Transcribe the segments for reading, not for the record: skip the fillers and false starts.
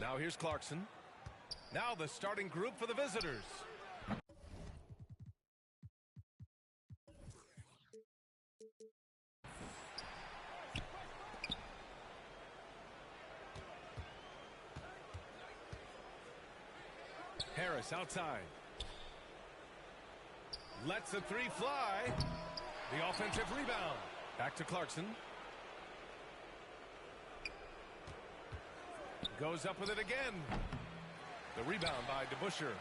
Now here's Clarkson. Now the starting group for the visitors. Harris outside. Lets the three fly. The offensive rebound. Back to Clarkson. Goes up with it again. The rebound by DeBusschere.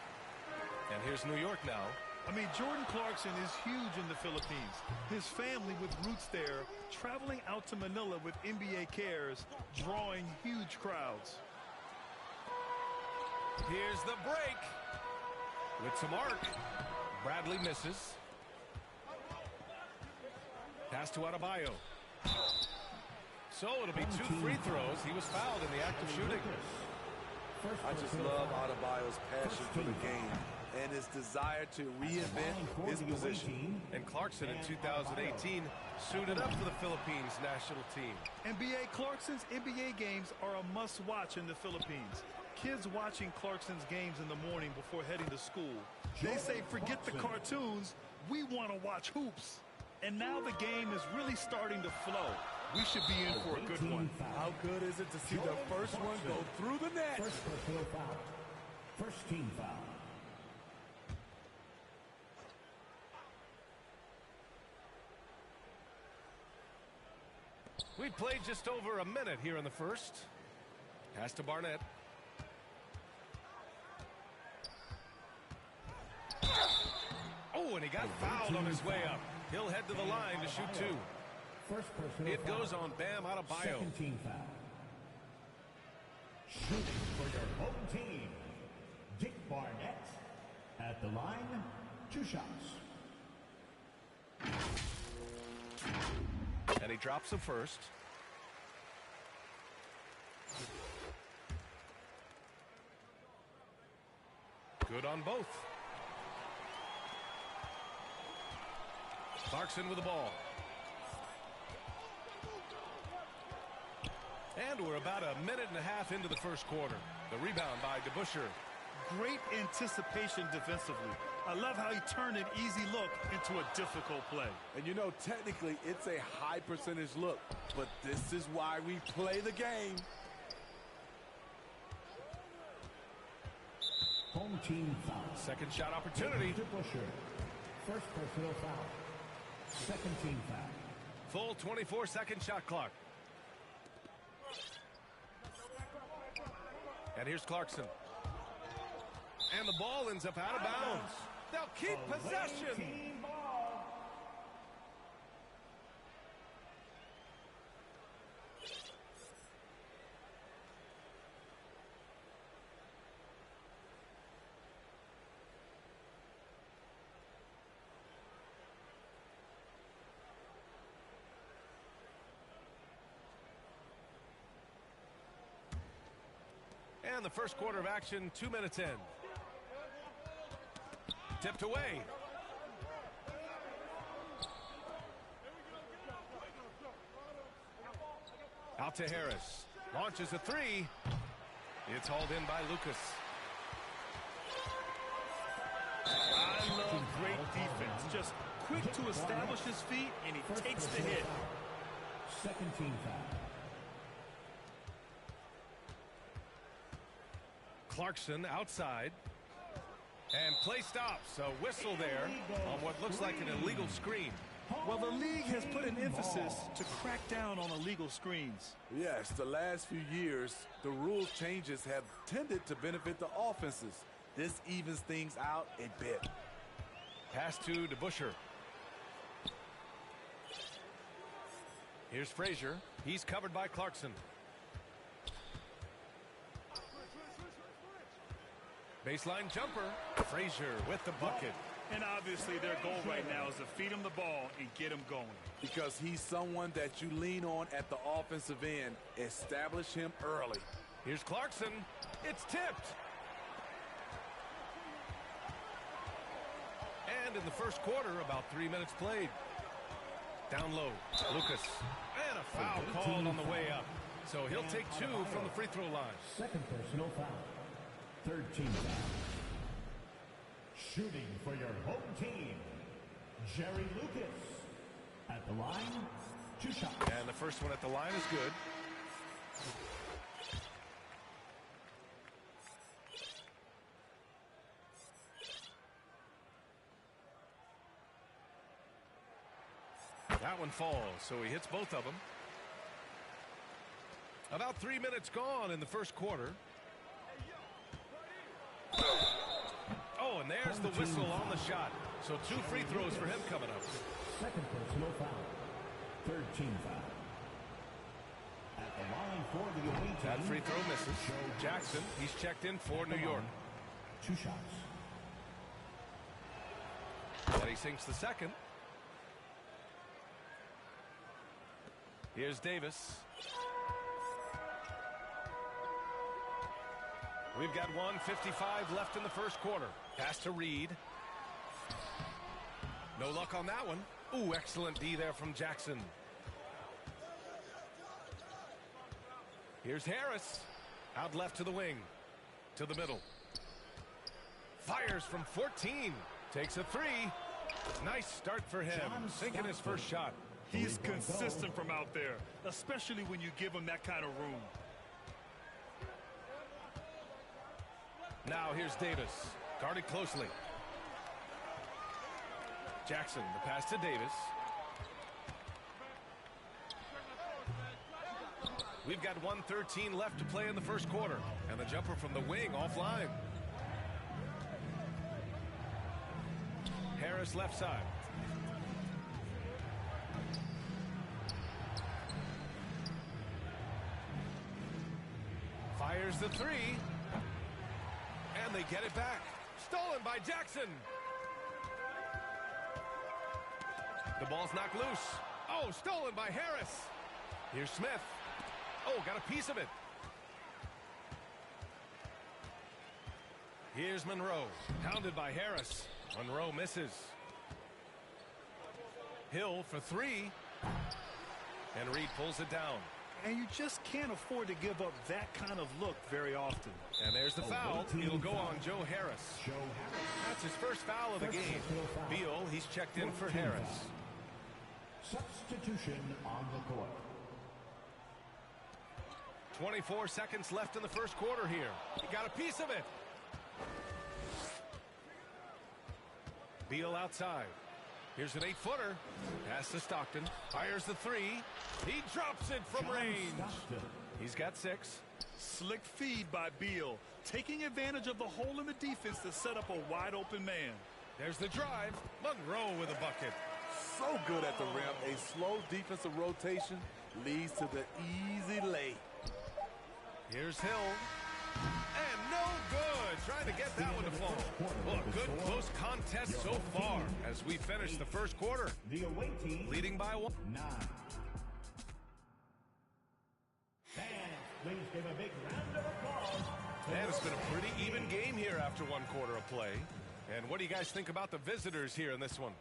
And here's New York now. I mean, Jordan Clarkson is huge in the Philippines. His family with roots there, traveling out to Manila with NBA cares, drawing huge crowds. Here's the break. With some arc. Bradley misses. Pass to Adebayo. So it'll be 2 free throws. He was fouled in the act of shooting. I just love Adebayo's passion for the game and his desire to reinvent his position. And Clarkson in 2018 suited up for the Philippines national team. Clarkson's NBA games are a must-watch in the Philippines. Kids watching Clarkson's games in the morning before heading to school. They say, forget the cartoons, we want to watch hoops. And now the game is really starting to flow. We should be in for a good one. How good is it to see the first one go through the net? First personal foul. First team foul. We've played just over a minute here in the first. Pass to Barnett. Oh, and he got fouled on his way up. He'll head to the line to shoot 2. First personal It goes on Bam Adebayo. Second team foul. Shooting for your home team, Dick Barnett. At the line, 2 shots. And he drops the first. Good on both. Clarkson with the ball. And we're about a minute and a half into the first quarter. The rebound by DeBusschere. Great anticipation defensively. I love how he turned an easy look into a difficult play. And you know, technically, it's a high percentage look, but this is why we play the game. Home team foul. Second shot opportunity. DeBusschere. First personal foul. Second team foul. Full 24-second shot clock. And here's Clarkson. And the ball ends up out of bounds. They'll keep possession. Team ball. And the first quarter of action, 2 minutes in. Tipped away. Out to Harris. Launches a 3. It's hauled in by Lucas. I love great defense. Just quick to establish his feet, and he takes the hit. Second team foul. Clarkson outside. And play stops. A whistle there on what looks like an illegal screen. Well, the league has put an emphasis to crack down on illegal screens. Yes, the last few years, the rule changes have tended to benefit the offenses. This evens things out a bit. Pass to DeBusschere. Here's Frazier. He's covered by Clarkson. Baseline jumper. Frazier with the bucket. And obviously their goal right now is to feed him the ball and get him going. Because he's someone that you lean on at the offensive end. Establish him early. Here's Clarkson. It's tipped. And in the first quarter, about 3 minutes played. Down low, Lucas. And a foul called on the way up. So he'll take 2 from the free throw line. Second personal foul. Third team foul. Shooting for your home team, Jerry Lucas. At the line, 2 shots. And the first one at the line is good. That one falls, so he hits both of them. About 3 minutes gone in the first quarter. Oh, and there's the whistle on the shot. So 2 free throws for him coming up. Second personal foul. Third team foul. At the line for the away team. That free throw misses. Jackson, he's checked in for New York. 2 shots. And he sinks the second. Here's Davis. We've got 1:55 left in the first quarter. Pass to Reed. No luck on that one. Ooh, excellent D there from Jackson. Here's Harris. Out left to the wing. To the middle. Fires from 14. Takes a 3. Nice start for him. Sinking his first shot. He's consistent from out there, especially when you give him that kind of room. Now here's Davis. Guarded closely. Jackson, the pass to Davis. We've got 1:13 left to play in the first quarter. And the jumper from the wing offline. Harris left side. Fires the 3. And they get it back. Stolen by Jackson. The ball's knocked loose. Oh, stolen by Harris. Here's Smith. Oh, got a piece of it. Here's Monroe. Pounded by Harris. Monroe misses. Hill for 3. And Reed pulls it down. And you just can't afford to give up that kind of look very often. And there's the foul. It'll go on Joe Harris. That's his first foul of the game. Beal, he's checked in for Harris. Substitution on the court. 24 seconds left in the first quarter here. He got a piece of it. Beal outside. Here's an 8-footer. Pass to Stockton. Fires the 3. He drops it from range. He's got 6. Slick feed by Beal, taking advantage of the hole in the defense to set up a wide open man. There's the drive. Monroe with a bucket. So good at the rim. A slow defensive rotation leads to the easy lay. Here's Hill. And no good. Trying to get that one to fall. Well, a good close contest so far as we finish the first quarter. The away team Leading by 1. 9. Fans, please give a big round of applause. And it's been a pretty even game here after 1 quarter of play. And what do you guys think about the visitors here in this one?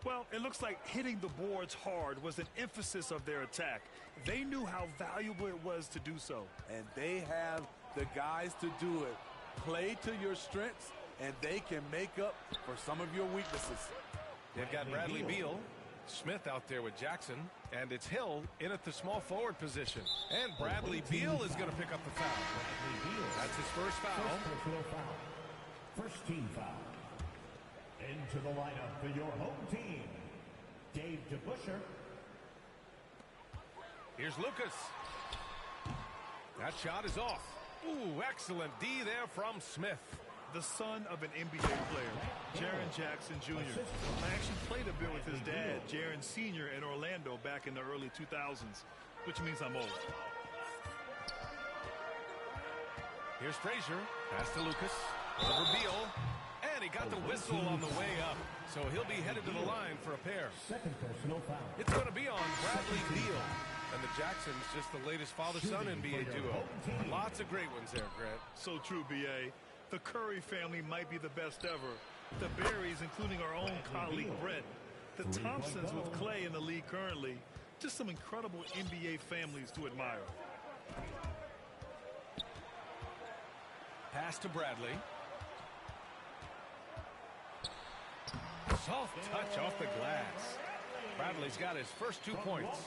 Well, it looks like hitting the boards hard was an emphasis of their attack. They knew how valuable it was to do so. And they have the guys to do it. Play to your strengths, and they can make up for some of your weaknesses. They've got Bradley Beal, Smith out there with Jackson, and it's Hill in at the small forward position. And Bradley Beal is going to pick up the foul. That's his first foul. First team foul. Into the lineup for your home team, Dave DeBuscher. Here's Lucas. That shot is off. Ooh, excellent D there from Smith. The son of an NBA player, Jaren Jackson Jr. I actually played a bit with his dad, Jaren Sr. in Orlando back in the early 2000s, which means I'm old. Here's Frazier. Pass to Lucas. Over Beal. And he got the whistle on the way up. So he'll be headed to the line for a pair. Second personal foul. It's going to be on Bradley Beal. And the Jacksons, just the latest father-son NBA duo. Lots of great ones there, Grant. So true, B.A. The Curry family might be the best ever. The Berries, including our own colleague Brett. The Thompsons with Clay in the league currently. Just some incredible NBA families to admire. Pass to Bradley. Soft touch off the glass. Bradley's got his first 2 points.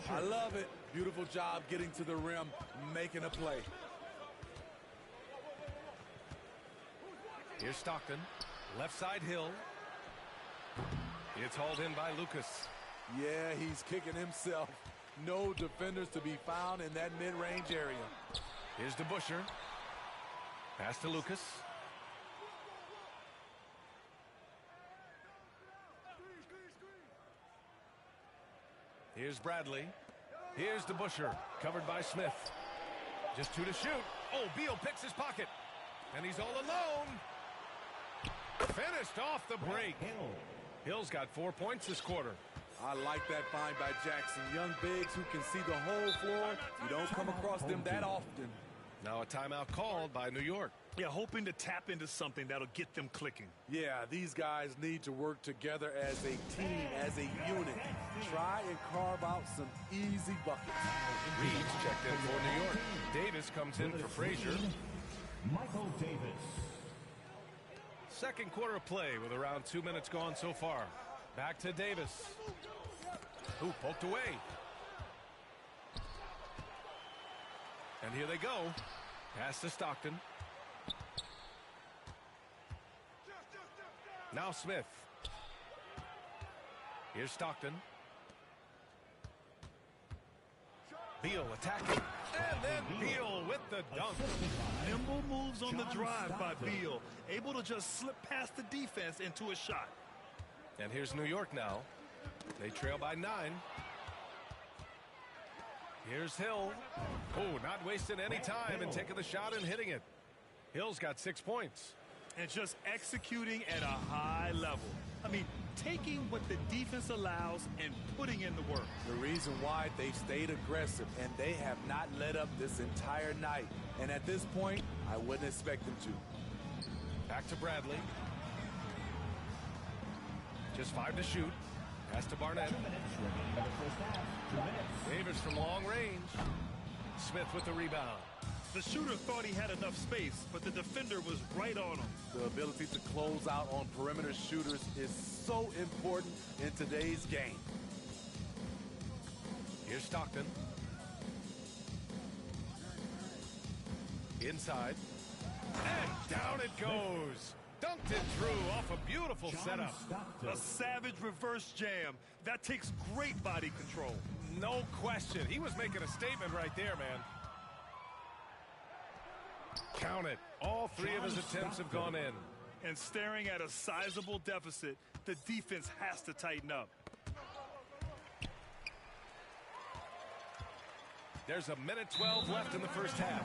I love it. Beautiful job getting to the rim, making a play. Here's Stockton. Left side Hill. It's hauled in by Lucas. Yeah, he's kicking himself. No defenders to be found in that mid-range area. Here's DeBuscher. Pass to Lucas. Here's Bradley. Here's DeBuscher. Covered by Smith. Just 2 to shoot. Oh, Beal picks his pocket. And he's all alone. Finished off the break. Hill's got 4 points this quarter. I like that find by Jackson. Young bigs who can see the whole floor. You don't come across them that often. Now a timeout called by New York. Yeah, hoping to tap into something that'll get them clicking. Yeah, these guys need to work together as a team, as a unit. Try and carve out some easy buckets. Reeves checked in for New York. Davis comes in for Frazier. Michael Davis. Second quarter play with around 2 minutes gone so far. Back to Davis. Who poked away. And here they go. Pass to Stockton. Now Smith. Here's Stockton. Beal attacking. And then Beal with the dunk. Nimble moves on the drive by Beal. Able to just slip past the defense into a shot. And here's New York now. They trail by 9. Here's Hill. Oh, not wasting any time and taking the shot and hitting it. Hill's got 6 points. And just executing at a high level. I mean, taking what the defense allows and putting in the work. The reason why they've stayed aggressive, and they have not let up this entire night. And at this point, I wouldn't expect them to. Back to Bradley. Just 5 to shoot. Pass to Barnett. 2 minutes remaining by the first half. 2 minutes. Davis from long range. Smith with the rebound. The shooter thought he had enough space, but the defender was right on him. The ability to close out on perimeter shooters is so important in today's game. Here's Stockton. Inside. And down it goes. Dunked it through off a beautiful setup. A savage reverse jam. That takes great body control. No question. He was making a statement right there, man. Count it. All 3 of his attempts have gone in. And staring at a sizable deficit, the defense has to tighten up. There's 1:12 left in the first half.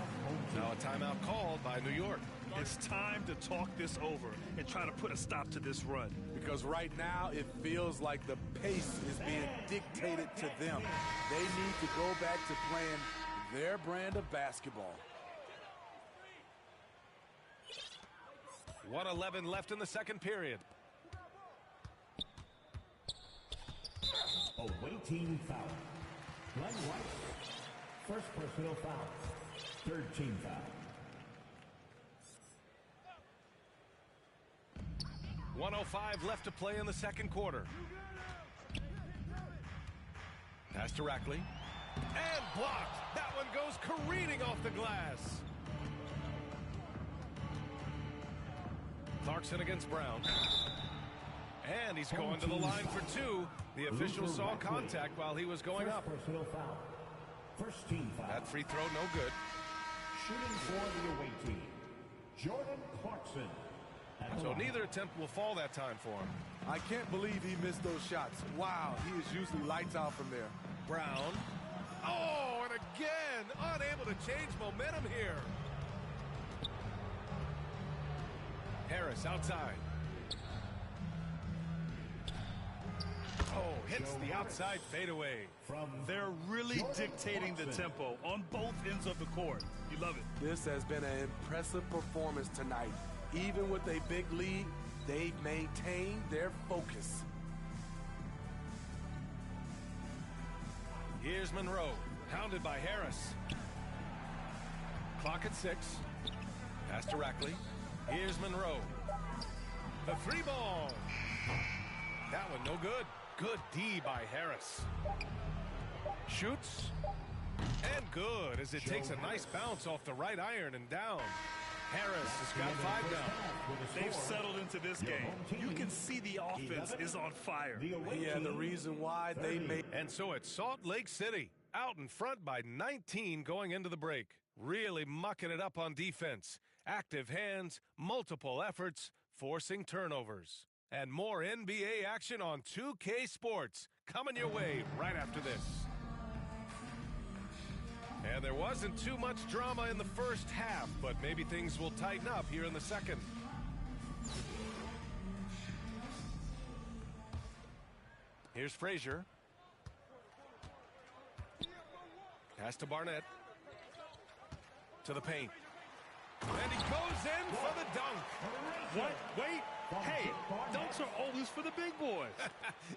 Now a timeout called by New York. It's time to talk this over and try to put a stop to this run. Because right now it feels like the pace is being dictated to them. They need to go back to playing their brand of basketball. 1:11 left in the second period. Awaiting foul. Glenn White. First personal foul. Third team foul. 1:05 left to play in the second quarter. Pass to Rackley. And blocked. That one goes careening off the glass. Clarkson against Brown. And he's going to the line for 2. The official saw contact while he was going up. Personal foul. First team foul. That free throw no good. Shooting for the away team, Jordan Clarkson. So neither attempt will fall that time for him. I can't believe he missed those shots. Wow, he is usually lights out from there. Brown. Oh, and again, unable to change momentum here. Harris outside. Oh, hits the outside fadeaway. They're really dictating the tempo on both ends of the court. You love it. This has been an impressive performance tonight. Even with a big lead, they've maintained their focus. Here's Monroe, hounded by Harris. clock at 6. Pass to Rackley. Here's Monroe. The 3-ball. That one no good. Good D by Harris. Shoots. And good as it takes a nice bounce off the right iron and down. Harris has got 5 down. They've settled into this game. You can see the offense is on fire. Yeah, the reason why they made... And so it's Salt Lake City, out in front by 19 going into the break. Really mucking it up on defense. Active hands, multiple efforts, forcing turnovers. And more NBA action on 2K Sports coming your way right after this. And there wasn't too much drama in the first half, but maybe things will tighten up here in the second. Here's Frazier. Pass to Barnett. To the paint. And he goes in for the dunk. What? Wait. Hey, dunks are always for the big boys.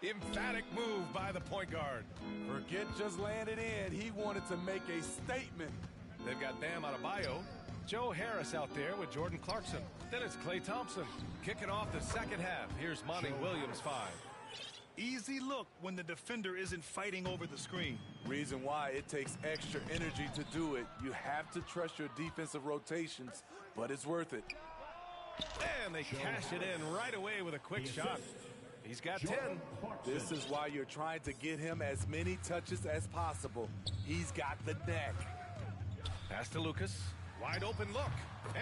Emphatic move by the point guard. Forget just laying it in. He wanted to make a statement. They've got Bam Adebayo. Joe Harris out there with Jordan Clarkson. Then it's Klay Thompson. Kicking off the second half. Here's Monty Williams 5. Easy look when the defender isn't fighting over the screen. Reason why it takes extra energy to do it. You have to trust your defensive rotations, but it's worth it. And they cash it in right away with a quick shot. He's got 10. This is why you're trying to get him as many touches as possible. He's got the neck. Pass to Lucas. Wide open look.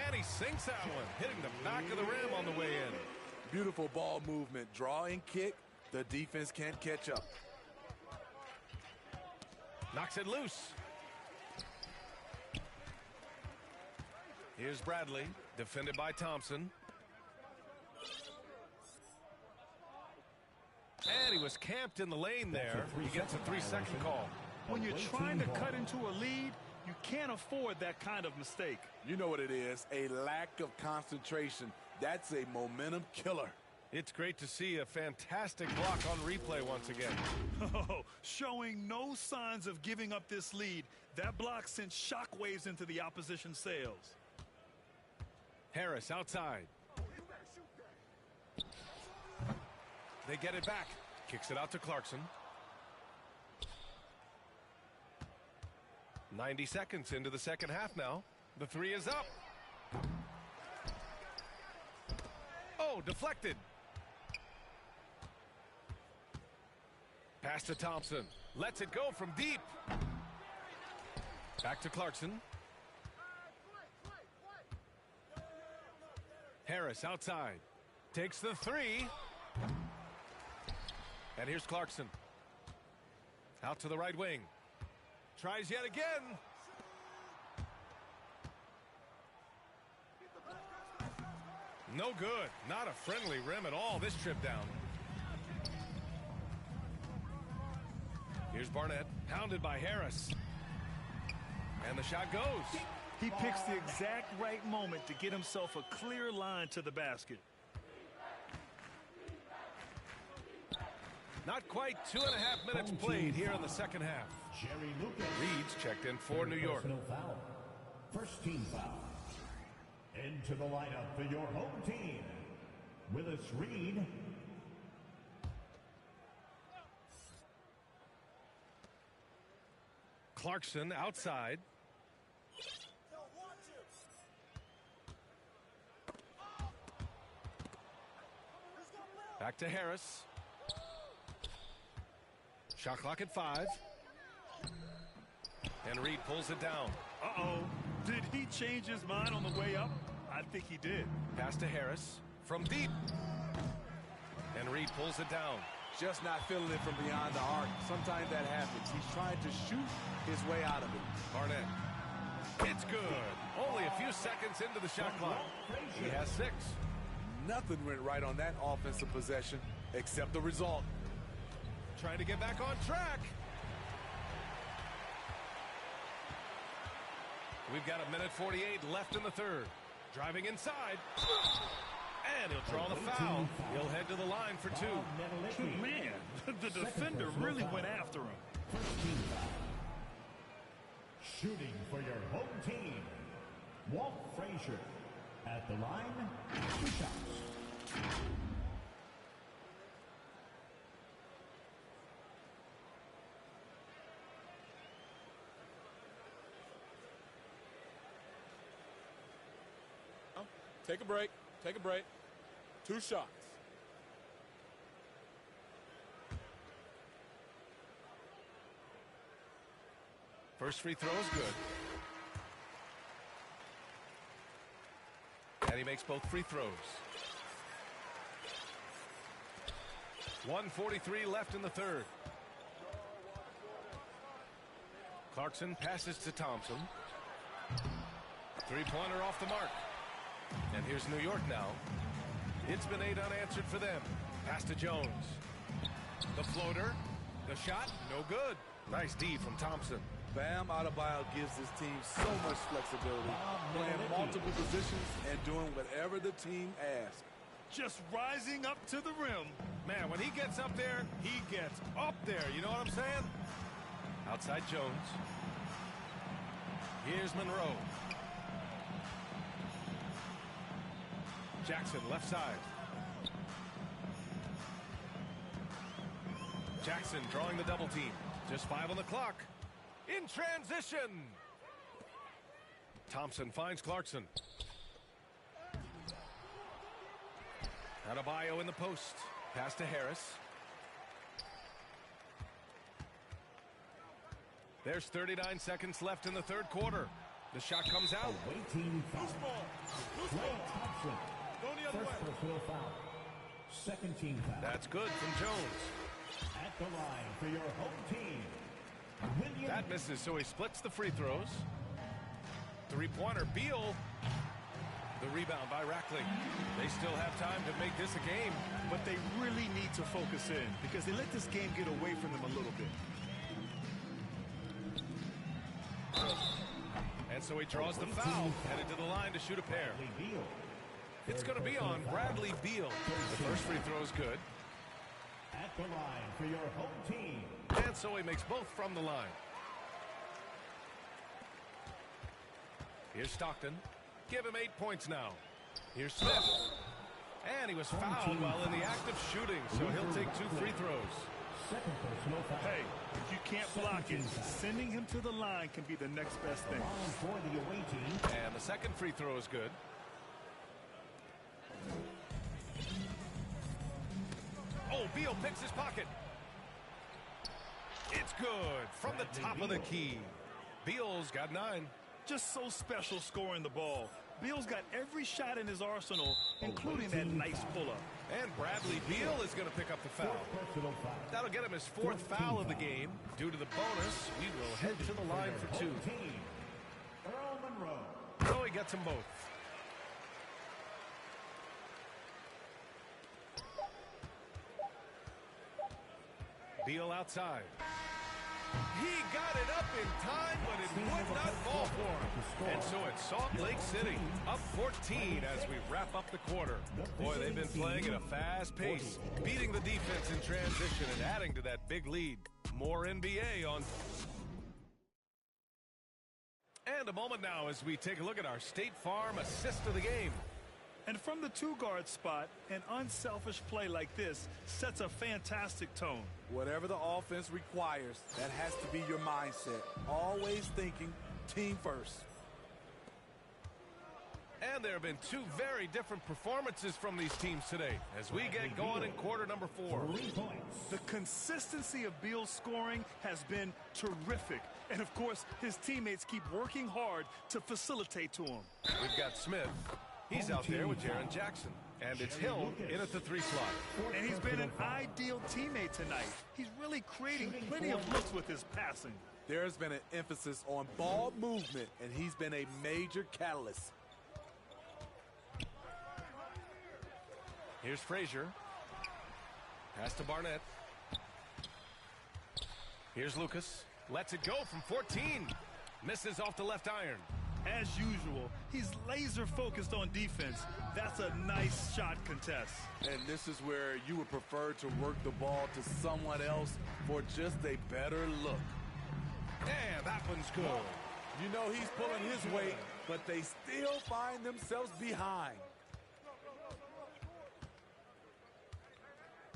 And he sinks that one, hitting the back of the rim on the way in. Beautiful ball movement. Draw and kick. The defense can't catch up. Knocks it loose. Here's Bradley, defended by Thompson. And he was camped in the lane there. He gets a 3-second call. When you're trying to cut into a lead, you can't afford that kind of mistake. You know what it is, a lack of concentration. That's a momentum killer. It's great to see a fantastic block on replay once again. Oh, showing no signs of giving up this lead. That block sent shockwaves into the opposition sails. Harris outside. They get it back. Kicks it out to Clarkson. 90 seconds into the second half now. The 3 is up. Oh, deflected. Pass to Thompson. Lets it go from deep. Back to Clarkson. Harris outside. Takes the 3. And here's Clarkson. Out to the right wing. Tries yet again. No good. Not a friendly rim at all this trip down. Here's Barnett, pounded by Harris. And the shot goes. He picks the exact right moment to get himself a clear line to the basket. Not quite 2.5 minutes played here in the second half. Reed's checked in for New York. Foul. First team foul. Into the lineup for your home team, Willis Reed. Clarkson outside. Back to Harris. Shot clock at 5. And Reed pulls it down. Uh-oh. Did he change his mind on the way up? I think he did. Pass to Harris from deep. And Reed pulls it down. Just not feeling it from beyond the arc. Sometimes that happens. He's trying to shoot his way out of it. Barnett. It's good. Only a few seconds into the shot clock. He has 6. Nothing went right on that offensive possession except the result. Trying to get back on track. We've got 1:48 left in the third. Driving inside. And he'll draw the foul. He'll head to the line for 2. Man, the defender really went after him. First team foul. Shooting for your home team, Walt Frazier. At the line, 2 shots. Take a break. Take a break. 2 shots. First free throw is good. And he makes both free throws. 1:43 left in the third. Clarkson passes to Thompson. Three-pointer off the mark. And here's New York now. It's been 8 unanswered for them. Pass to Jones. The floater. The shot. No good. Nice D from Thompson. Bam Adebayo gives his team so much flexibility, playing multiple positions and doing whatever the team asks. Just rising up to the rim. Man, when he gets up there, he gets up there. You know what I'm saying? Outside Jones. Here's Monroe. Jackson, left side. Jackson drawing the double team. Just 5 on the clock. In transition. Thompson finds Clarkson. Adebayo in the post. Pass to Harris. There's 39 seconds left in the third quarter. The shot comes out. Waiting foul. Clay Thompson. First personal foul. Second team foul. That's good from Jones. At the line for your home team, William. That misses, so he splits the free throws. Three-pointer, Beal. The rebound by Rackley. They still have time to make this a game. But they really need to focus in because they let this game get away from them a little bit. And so he draws the foul, headed to the line to shoot a pair. It's going to be on Bradley Beal. The first free throw is good. At the line for your home team. And so he makes both from the line. Here's Stockton. Give him 8 points now. Here's Smith. And he was fouled while in the act of shooting, so he'll take 2 free throws. Second personal foul. Hey, if you can't block it, sending him to the line can be the next best thing. Line for the away team. And the second free throw is good. Oh, Beal picks his pocket. It's good from the top of the key. Beal's got 9. Just so special scoring the ball. Beal's got every shot in his arsenal, including that nice pull-up. And Bradley Beal is going to pick up the foul. That'll get him his 4th foul of the game. Due to the bonus, we will head to the line for 2. Earl Monroe. So he gets them both. Beal outside. He got it up in time, but it would not fall for him. And so it's Salt Lake City, up 14 as we wrap up the quarter. Boy, they've been playing at a fast pace, beating the defense in transition and adding to that big lead. More NBA on. And a moment now as we take a look at our State Farm assist of the game. And from the 2-guard spot, an unselfish play like this sets a fantastic tone. Whatever the offense requires, that has to be your mindset. Always thinking team first. And there have been 2 very different performances from these teams today as we get going in quarter number 4. The consistency of Beal's scoring has been terrific. And, of course, his teammates keep working hard to facilitate to him. We've got Smith. He's out there with Jaren Jackson. And it's Hill in at the 3 slot. And he's been an ideal teammate tonight. He's really creating plenty of looks with his passing. There's been an emphasis on ball movement, and he's been a major catalyst. Here's Frazier. Pass to Barnett. Here's Lucas. Lets it go from 14. Misses off the left iron. As usual, he's laser focused on defense. That's a nice shot contest. And this is where you would prefer to work the ball to someone else for just a better look. And that one's good. You know he's pulling his weight but they still find themselves behind.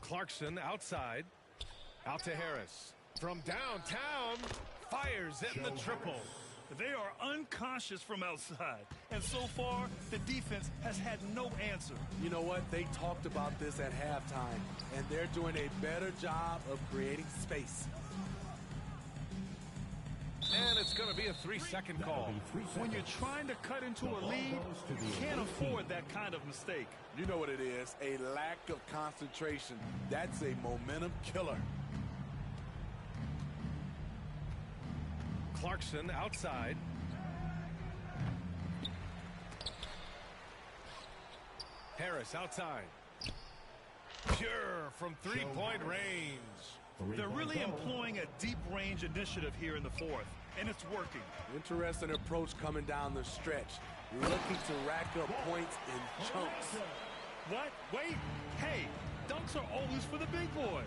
Clarkson outside. Out to Harris. From downtown, fires in the triple. They are unconscious from outside, and so far, the defense has had no answer. You know what? They talked about this at halftime, and they're doing a better job of creating space. And it's going to be a 3-second call. When you're trying to cut into a lead, you can't afford that kind of mistake. You know what it is, a lack of concentration. That's a momentum killer. Clarkson outside. Harris outside. Pure from three-point range. They're really employing a deep-range initiative here in the fourth, and it's working. Interesting approach coming down the stretch. Looking to rack up points in chunks. What? Wait. Hey, dunks are always for the big boys.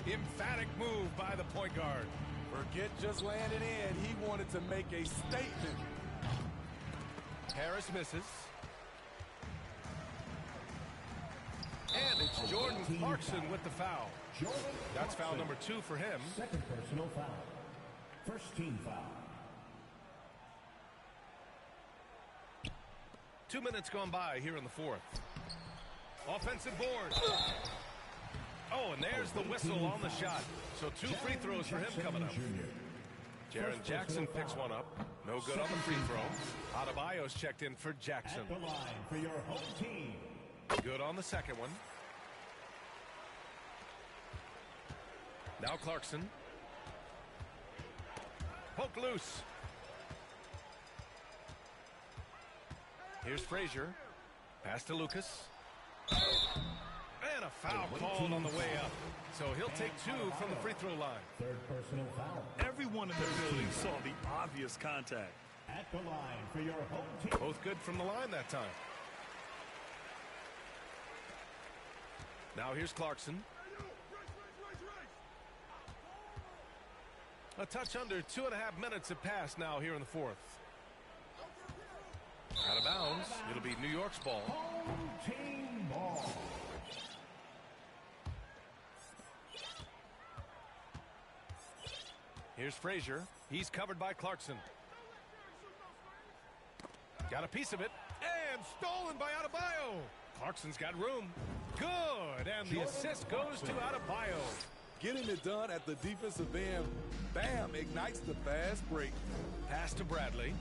Emphatic move by the point guard. Forget just landing in. He wanted to make a statement. Harris misses. And it's Jordan Clarkson with the foul. That's foul number 2 for him. Second personal foul. First team foul. 2 minutes gone by here in the fourth. Offensive board. Oh, and there's the whistle on the shot. So 2 free throws for him coming up. Jaren Jackson picks one up. No good on the free throw. Adebayo's checked in for Jackson. At the line for your home team. Good on the second one. Now Clarkson. Poke loose. Here's Frazier. Pass to Lucas. And a foul called on the way up. So he'll take 2 from the free throw line. Third personal foul. Everyone in the building saw the obvious contact. At the line for your home team. Both good from the line that time. Now here's Clarkson. A touch under 2.5 minutes have passed now here in the fourth. Out of bounds. It'll be New York's ball. Home team ball. Here's Frazier. He's covered by Clarkson. Got a piece of it. And stolen by Adebayo. Clarkson's got room. Good. And the assist goes to Adebayo. Getting it done at the defensive end. Bam! Ignites the fast break. Pass to Bradley.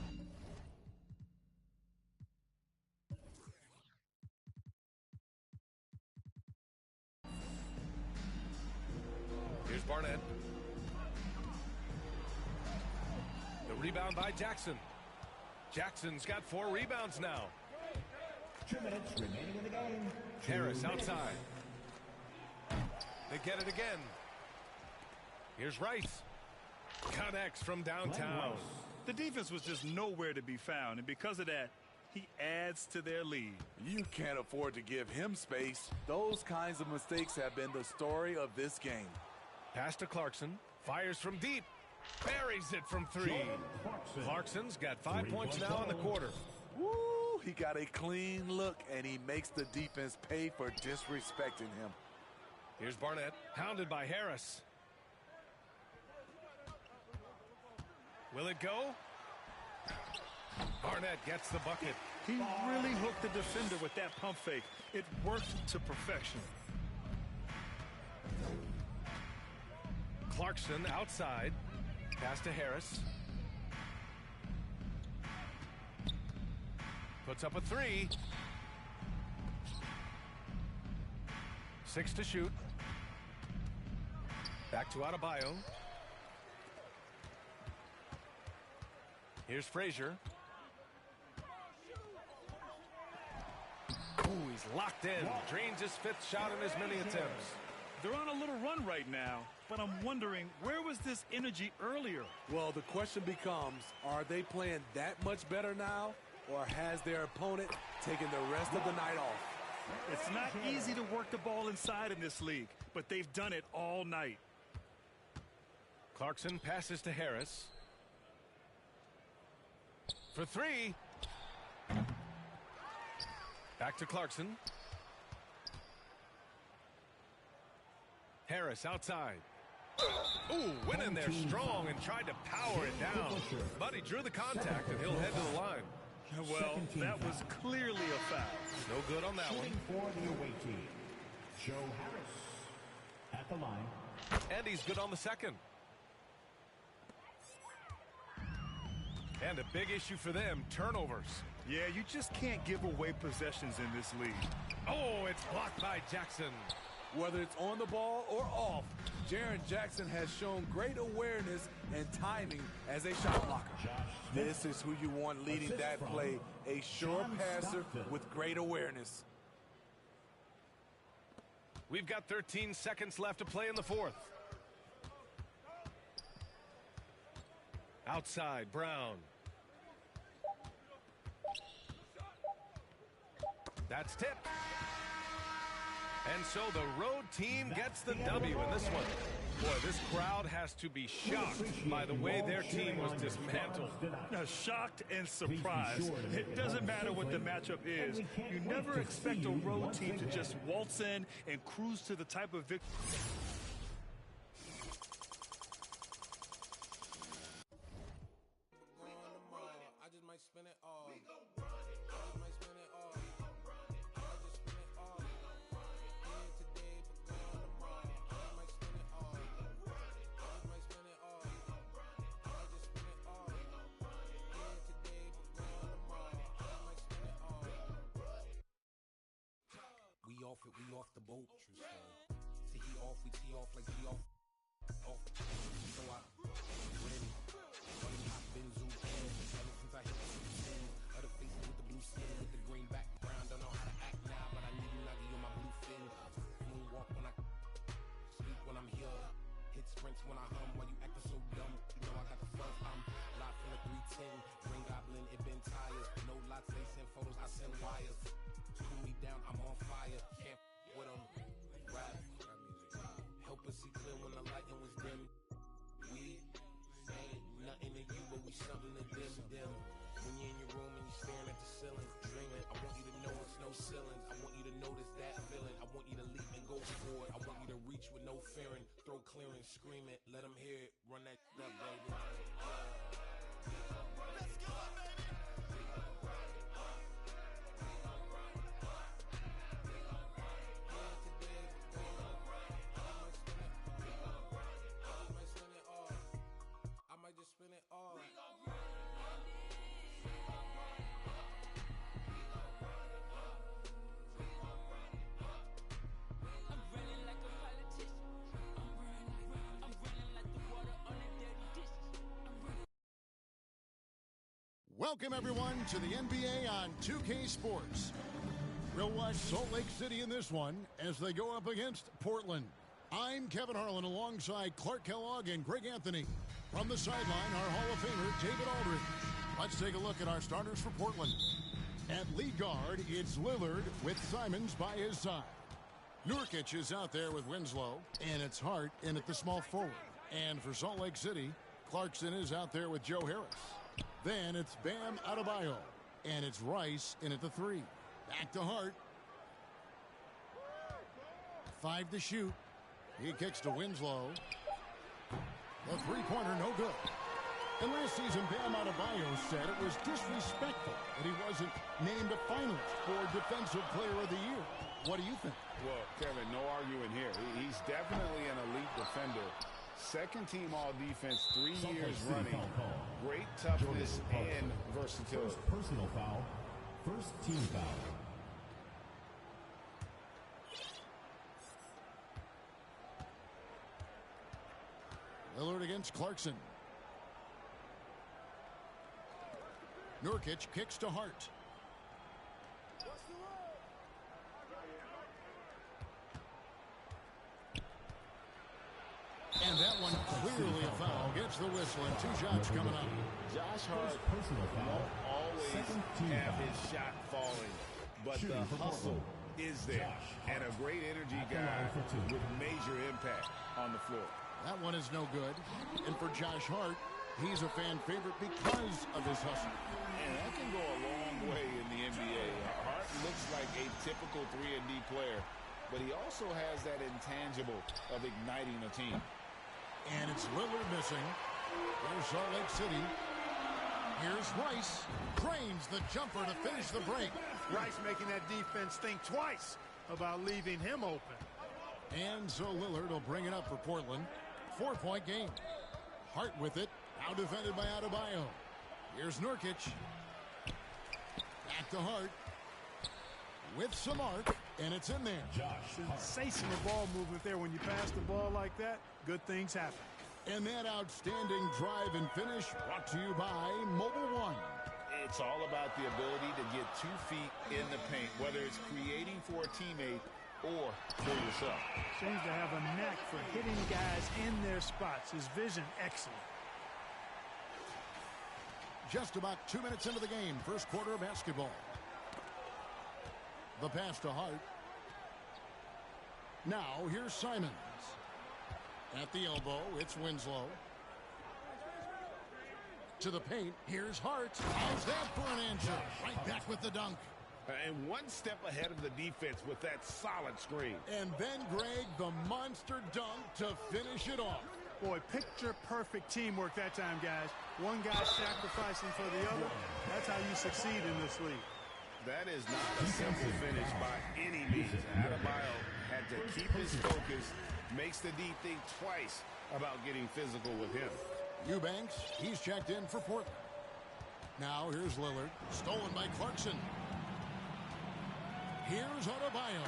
Here's Barnett. The rebound by Jackson. Jackson's got 4 rebounds now. 2 minutes remaining in the game. Harris outside. They get it again. Here's Rice. Connects from downtown. The defense was just nowhere to be found, and because of that, he adds to their lead. You can't afford to give him space. Those kinds of mistakes have been the story of this game. Pass to Clarkson. Fires from deep. Buries it from 3. Clarkson's got 5 points now in the quarter. Woo! He got a clean look, and he makes the defense pay for disrespecting him. Here's Barnett, hounded by Harris. Will it go? Barnett gets the bucket. He really hooked the defender with that pump fake. It worked to perfection. Clarkson outside. Pass to Harris. Puts up a 3. 6 to shoot. Back to Adebayo. Here's Frazier. Ooh, he's locked in. Drains his 5th shot in as many attempts. They're on a little run right now, but I'm wondering, where was this energy earlier? Well, the question becomes, are they playing that much better now, or has their opponent taken the rest of the night off? It's not easy to work the ball inside in this league, but they've done it all night. Clarkson passes to Harris. For 3. Back to Clarkson. Harris outside. Ooh, went in there strong and tried to power it down. But he drew the contact, and he'll head to the line. Well, that was clearly a foul. No good on that one. For the away team, Joe Harris at the line. And he's good on the second. And a big issue for them, turnovers. Yeah, you just can't give away possessions in this league. Oh, it's blocked by Jackson. Whether it's on the ball or off, Jaren Jackson has shown great awareness and timing as a shot blocker. This is who you want leading that play, a sure passer with great awareness. We've got 13 seconds left to play in the fourth. Outside, Brown. That's tipped. And so the road team gets the W in this one. Boy, this crowd has to be shocked by the way their team was dismantled. Shocked and surprised. It doesn't matter what the matchup is. You never expect a road team to just waltz in and cruise to the type of victory. We off the boat. See he off, we tee off like he off. So I win. Running hot been zoomed in. Ever since I hit the sin. Other faces with the blue skin, with the green background. Don't know how to act now, but I need Nuggie on my blue fin. Moonwalk when I sleep when I'm here. Hit sprints when I hum. While you acting so dumb, you know I got the fuzz. I'm live from the 310. Ring Goblin, it been tired. No lots, they send photos, I send wires. Cool me down, I'm on fire. Can't with them. Rap. Help us see clear when the lighting was dim. We ain't nothing to you, but we something to them. When you're in your room and you're staring at the ceiling, dreaming, I want you to know it's no ceilings. I want you to notice that feeling. I want you to leap and go forward. I want you to reach with no fearing. Throw clearing, scream it, let them hear it. Run that up, baby. Let's go, baby. Spin it all. I'm running like a politician. I'm running like the water on a dirty dish. Welcome everyone to the NBA on 2K Sports. We'll watch Salt Lake City in this one as they go up against Portland. I'm Kevin Harlan alongside Clark Kellogg and Greg Anthony. From the sideline, our Hall of Famer, David Aldridge. Let's take a look at our starters for Portland. At lead guard, it's Lillard with Simons by his side. Nurkic is out there with Winslow, and it's Hart in at the small forward. And for Salt Lake City, Clarkson is out there with Joe Harris. Then it's Bam Adebayo, and it's Rice in at the 3. Back to Hart. 5 to shoot. He kicks to Winslow. The three-pointer, no good. And last season, Bam Adebayo said it was disrespectful that he wasn't named a finalist for Defensive Player of the Year. What do you think? Well, Kevin, no arguing here. He's definitely an elite defender. Second team all-defense, 3 years running. Great toughness and versatility. First personal foul. First team foul. Lillard against Clarkson. Nurkic kicks to Hart. And that one clearly a foul. Gets the whistle and 2 shots coming up. Josh Hart won't always have his shot falling, but the hustle is there. And a great energy guy with major impact on the floor. That one is no good. And for Josh Hart, he's a fan favorite because of his hustle. And that can go a long way in the NBA. Hart looks like typical 3-and-D player, but he also has that intangible of igniting a team. And it's Lillard missing. There's Salt Lake City. Here's Rice. Drains the jumper to finish the break. Rice making that defense think twice about leaving him open. And so Lillard will bring it up for Portland. 4-point game. Hart with it. Now defended by Adebayo. Here's Nurkic. Back to Hart. With some arc. And it's in there. Sensational ball movement there. When you pass the ball like that, good things happen. And that outstanding drive and finish brought to you by Mobile One. It's all about the ability to get 2 feet in the paint, whether it's creating for a teammate or for yourself. Seems to have a knack for hitting guys in their spots. His vision, excellent. Just about 2 minutes into the game. First quarter of basketball. The pass to Hart. Now here's Simons. At the elbow, it's Winslow. To the paint, here's Hart. How's that for an answer? Right back with the dunk. And one step ahead of the defense with that solid screen. And then, Greg, the monster dunk to finish it off. Boy, picture-perfect teamwork that time, guys. One guy sacrificing for the other. That's how you succeed in this league. That is not a simple finish by any means. Adebayo had to keep his focus, makes the D think twice about getting physical with him. Eubanks, he's checked in for Portland. Now here's Lillard, stolen by Clarkson. Here's Adebayo,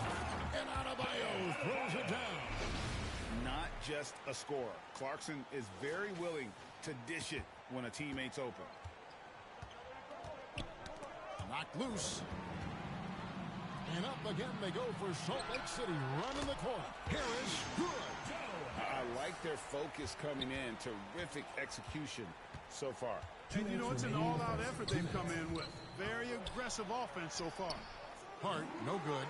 and Adebayo throws it down. Not just a scorer. Clarkson is very willing to dish it when a teammate's open. Knocked loose. And up again they go for Salt Lake City, running the court. Harris, good. I like their focus coming in. Terrific execution so far. And you know, it's an all-out effort they've come in with. Very aggressive offense so far. Hart, no good.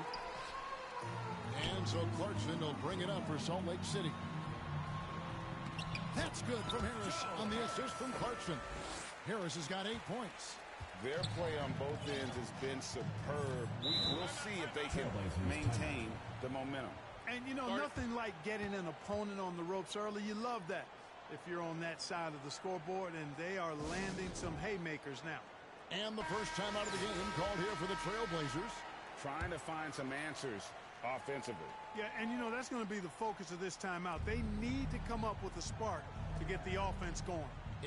And so Clarkson will bring it up for Salt Lake City. That's good from Harris on the assist from Clarkson. Harris has got 8 points. Their play on both ends has been superb. We'll see if they can maintain the momentum. And, you know, nothing like getting an opponent on the ropes early. You love that if you're on that side of the scoreboard, and they are landing some haymakers now. And the first time out of the game called here for the Trailblazers. Trying to find some answers offensively. Yeah, and, you know, that's going to be the focus of this timeout. They need to come up with a spark to get the offense going.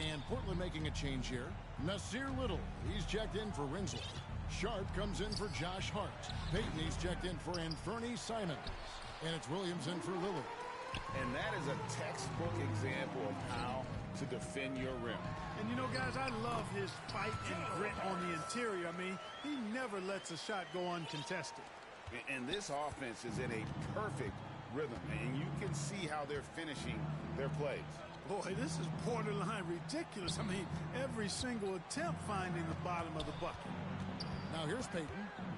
And Portland making a change here. Nasir Little, he's checked in for Winslow. Sharp comes in for Josh Hart. Payton, he's checked in for Anthony Simons. And it's Williams in for Lillard. And that is a textbook example of how to defend your rim. And, you know, guys, I love his fight and grit on the interior. I mean, he never lets a shot go uncontested. And this offense is in a perfect rhythm. And you can see how they're finishing their plays. Boy, this is borderline ridiculous. I mean, every single attempt finding the bottom of the bucket. Now here's Payton.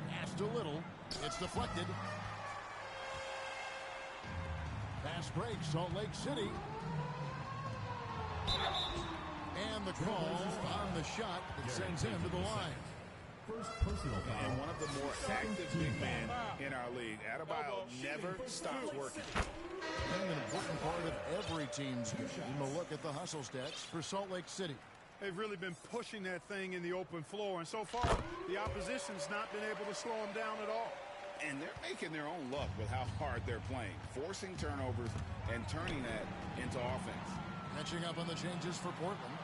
Pass to Little. It's deflected. Pass break, Salt Lake City. And the call on the shot that sends him to the line. First personal foul. And one of the more active big men in our league. Adebayo never stops working. And an important part of every team's game. A look at the hustle stats for Salt Lake City. They've really been pushing that thing in the open floor, and so far, the opposition's not been able to slow them down at all. And they're making their own luck with how hard they're playing, forcing turnovers and turning that into offense. Catching up on the changes for Portland.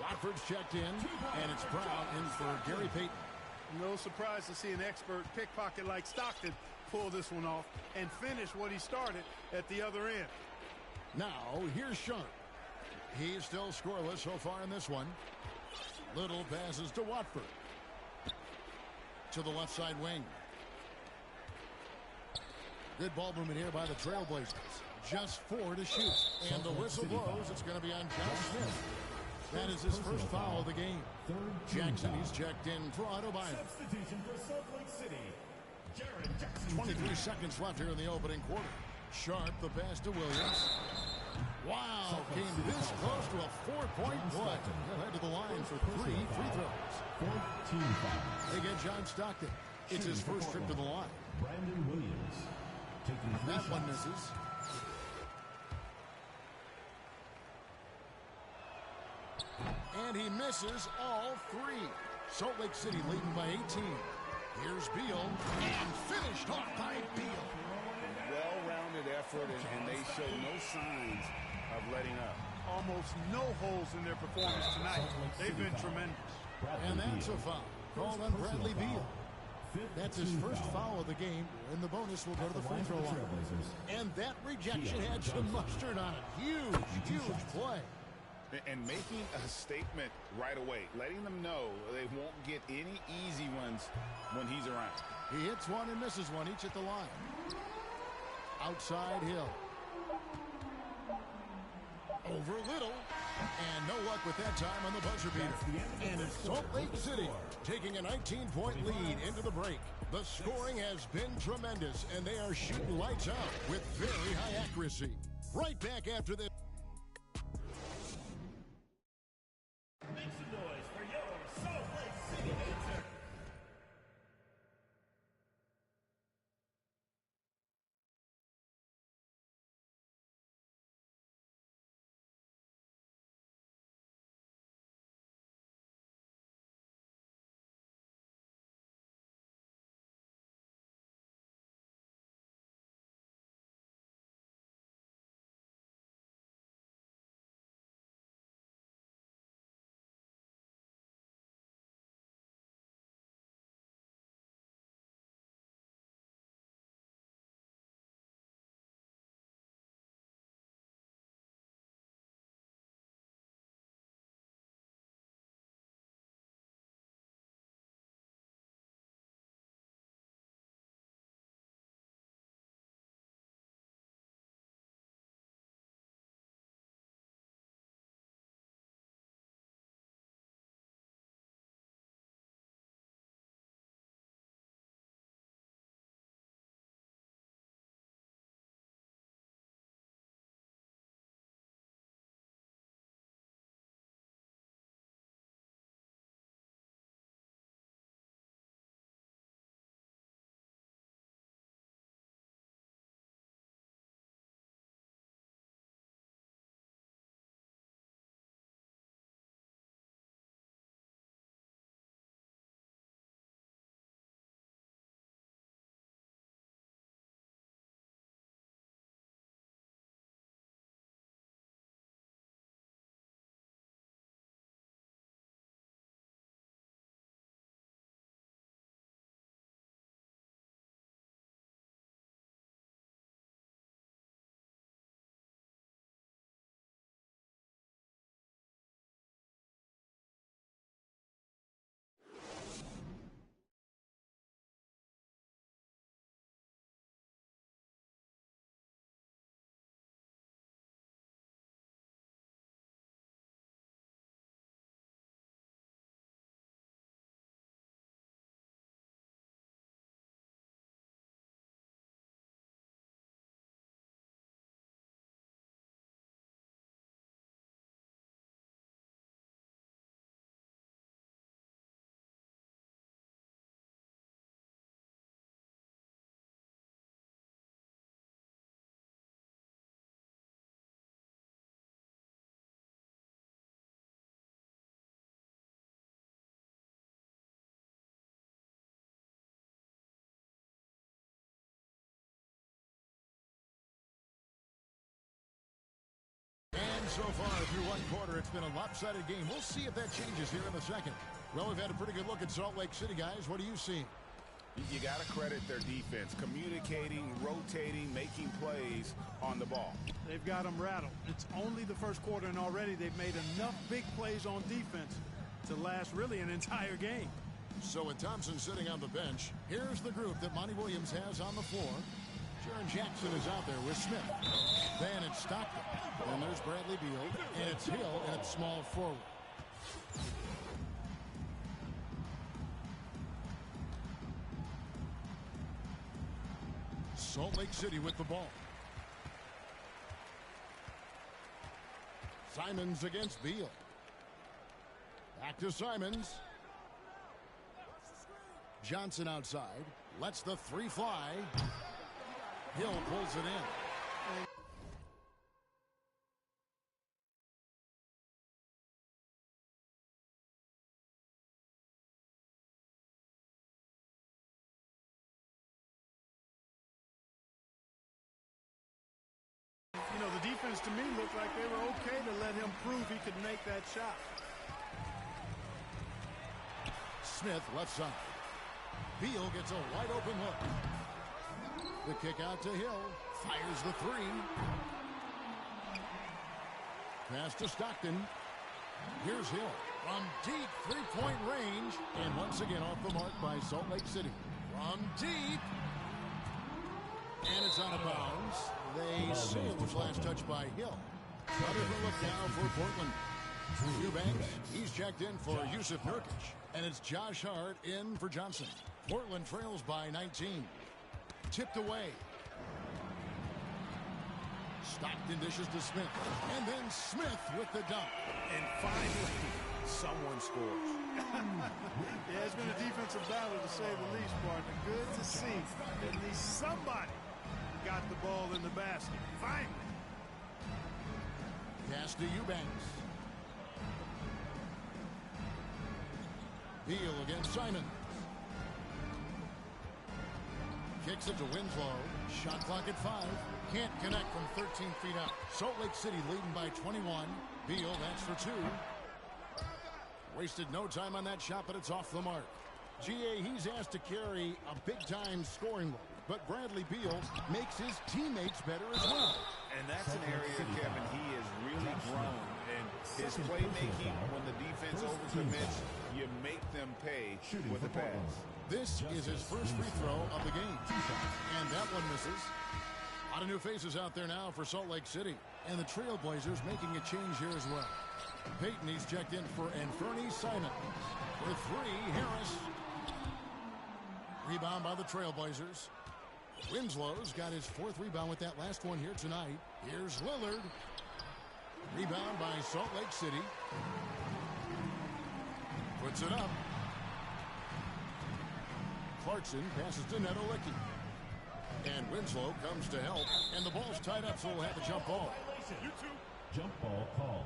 Watford's checked in, and it's Brown in for Gary Payton. No surprise to see an expert pickpocket like Stockton pull this one off and finish what he started at the other end. Now, here's Sharp. He's still scoreless so far in this one. Little passes to Watford. To the left side wing. Good ball movement here by the Trailblazers. Just 4 to shoot. And the whistle blows. It's going to be on Josh Smith. That is his first foul of the game. Jackson, he's checked in for Adebayo. Substitution for Salt Lake City. 23 seconds left here in the opening quarter. Sharp, the pass to Williams. Wow, came this close to a 4-point play. He'll head to the line for 3 free throws. 14 fouls. They get John Stockton. It's his first trip to the line. Brandon Williams. Taking That one misses. And he misses all three. Salt Lake City leading by 18. Here's Beal, and finished off by Beal. Well-rounded effort, and they show no signs of letting up. Almost no holes in their performance tonight. They've been tremendous. And that's a foul called on Bradley Beal. That's his first foul of the game, and the bonus will go to the free throw line. And that rejection had some mustard on it. Huge play. And making a statement right away, letting them know they won't get any easy ones when he's around. He hits one and misses one, each at the line. Outside Hill. Over Little. And no luck with that time on the buzzer beater. And it's Salt Lake City taking a 19-point lead into the break. The scoring has been tremendous, and they are shooting lights out with very high accuracy. Right back after this. Make some noise for your Salt Lake City dancer. And so far through one quarter, it's been a lopsided game. We'll see if that changes here in the second. Well, we've had a pretty good look at Salt Lake City, guys. What do you see? You got to credit their defense, communicating, rotating, making plays on the ball. They've got them rattled. It's only the first quarter, and already they've made enough big plays on defense to last really an entire game. So with Thompson sitting on the bench, here's the group that Monty Williams has on the floor. Jaren Jackson is out there with Smith. Then it's Stockton. And there's Bradley Beal. And it's Hill, and it's small forward. Salt Lake City with the ball. Simons against Beal. Back to Simons. Johnson outside. Lets the three fly. Hill pulls it in. You know, the defense to me looked like they were okay to let him prove he could make that shot. Smith left side. Beal gets a wide open look. The kick out to Hill. Fires the three. Pass to Stockton. Here's Hill from deep three-point range. And once again off the mark by Salt Lake City. From deep. And it's out of bounds. They say it was last touched by Hill. Another look now for Portland. Eubanks, he's checked in for Yusuf Nurkic. And it's Josh Hart in for Johnson. Portland trails by 19. Tipped away. Stockton dishes to Smith. And then Smith with the dunk. And finally, someone scores. Yeah, it's been a defensive battle to say the least, partner. Good to see at least somebody got the ball in the basket. Finally. Pass to Eubanks. Beal against Simon. Kicks it to Winslow. Shot clock at 5. Can't connect from 13 feet out. Salt Lake City leading by 21. Beal, that's for 2. Wasted no time on that shot, but it's off the mark. GA, he's asked to carry a big-time scoring load. But Bradley Beal makes his teammates better as well. And that's an area, Kevin, he has really grown. And his playmaking, when the defense overcommits, you make them pay with the pass. This is his first free throw of the game. And that one misses. A lot of new faces out there now for Salt Lake City. And the Trailblazers making a change here as well. Peyton, he's checked in for Anthony Simon. For 3, Harris. Rebound by the Trailblazers. Winslow's got his 4th rebound with that last one here tonight. Here's Lillard. Rebound by Salt Lake City. Puts it up. Clarkson passes to Neto Licky. And Winslow comes to help. And the ball's tied up, so we'll have a jump ball. Jump ball called.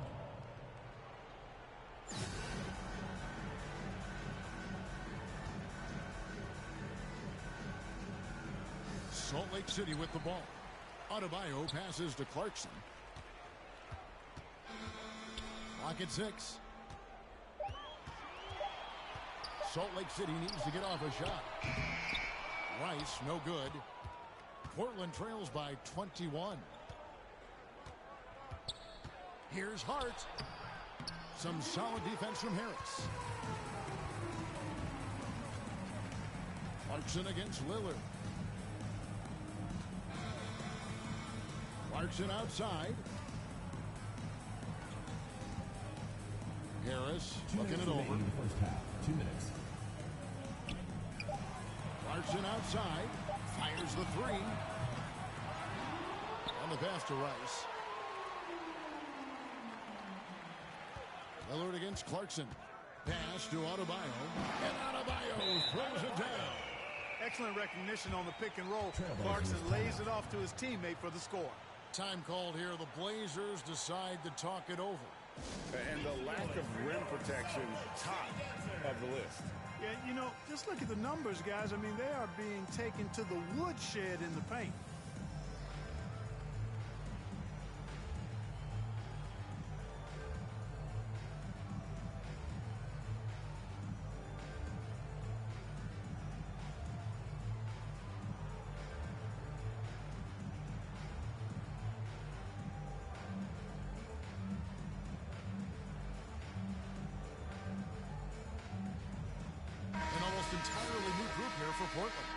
Salt Lake City with the ball. Adebayo passes to Clarkson. Clock at 6. Salt Lake City needs to get off a shot. Rice, no good. Portland trails by 21. Here's Hart. Some solid defense from Harris. Clarkson against Lillard. Clarkson outside. Harris looking it over. First half, 2 minutes. Clarkson outside. Fires the 3. On the pass to Rice. Lillard against Clarkson. Pass to Adebayo. And Adebayo throws it down. Excellent recognition on the pick and roll. Clarkson lays it off to his teammate for the score. Time called here. The Blazers decide to talk it over. And the lack of rim protection, top of the list. Yeah, you know, just look at the numbers, guys. I mean, they are being taken to the woodshed in the paint. Entirely new group here for Portland.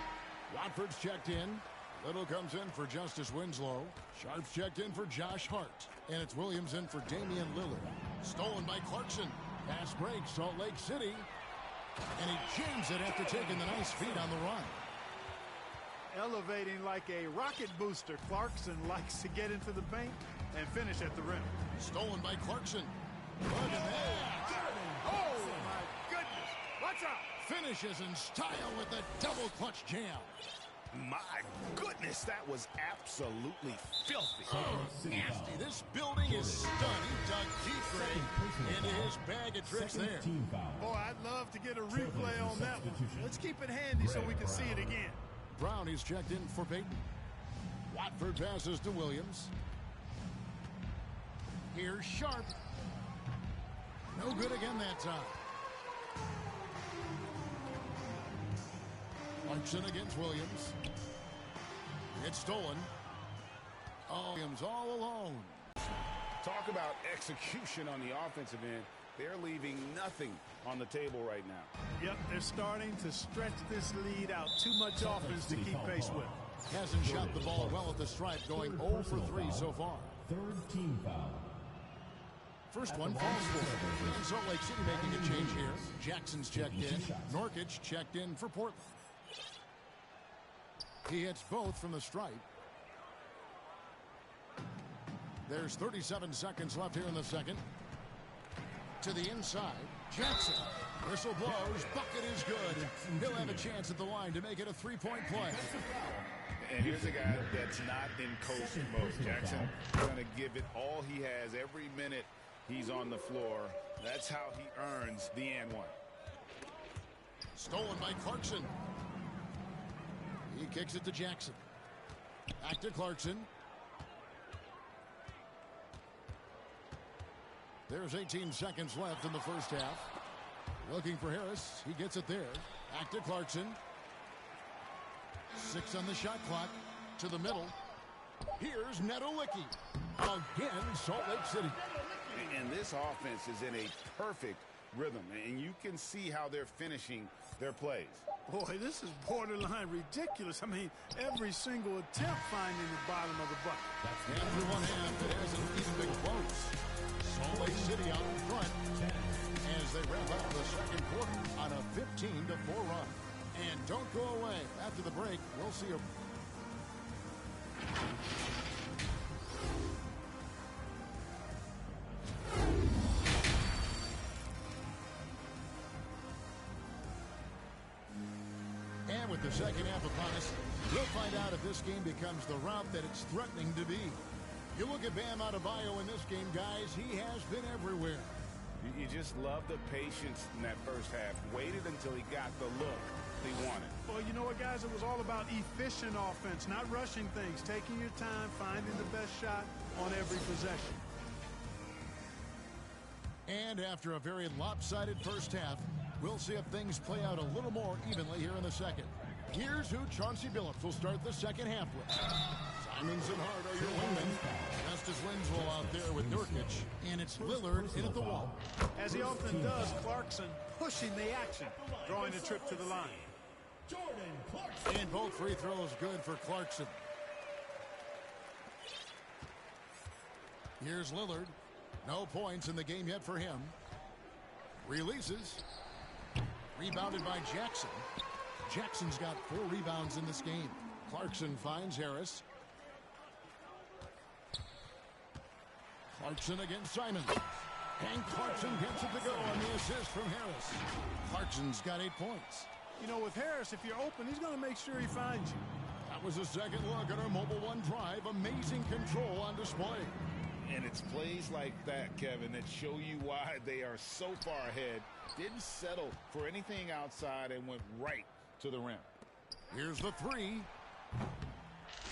Watford's checked in. Little comes in for Justice Winslow. Sharp's checked in for Josh Hart. And it's Williams in for Damian Lillard. Stolen by Clarkson. Pass break, Salt Lake City. And he jams it after taking the nice feed on the run. Elevating like a rocket booster. Clarkson likes to get into the paint and finish at the rim. Stolen by Clarkson. Look at that. Oh, my goodness. Watch out. finishes in style with the double clutch jam. My goodness, that was absolutely filthy. Nasty. This building is stunned. He dug deep, Greg, into his bag of tricks there. Boy, I'd love to get a replay on that one. Let's keep it handy so we can see it again. Brown is checked in for Peyton. Watford passes to Williams. Here's Sharp. No good again that time. Clarkson against Williams. It's stolen. Williams all alone. Talk about execution on the offensive end. They're leaving nothing on the table right now. Yep, they're starting to stretch this lead out. Too much offense to keep pace with. Hasn't shot the ball well at the stripe, going 0 for 3 so far. Third team foul. First one falls for. And Salt Lake City making a change here. Jackson's checked in. Norkic checked in for Portland. He hits both from the stripe. There's 37 seconds left here in the second. To the inside. Jackson. Whistle blows. Bucket is good. He'll have a chance at the line to make it a three-point play. And here's a guy that's not in coast mode. Jackson going to give it all he has every minute he's on the floor. That's how he earns the and one. Stolen by Clarkson. He kicks it to Jackson. Back to Clarkson. There's 18 seconds left in the first half. Looking for Harris. He gets it there. Back to Clarkson. 6 on the shot clock. To the middle. Here's Nedolicki. Again, Salt Lake City. And this offense is in a perfect rhythm. And you can see how they're finishing their plays. Boy, this is borderline ridiculous. I mean, every single attempt finding the bottom of the bucket. After one half, it hasn't even been close. Salt Lake City out in front as they wrap up the second quarter on a 15-4 run. And don't go away. After the break, we'll see a... And with the second half upon us, we'll find out if this game becomes the route that it's threatening to be. You look at Bam Adebayo in this game, guys, he has been everywhere. You just love the patience in that first half. Waited until he got the look he wanted. Well, you know what, guys? It was all about efficient offense, not rushing things, taking your time, finding the best shot on every possession. And after a very lopsided first half, we'll see if things play out a little more evenly here in the second. Here's who Chauncey Billups will start the second half with. Simons and Hart are your wingmen. Justice Winslow out there with Nurkic. And it's Lillard in at the wall. As he often does, Clarkson pushing the action, drawing a trip to the line. And both free throws good for Clarkson. Here's Lillard. No points in the game yet for him. Releases. Rebounded by Jackson. Jackson's got 4 rebounds in this game. Clarkson finds Harris. Clarkson against Simons. And Clarkson gets it to go on the assist from Harris. Clarkson's got 8 points. You know, with Harris, if you're open, he's going to make sure he finds you. That was a second look at our Mobile One drive. Amazing control on display. And it's plays like that, Kevin, that show you why they are so far ahead. Didn't settle for anything outside and went right to the rim. Here's the 3.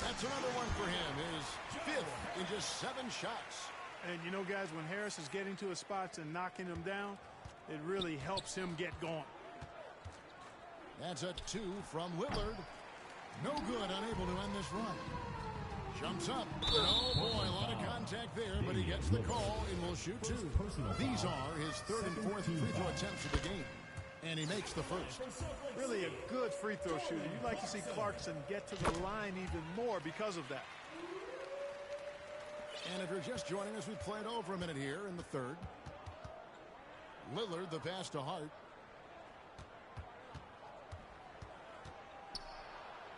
That's another one for him. His 5th in just 7 shots. And you know, guys, when Harris is getting to his spots and knocking them down, it really helps him get going. That's a 2 from Lillard. No good, unable to end this run. Jumps up. Oh, boy, a lot of contact there, but he gets the call and will shoot 2. These are his 3rd and 4th free throw attempts of the game. And he makes the first. Really a good free throw shooter. You'd like to see Clarkson get to the line even more because of that. And if you're just joining us, we've played over a minute here in the 3rd. Lillard, the pass to Hart.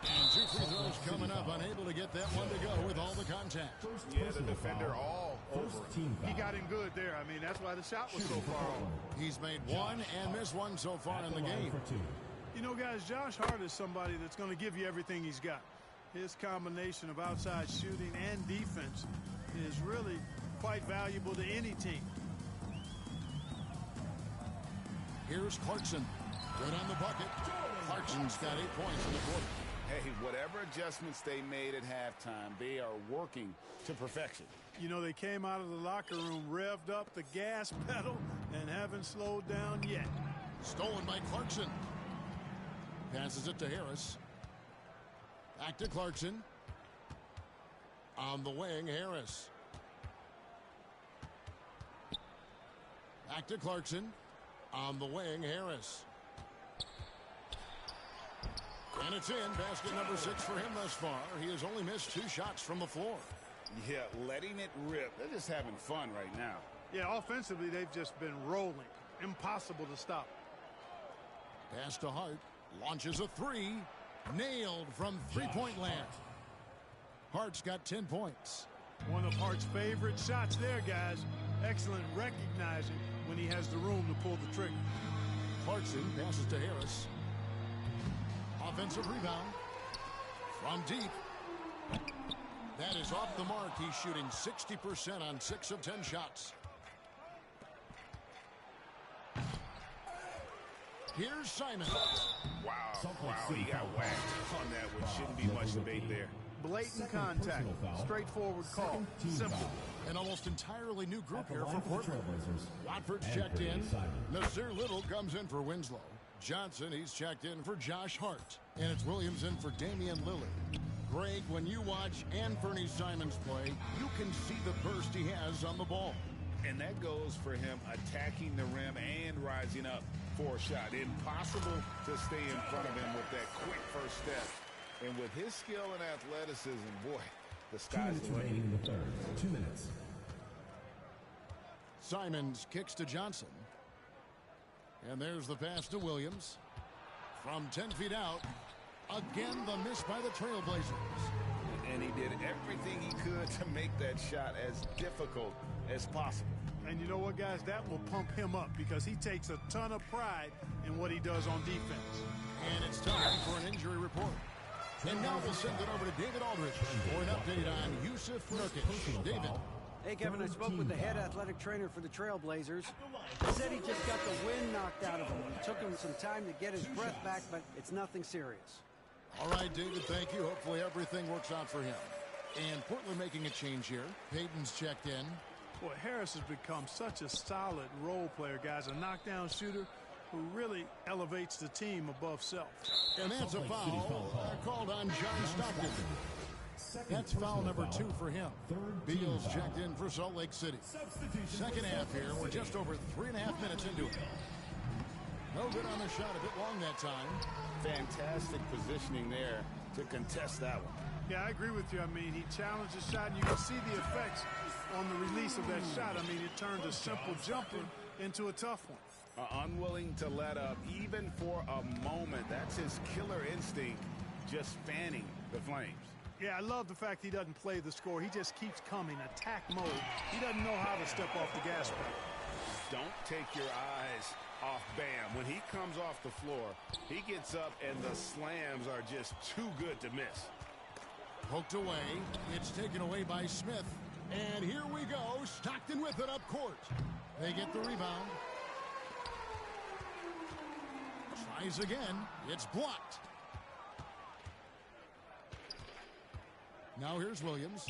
And 2 free throws coming enough, unable to get that one to go with all the contact. Yeah, the defender all over. He got him good there. I mean, that's why the shot was so far off. He's made one and missed one so far in the game. You know, guys, Josh Hart is somebody that's going to give you everything he's got. His combination of outside shooting and defense is really quite valuable to any team. Here's Clarkson. Good on the bucket. Clarkson's got 8 points in the quarter. Hey, whatever adjustments they made at halftime, they are working to perfection. You know, they came out of the locker room, revved up the gas pedal, and haven't slowed down yet. Stolen by Clarkson. Passes it to Harris. Back to Clarkson. On the wing, Harris. Back to Clarkson. On the wing, Harris. And it's in. Basket number 6 for him thus far. He has only missed 2 shots from the floor. Yeah, letting it rip. They're just having fun right now. Yeah, offensively, they've just been rolling. Impossible to stop. Pass to Hart. Launches a 3. Nailed from three-point land. Hart's got 10 points. One of Hart's favorite shots there, guys. Excellent recognizing when he has the room to pull the trigger. Clarkson passes to Harris. Offensive rebound. From deep. That is off the mark. He's shooting 60% on 6 of 10 shots. Here's Simon. Wow, he got whacked on that, which shouldn't be much debate there. Blatant contact, straightforward call, simple. An almost entirely new group here for Portland. Watford's checked in. Nasir Little comes in for Winslow. Johnson, he's checked in for Josh Hart. And it's Williams in for Damian Lillard. Greg, when you watch Anthony Simons play, you can see the burst he has on the ball. And that goes for him attacking the rim and rising up for a shot. Impossible to stay in front of him with that quick first step. And with his skill and athleticism, boy, the sky's the limit. In the third. 2 minutes. Simons kicks to Johnson. And there's the pass to Williams. From 10 feet out. Again, the miss by the Trailblazers. And he did everything he could to make that shot as difficult as possible. And you know what, guys? That will pump him up because he takes a ton of pride in what he does on defense. And it's time for an injury report. And now we'll send it over to David Aldridge for an update on Yusuf Nurkic. David. Hey, Kevin, I spoke with the head athletic trainer for the Trailblazers. He said he just got the wind knocked out of him. It took him some time to get his breath back, but it's nothing serious. All right, David, thank you. Hopefully everything works out for him. And Portland making a change here. Payton's checked in. Boy, Harris has become such a solid role player, guys. A knockdown shooter who really elevates the team above self. And that's a foul called on John Stockton. That's foul number 2 for him. Beal's checked in for Salt Lake City. Second half here. We're just over 3.5 minutes into it. No good on the shot. A bit long that time. Fantastic positioning there to contest that one. Yeah, I agree with you. I mean, he challenged the shot, and you can see the effects on the release of that shot. I mean, it turned a simple jumper into a tough one. Unwilling to let up even for a moment. That's his killer instinct, just fanning the flames. Yeah, I love the fact he doesn't play the score. He just keeps coming, attack mode. He doesn't know how to step off the gas pedal. Don't take your eyes off Bam. When he comes off the floor, he gets up and the slams are just too good to miss. Poked away. It's taken away by Smith. And here we go. Stockton with it up court. They get the rebound. Tries again. It's blocked. Now here's Williams.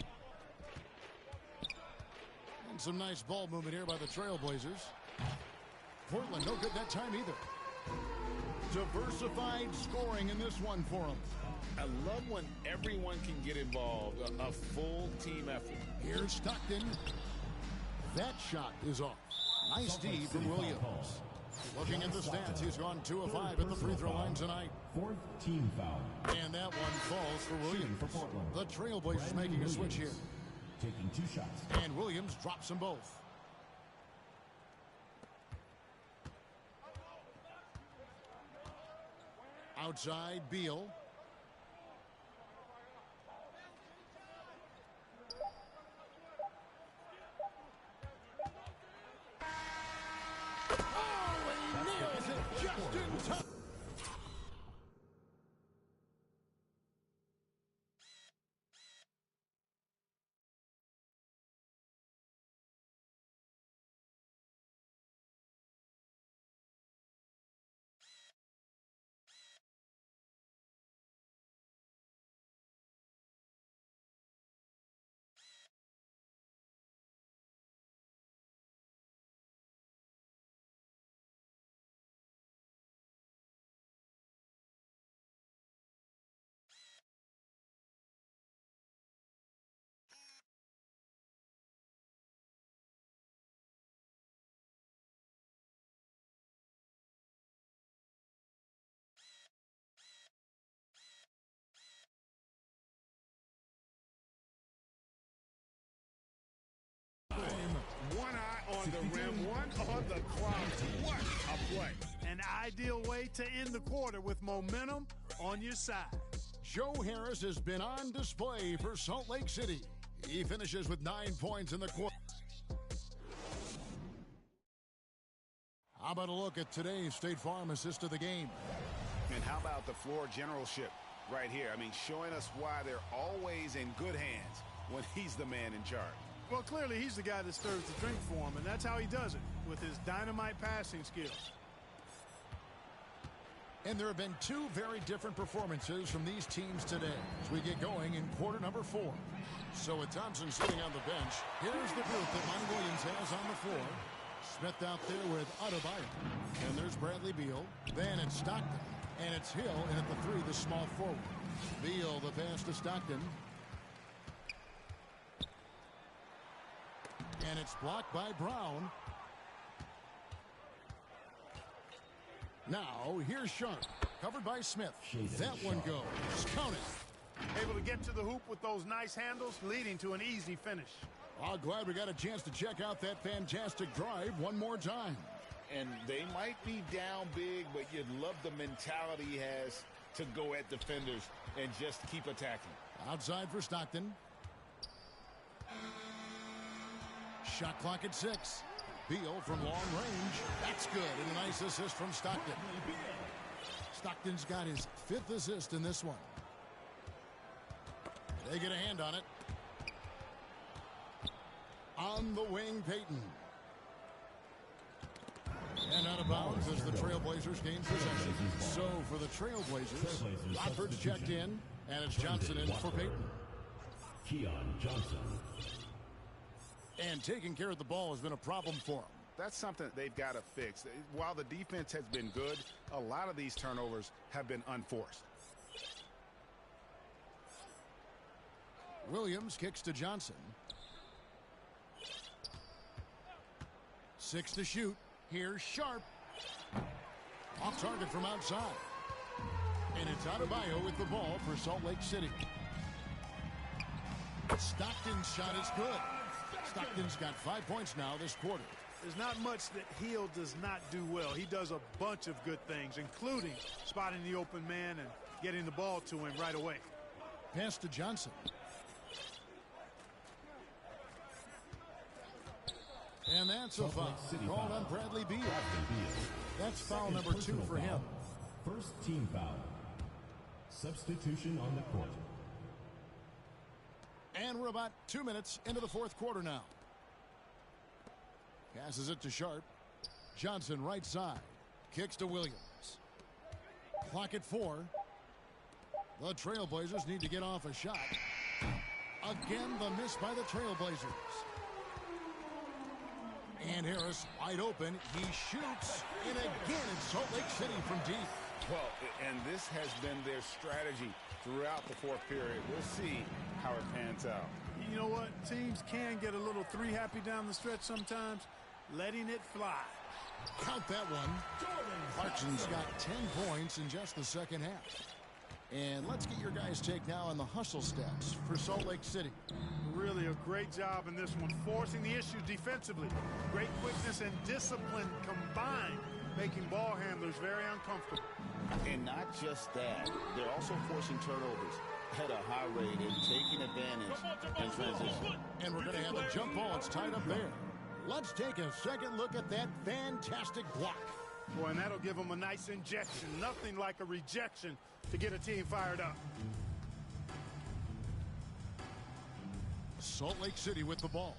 And some nice ball movement here by the Trailblazers. Portland no good that time either. Diversified scoring in this one for them. I love when everyone can get involved, a full team effort. Here's Stockton. That shot is off. Nice D from Williams. Looking at the stats, he's gone 2 of 5 at the free throw line tonight. 4th team foul. And that one falls for Williams. The Trailblazers making a switch here. Taking 2 shots. And Williams drops them both. Outside, Beal. Justin Thomas. One eye on the rim, one on the clock. What a play. An ideal way to end the quarter with momentum on your side. Joe Harris has been on display for Salt Lake City. He finishes with 9 points in the quarter. How about a look at today's State Farm assist of the game? And how about the floor generalship right here? I mean, showing us why they're always in good hands when he's the man in charge. Well, clearly he's the guy that stirs the drink for him, and that's how he does it, with his dynamite passing skills. And there have been two very different performances from these teams today as we get going in quarter number 4. So with Thompson sitting on the bench, here's the group that Monty Williams has on the floor. Smith out there with Adebayo. And there's Bradley Beal. Then it's Stockton. And it's Hill in at the 3, the small forward. Beal, the pass to Stockton. And it's blocked by Brown. Now, here's Sharp. Covered by Smith. That one goes. Count it. Able to get to the hoop with those nice handles, leading to an easy finish. Oh, glad we got a chance to check out that fantastic drive one more time. And they might be down big, but you'd love the mentality he has to go at defenders and just keep attacking. Outside for Stockton. Shot clock at 6. Beal from long range. That's good. And a nice assist from Stockton. Stockton's got his 5th assist in this one. They get a hand on it. On the wing, Payton. And out of bounds as the Trailblazers gain possession. So for the Trailblazers, Rockford's checked in, and it's Johnson in for Payton. Keon Johnson. And taking care of the ball has been a problem for them. That's something they've got to fix. While the defense has been good, a lot of these turnovers have been unforced. Williams kicks to Johnson. 6 to shoot. Here's Sharp. Off target from outside. And it's Adebayo with the ball for Salt Lake City. Stockton's shot is good. Stockton's got 5 points now this quarter. There's not much that Hill does not do well. He does a bunch of good things, including spotting the open man and getting the ball to him right away. Pass to Johnson. And that's a foul called on Bradley Beal. That's foul number 2 for him. First team foul. Substitution on the court. And we're about 2 minutes into the 4th quarter now. Passes it to Sharp. Johnson right side. Kicks to Williams. Clock at 4. The Trailblazers need to get off a shot. Again, the miss by the Trailblazers. And Harris wide open. He shoots. And again, it's Salt Lake City from deep. Well, and this has been their strategy throughout the 4th period. We'll see how it pans out. You know what? Teams can get a little 3-happy down the stretch sometimes. Letting it fly. Count that one. Clarkson's got 10 points in just the second half. And let's get your guys' take now on the hustle steps for Salt Lake City. Really a great job in this one, forcing the issue defensively. Great quickness and discipline combined, making ball handlers very uncomfortable. And not just that, they're also forcing turnovers at a high rate and taking advantage in transition. And we're going to have a jump ball. It's tied up there. Let's take a second look at that fantastic block. Boy, and that'll give them a nice injection. Nothing like a rejection to get a team fired up. Salt Lake City with the ball.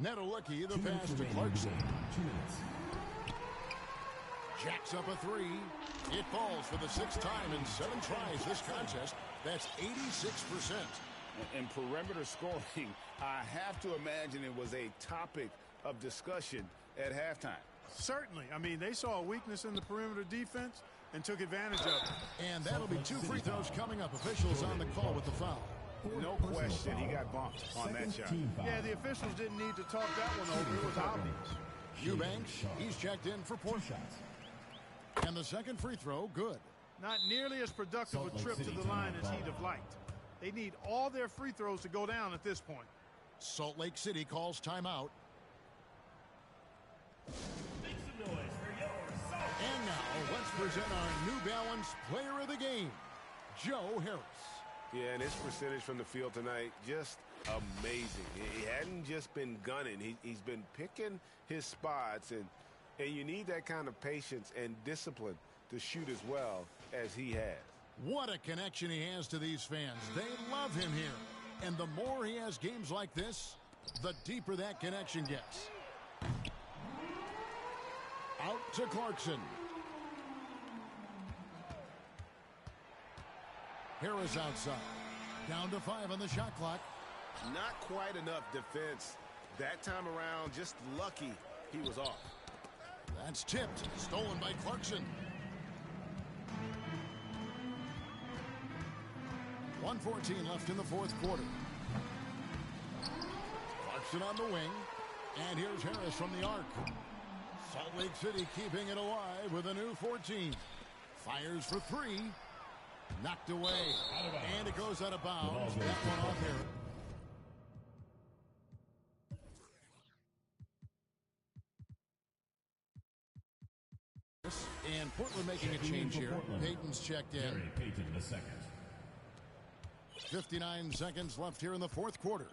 Netolicky, the pass to Clarkson. 2 minutes. Jacks up a three. It falls for the 6th time in 7 tries this contest. That's 86%. And perimeter scoring, I have to imagine it was a topic of discussion at halftime. Certainly. I mean, they saw a weakness in the perimeter defense and took advantage of it. And that'll be 2 free throws coming up. Officials on the call with the foul. No question he got bumped on that shot. Yeah, the officials didn't need to talk that one over. It was obvious. Eubanks, he's checked in for 4 shots. And the second free throw, good. Not nearly as productive a trip to the line as he'd have liked. They need all their free throws to go down at this point. Salt Lake City calls timeout. And now, let's present our New Balance Player of the Game, Joe Harris. Yeah, and his percentage from the field tonight, just amazing. He hadn't just been gunning. He's been picking his spots, and you need that kind of patience and discipline to shoot as well as he has. What a connection he has to these fans. They love him here. And the more he has games like this, the deeper that connection gets. Out to Clarkson. Harris outside. Down to 5 on the shot clock. Not quite enough defense that time around. Just lucky he was off. That's tipped. Stolen by Clarkson. 1:14 left in the 4th quarter. Clarkson on the wing. And here's Harris from the arc. Salt Lake City keeping it alive with a new 14. Fires for 3. Knocked away. And it goes out of bounds. That one off here. And Portland making a change here. Payton's checked in. Payton the second. 59 seconds left here in the 4th quarter.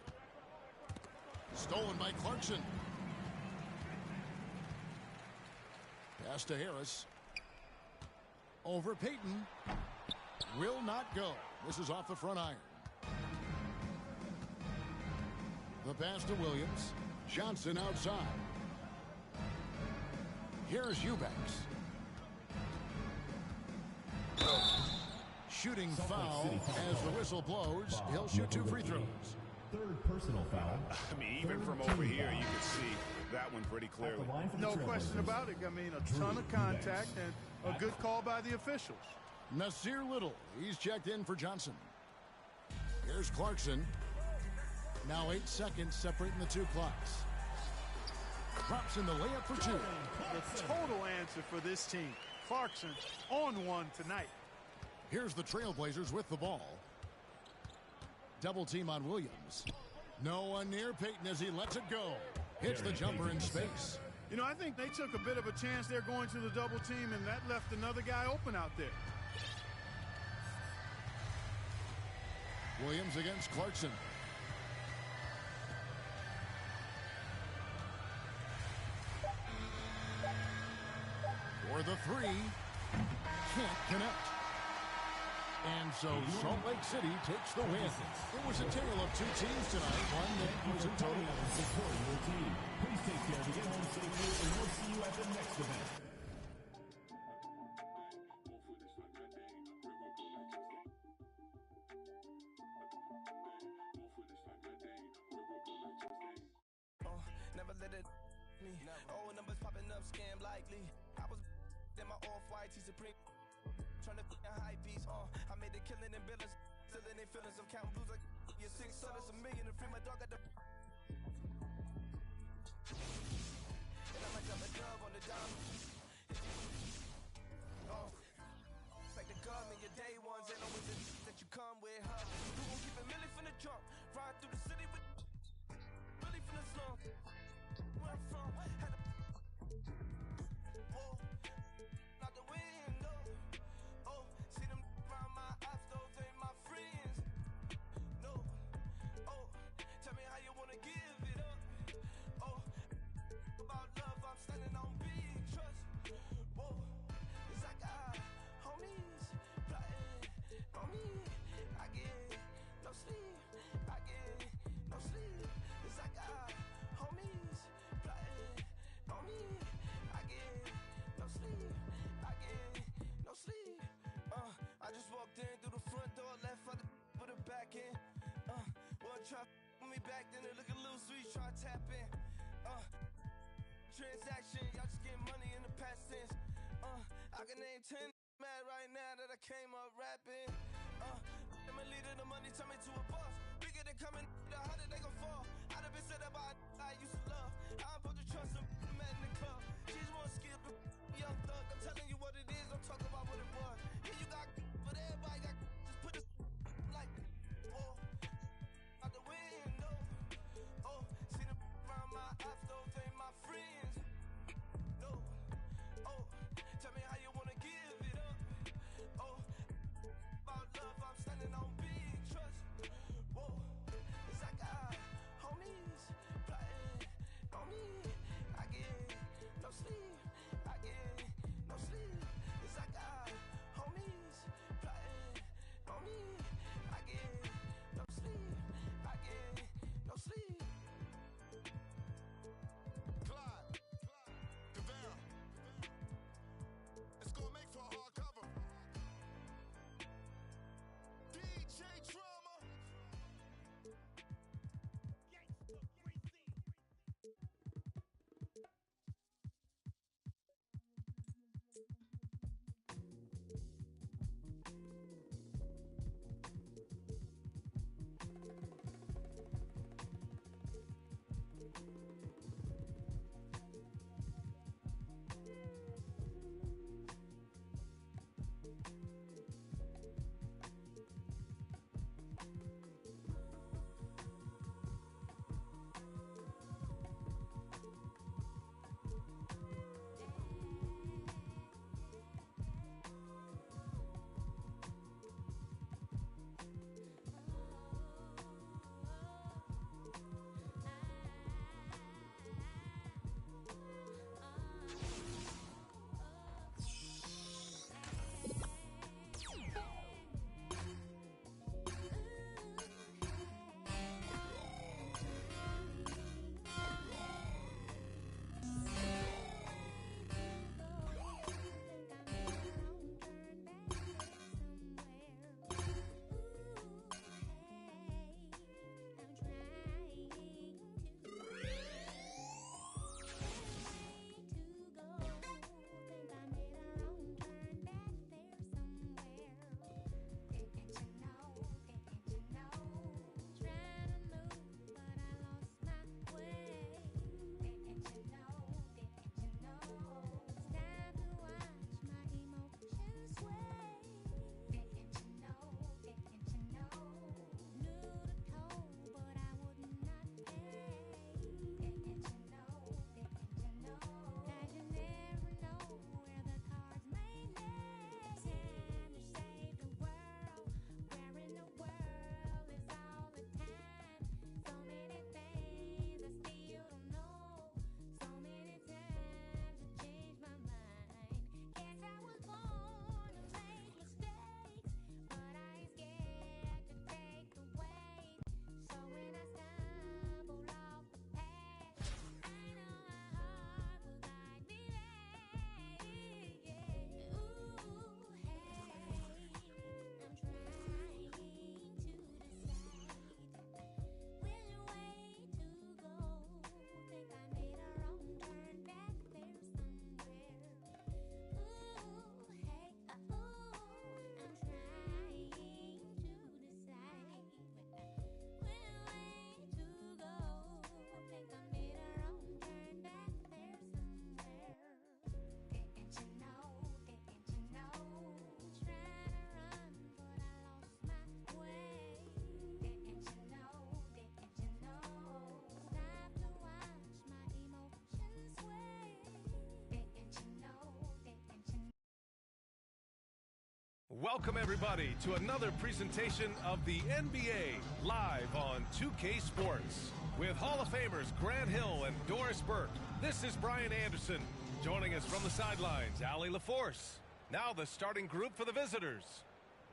Stolen by Clarkson. Pass to Harris. Over Payton. Will not go. This is off the front iron. The pass to Williams. Johnson outside. Here's Eubanks. Shooting foul as the whistle blows. He'll shoot 2 free throws. 3rd personal foul. I mean, even from over here, you can see that one pretty clearly. No question about it. I mean, a ton of contact and a good call by the officials. Nasir Little, he's checked in for Johnson. Here's Clarkson. Now 8 seconds separating the 2 clocks. Drops in the layup for 2. The total answer for this team. Clarkson on one tonight. Here's the Trailblazers with the ball. Double team on Williams. No one near Payton as he lets it go. Hits the jumper in space. You know, I think they took a bit of a chance there going to the double team, and that left another guy open out there. Williams against Clarkson. For the 3. Can't connect. And so Salt Lake City takes the win. It was a tale of 2 teams tonight. One that was in total. Supporting your team. Please take care to get home safely, and we'll see you at the next event. Never let it me. Oh, numbers popping up, scam likely. I was in my off-white T Supreme. Trying to fit a high piece. I made a killing in billers. Still in their feelings of counting blues like you're 6 sellers, $1 million to free my dog at the. And I might drop a dub on the dime. It's like the government, your day ones ain't always the that you come with, huh? Who gon' keep it milli from the jump? Ride through the city with really from the slum. Where I'm from, had a whoa, out the window. Oh, see them around my ops, those ain't my friends. No, oh, tell me how you wanna try with me back, then it look a little sweet, try to tap in. Transaction, y'all just getting money in the past tense. I can name 10 mad right now that I came up rapping. I'm a leader, the money turn me to a boss. Bigger than coming, the harder they gon' fall. I done been set up by I used to love. I'm supposed to trust them, man in the club. She's more skilled, young thug. I'm telling you what it is, don't talk about what it was. Yeah, you got, but everybody got, just put it like, oh, out the window. Oh, see them around my ops, those ain't my friends. No, oh, tell me how you wanna give it up. Oh, about love, I'm standing on big trust. Whoa, it's like I homies plotting on me. I get no sleep, I get no sleep. It's like I homies plotting on me. I get no sleep, I get no sleep. Clyde, Devere. It's gonna make for a hard cover. DJ Drama. Welcome, everybody, to another presentation of the NBA live on 2K Sports. With Hall of Famers Grant Hill and Doris Burke, this is Brian Anderson. Joining us from the sidelines, Allie LaForce. Now the starting group for the visitors.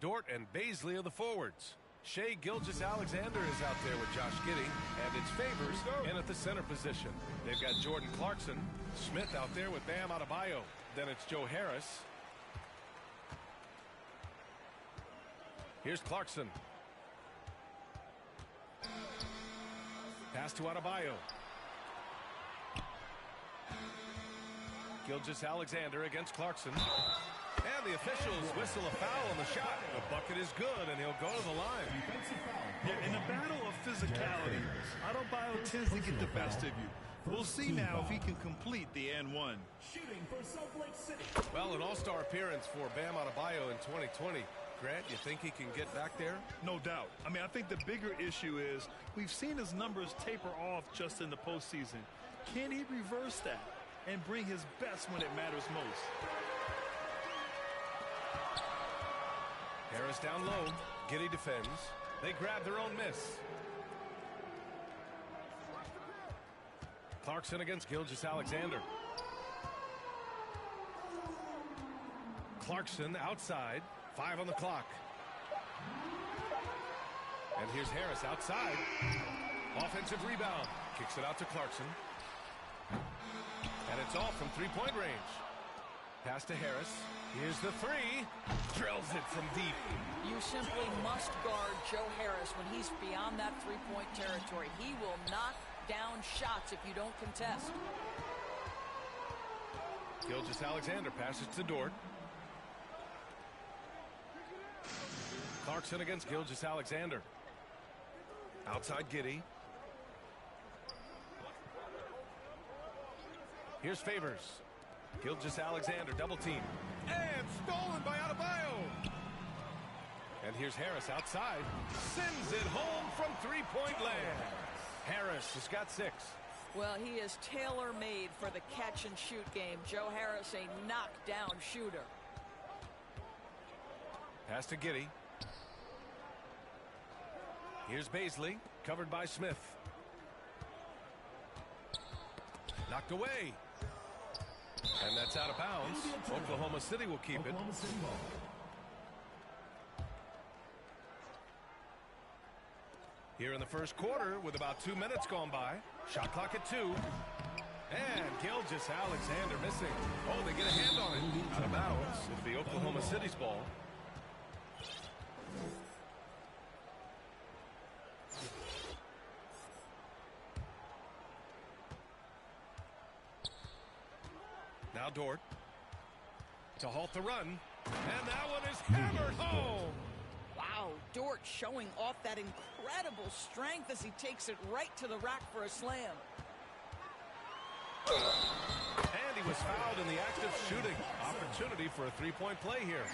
Dort and Baisley are the forwards. Shea Gilgeous-Alexander is out there with Josh Giddey, and it's Favors in at the center position. They've got Jordan Clarkson, Smith out there with Bam Adebayo. Then it's Joe Harris. Here's Clarkson. Pass to Adebayo. Gilgeous-Alexander against Clarkson. And the officials whistle a foul on the shot. The bucket is good, and he'll go to the line. Yeah, in a battle of physicality, Adebayo tends to get the best of you. We'll see now if he can complete the and one. Shooting for Salt Lake City. Well, an all-star appearance for Bam Adebayo in 2020. Grant, you think he can get back there? No doubt. I mean, I think the bigger issue is we've seen his numbers taper off just in the postseason. Can he reverse that and bring his best when it matters most? Harris down low. Giddey defends. They grab their own miss. Clarkson against Gilgeous-Alexander. Clarkson outside. 5 on the clock. And here's Harris outside. Offensive rebound. Kicks it out to Clarkson. And it's off from three-point range. Pass to Harris. Here's the three. Drills it from deep. You simply must guard Joe Harris when he's beyond that three-point territory. He will knock down shots if you don't contest. Gilgeous-Alexander passes to Dort. Clarkson against Gilgeous-Alexander. Outside Giddey. Here's Favors. Gilgeous-Alexander double team. And stolen by Adebayo. And here's Harris outside. Sends it home from three-point land. Harris has got 6. Well, he is tailor-made for the catch-and-shoot game. Joe Harris, a knockdown shooter. Pass to Giddey. Here's Baisley, covered by Smith. Knocked away. And that's out of bounds. Oklahoma City will keep it. Here in the first quarter with about 2 minutes gone by. Shot clock at 2. And Gilgeous-Alexander missing. Oh, they get a hand on it. Out of bounds. It'll be Oklahoma City's ball. Now Dort to halt the run, and that one is hammered home. Wow, Dort showing off that incredible strength as he takes it right to the rack for a slam. And he was fouled in the act of shooting. Opportunity for a three-point play here.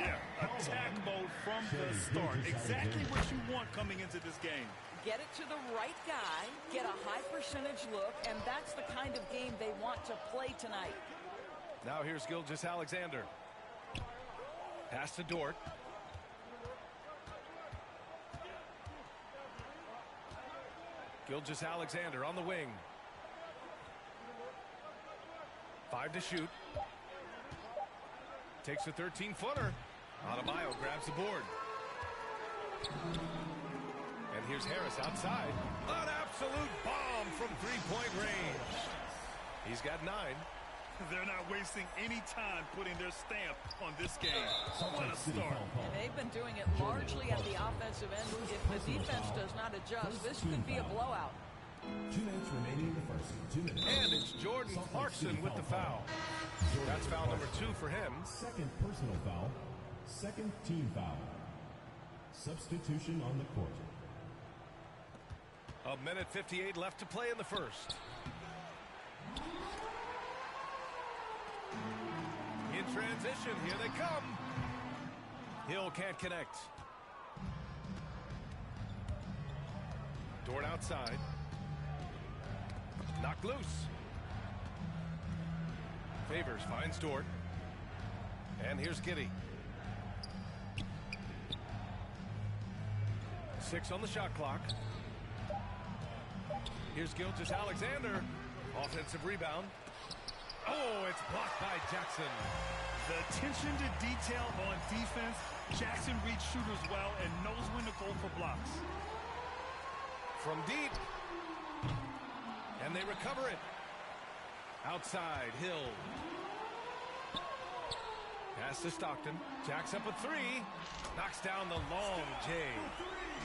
Yeah, attack mode from the start. Exactly what you want coming into this game. Get it to the right guy, get a high percentage look, and that's the kind of game they want to play tonight. Now here's Gilgeous-Alexander. Pass to Dort. Gilgeous-Alexander on the wing. 5 to shoot. Takes a 13-footer. Adebayo grabs the board. And here's Harris outside. An absolute bomb from three-point range. He's got 9. They're not wasting any time putting their stamp on this game. What a start. And they've been doing it largely at the offensive end. If the defense does not adjust, this could be a blowout. 2 minutes remaining in the first. 2 minutes. And it's Jordan Clarkson with the foul. That's foul number 2 for him. Second personal foul. Second team foul. Substitution on the court. 1:58 left to play in the first. In transition, here they come. Hill can't connect. Dort outside. Knocked loose. Favors finds Dort. And here's Giddey. 6 on the shot clock. Here's Gilgeous-Alexander. Offensive rebound. Oh, it's blocked by Jackson. The attention to detail on defense. Jackson reads shooters well and knows when to go for blocks. From deep. And they recover it. Outside, Hill. Pass to Stockton. Jacks up a three. Knocks down the long J.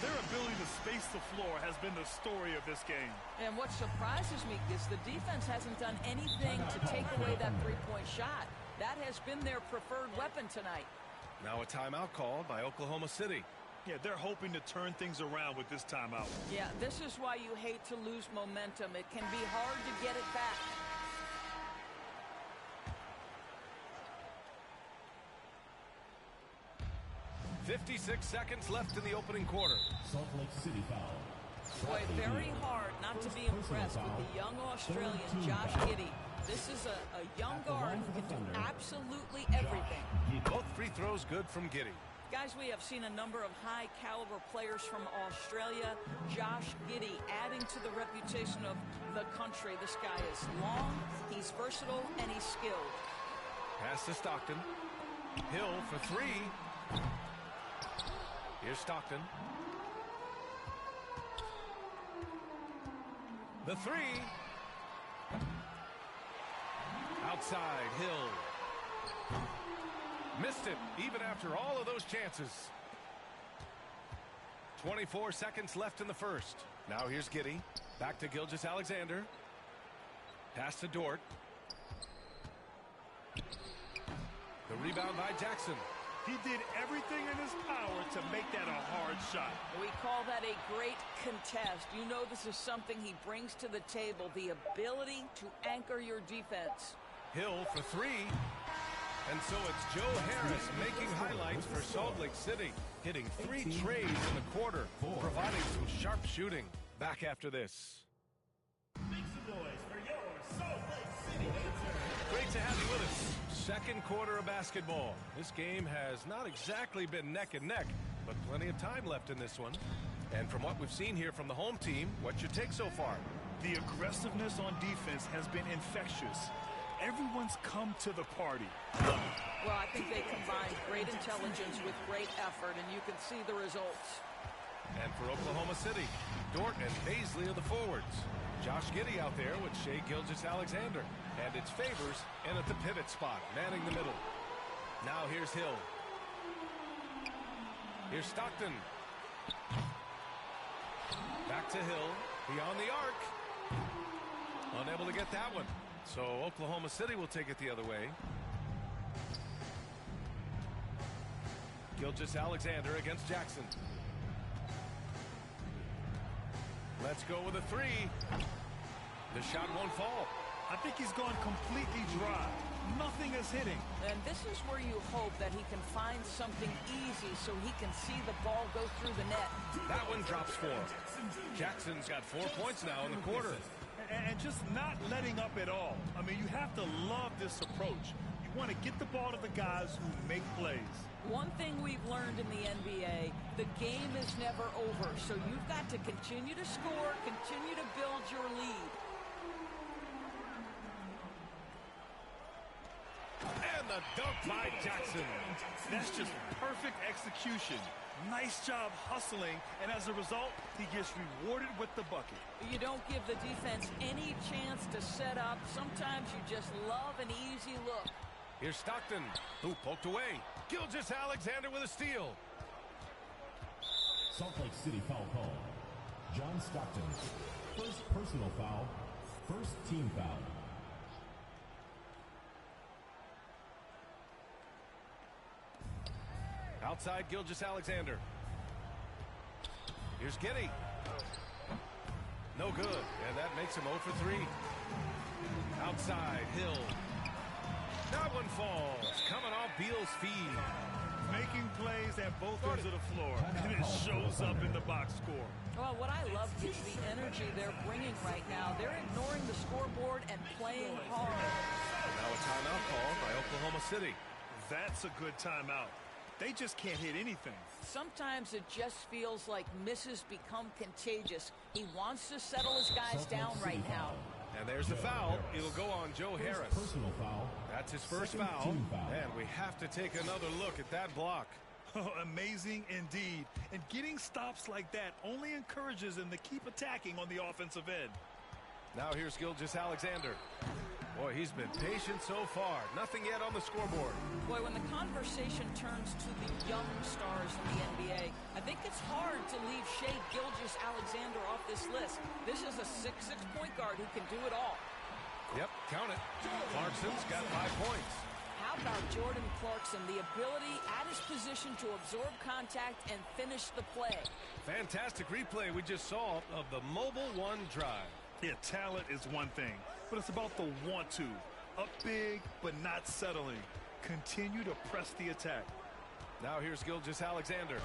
Their ability to space the floor has been the story of this game. And what surprises me is the defense hasn't done anything to take away that three-point shot. That has been their preferred weapon tonight. Now a timeout called by Oklahoma City. Yeah, they're hoping to turn things around with this timeout. Yeah, this is why you hate to lose momentum. It can be hard to get it back. .56 seconds left in the opening quarter. Salt Lake City foul. Boy, very hard not to be impressed with the young Australian Josh Giddey. This is a young guard who can do absolutely everything. Both free throws good from Giddey. Guys, we have seen a number of high-caliber players from Australia. Josh Giddey adding to the reputation of the country. This guy is long, he's versatile, and he's skilled. Pass to Stockton. Hill for three. Here's Stockton. The three. Outside, Hill. Missed it, even after all of those chances. 24 seconds left in the first. Now here's Giddey. Back to Gilgeous-Alexander. Pass to Dort. The rebound by Jackson. He did everything in his power to make that a hard shot. We call that a great contest. You know this is something he brings to the table, the ability to anchor your defense. Hill for three. And so it's Joe Harris making highlights for Salt Lake City, hitting 3 trays in the quarter, providing some sharp shooting. Back after this. Make some noise for your Salt Lake City answer. Great to have you with us. Second quarter of basketball. This game has not exactly been neck and neck, but plenty of time left in this one. And from what we've seen here from the home team, what's your take so far? The aggressiveness on defense has been infectious. Everyone's come to the party. Well, I think they combined great intelligence with great effort, and you can see the results. And for Oklahoma City, Dort and Paisley are the forwards. Josh Giddey out there with Shai Gilgeous-Alexander. And it's Favors in at the pivot spot, manning the middle. Now here's Hill. Here's Stockton. Back to Hill. Beyond the arc. Unable to get that one. So Oklahoma City will take it the other way. Gilgeous-Alexander against Jackson. Let's go with a three. The shot won't fall. I think he's gone completely dry. Nothing is hitting. And this is where you hope that he can find something easy so he can see the ball go through the net. That one drops 4. Jackson's got 4 points now in the quarter. And just not letting up at all. I mean, you have to love this approach. You want to get the ball to the guys who make plays. One thing we've learned in the NBA, the game is never over. So you've got to continue to score, continue to build your lead. And the dunk by Jackson. That's just perfect execution. Nice job hustling, and as a result, he gets rewarded with the bucket. You don't give the defense any chance to set up. Sometimes you just love an easy look. Here's Stockton, who poked away. Gilgeous-Alexander with a steal. Salt Lake City foul call. John Stockton. First personal foul. First team foul. Outside Gilgeous-Alexander. Here's Giddey. No good, and that makes him 0 for 3. Outside, Hill. That one falls, coming off Beal's feed. Making plays at both ends of the floor, and it shows up in the box score. Well, what I love is the energy they're bringing right now. They're ignoring the scoreboard and playing hard. Now a timeout called by Oklahoma City. That's a good timeout. They just can't hit anything. Sometimes it just feels like misses become contagious. He wants to settle his guys down right now. And there's the foul. It'll go on Joe Harris. Personal foul. That's his first foul. And we have to take another look at that block. Oh, amazing indeed. And getting stops like that only encourages them to keep attacking on the offensive end. Now here's Gilgeous-Alexander. Boy, he's been patient so far. Nothing yet on the scoreboard. Boy, when the conversation turns to the young stars in the NBA, I think it's hard to leave Shai Gilgeous-Alexander off this list. This is a 6'6" point guard who can do it all. Yep, count it. Clarkson's got 5 points. How about Jordan Clarkson, the ability at his position to absorb contact and finish the play? Fantastic replay we just saw of the mobile one drive. Yeah, talent is one thing, but it's about the want-to. Up big, but not settling. Continue to press the attack. Now here's Gilgeous-Alexander.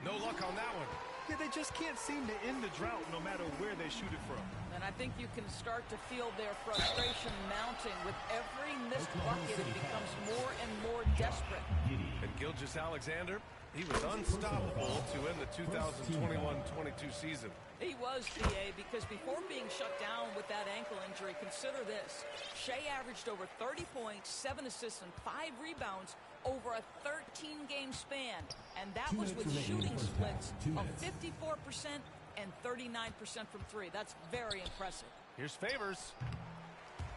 No luck on that one. Yeah, they just can't seem to end the drought no matter where they shoot it from. And I think you can start to feel their frustration mounting. With every missed bucket, it becomes more and more desperate. And Gilgeous-Alexander, he was unstoppable to end the 2021-22 season. He was, BA, because before being shut down with that ankle injury, consider this. Shai averaged over 30 points, 7 assists, and 5 rebounds over a 13-game span. And that was with shooting splits of 54% and 39% from 3. That's very impressive. Here's Favors.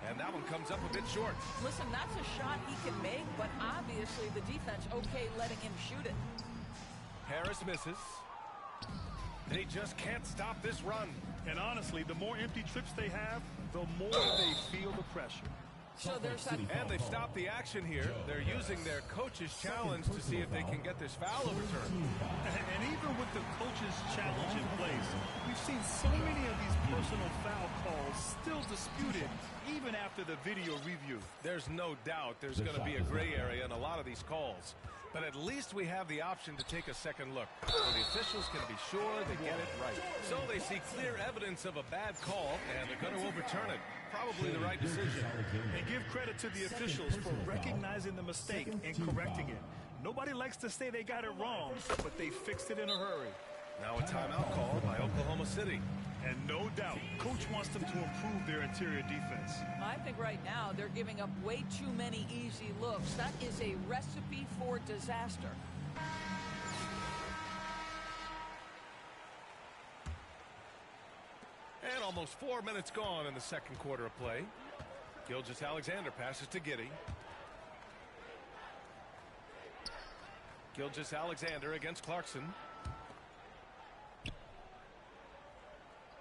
And that one comes up a bit short. Listen, that's a shot he can make, but obviously the defense okay letting him shoot it. Harris misses. They just can't stop this run. And honestly, the more empty trips they have, the more they feel the pressure. So there's that. And they've stopped the action here. They're using their coach's challenge to see if they can get this foul overturned. And even with the coach's challenge in place, we've seen so many of these personal foul calls still disputed even after the video review. There's no doubt there's going to be a gray area in a lot of these calls. But at least we have the option to take a second look, so the officials can be sure they get it right. So they see clear evidence of a bad call, and they're going to overturn it. Probably the right decision. And give credit to the officials for recognizing the mistake and correcting it. Nobody likes to say they got it wrong, but they fixed it in a hurry. Now a timeout call by Oklahoma City. And no doubt, coach wants them to improve their interior defense. I think right now they're giving up way too many easy looks. That is a recipe for disaster. And almost 4 minutes gone in the second quarter of play. Gilgeous-Alexander passes to Giddey. Gilgeous-Alexander against Clarkson.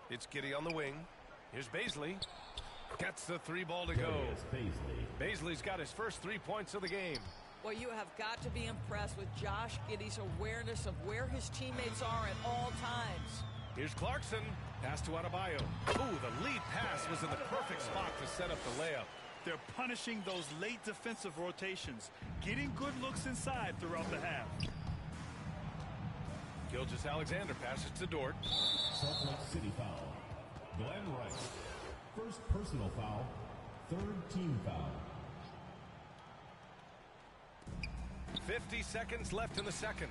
It's Giddey on the wing. Here's Baisley. Gets the 3 ball to go. Baisley's got his first 3 points of the game. Well, you have got to be impressed with Josh Giddey's awareness of where his teammates are at all times. Here's Clarkson. Pass to Adebayo. Ooh, the lead pass was in the perfect spot to set up the layup. They're punishing those late defensive rotations, getting good looks inside throughout the half. Gilgeous-Alexander passes to Dort. Salt Lake City foul. Glenn Rice. First personal foul. Third team foul. 50 seconds left in the second.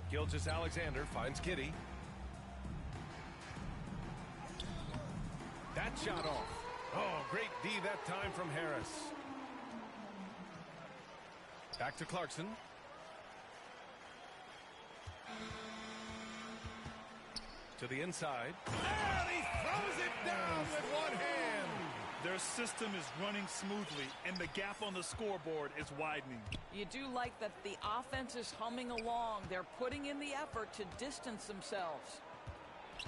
Gilgeous-Alexander finds Giddey. That shot off. Oh, great D that time from Harris. Back to Clarkson. To the inside. And he throws it down with one hand. Their system is running smoothly, and the gap on the scoreboard is widening. You do like that the offense is humming along. They're putting in the effort to distance themselves.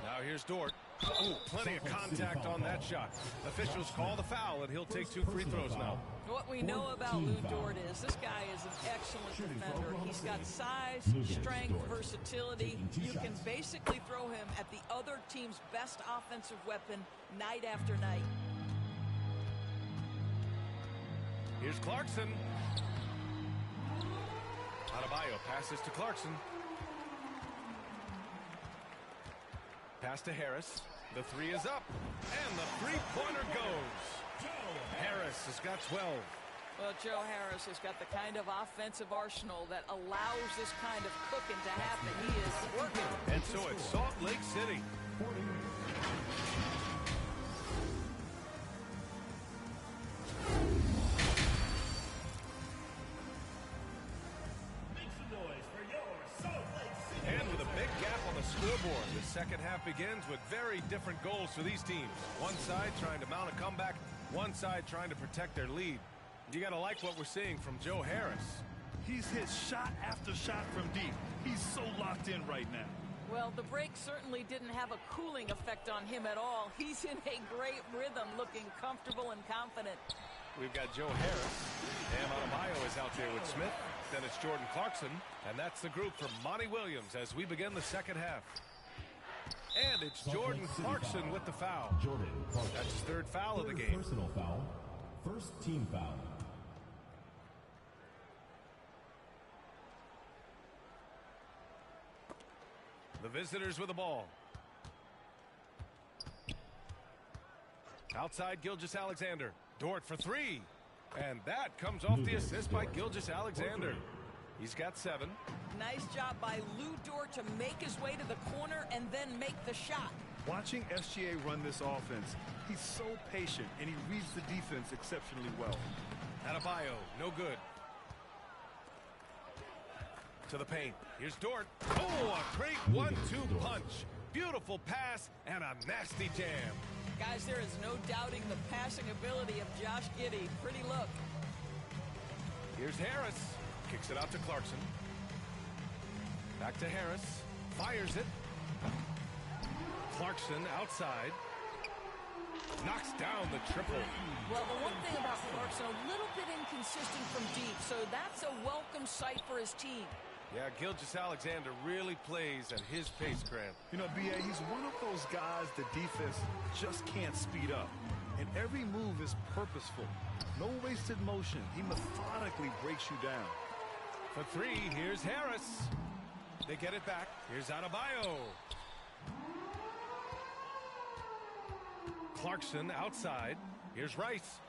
Now here's Dort. Ooh, plenty of contact on that shot. Officials call the foul, and he'll take 2 free throws now. What we know about Lou Dort is this guy is an excellent defender. He's got size, strength, versatility. You can basically throw him at the other team's best offensive weapon night after night. Here's Clarkson. Adebayo passes to Clarkson. Pass to Harris. The 3 is up. And the three-pointer goes. Harris has got 12. Well, Joe Harris has got the kind of offensive arsenal that allows this kind of cooking to happen. He is working. And so it's Salt Lake City. scoreboard. The second half begins with very different goals for these teams. One side trying to mount a comeback, one side trying to protect their lead. You got to like what we're seeing from Joe Harris. He's hit shot after shot from deep. He's so locked in right now. Well, the break certainly didn't have a cooling effect on him at all. He's in a great rhythm, looking comfortable and confident. We've got Joe Harris. Bam Adebayo is out there with Smith. Then it's Jordan Clarkson. And that's the group for Monty Williams as we begin the second half. And it's Jordan Clarkson with the foul. That's his third foul of the game. Personal foul. First team foul. The visitors with the ball. Outside Gilgeous-Alexander. Dort for three. And that comes off the assist by Gilgeous-Alexander. He's got 7. Nice job by Lou Dort to make his way to the corner and then make the shot. Watching SGA run this offense, he's so patient and he reads the defense exceptionally well. Adebayo, no good. To the paint. Here's Dort. Oh, a great 1-2 punch. Beautiful pass and a nasty jam. Guys, there is no doubting the passing ability of Josh Giddey. Pretty look. Here's Harris. Kicks it out to Clarkson. Back to Harris. Fires it. Clarkson outside. Knocks down the triple. Well, the one thing about Clarkson, a little bit inconsistent from deep, so that's a welcome sight for his team. Yeah, Gilgeous-Alexander really plays at his pace, Grant. You know, B.A., he's one of those guys the defense just can't speed up. And every move is purposeful. No wasted motion. He methodically breaks you down. For three, here's Harris. They get it back. Here's Adebayo. Clarkson outside. Here's Rice.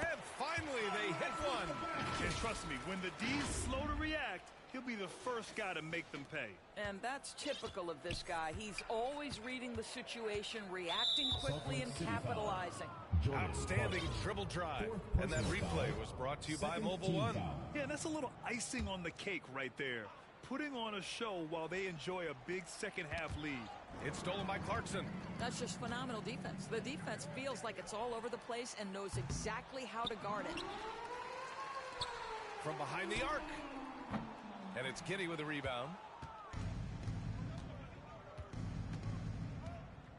And finally, they hit one. And trust me, when the D's slow to react, he'll be the first guy to make them pay. And that's typical of this guy. He's always reading the situation, reacting quickly, and capitalizing. Outstanding dribble drive. And that replay was brought to you by Mobile One. Yeah, that's a little icing on the cake right there. Putting on a show while they enjoy a big second half lead. It's stolen by Clarkson. That's just phenomenal defense. The defense feels like it's all over the place and knows exactly how to guard it. From behind the arc. And it's Giddey with a rebound.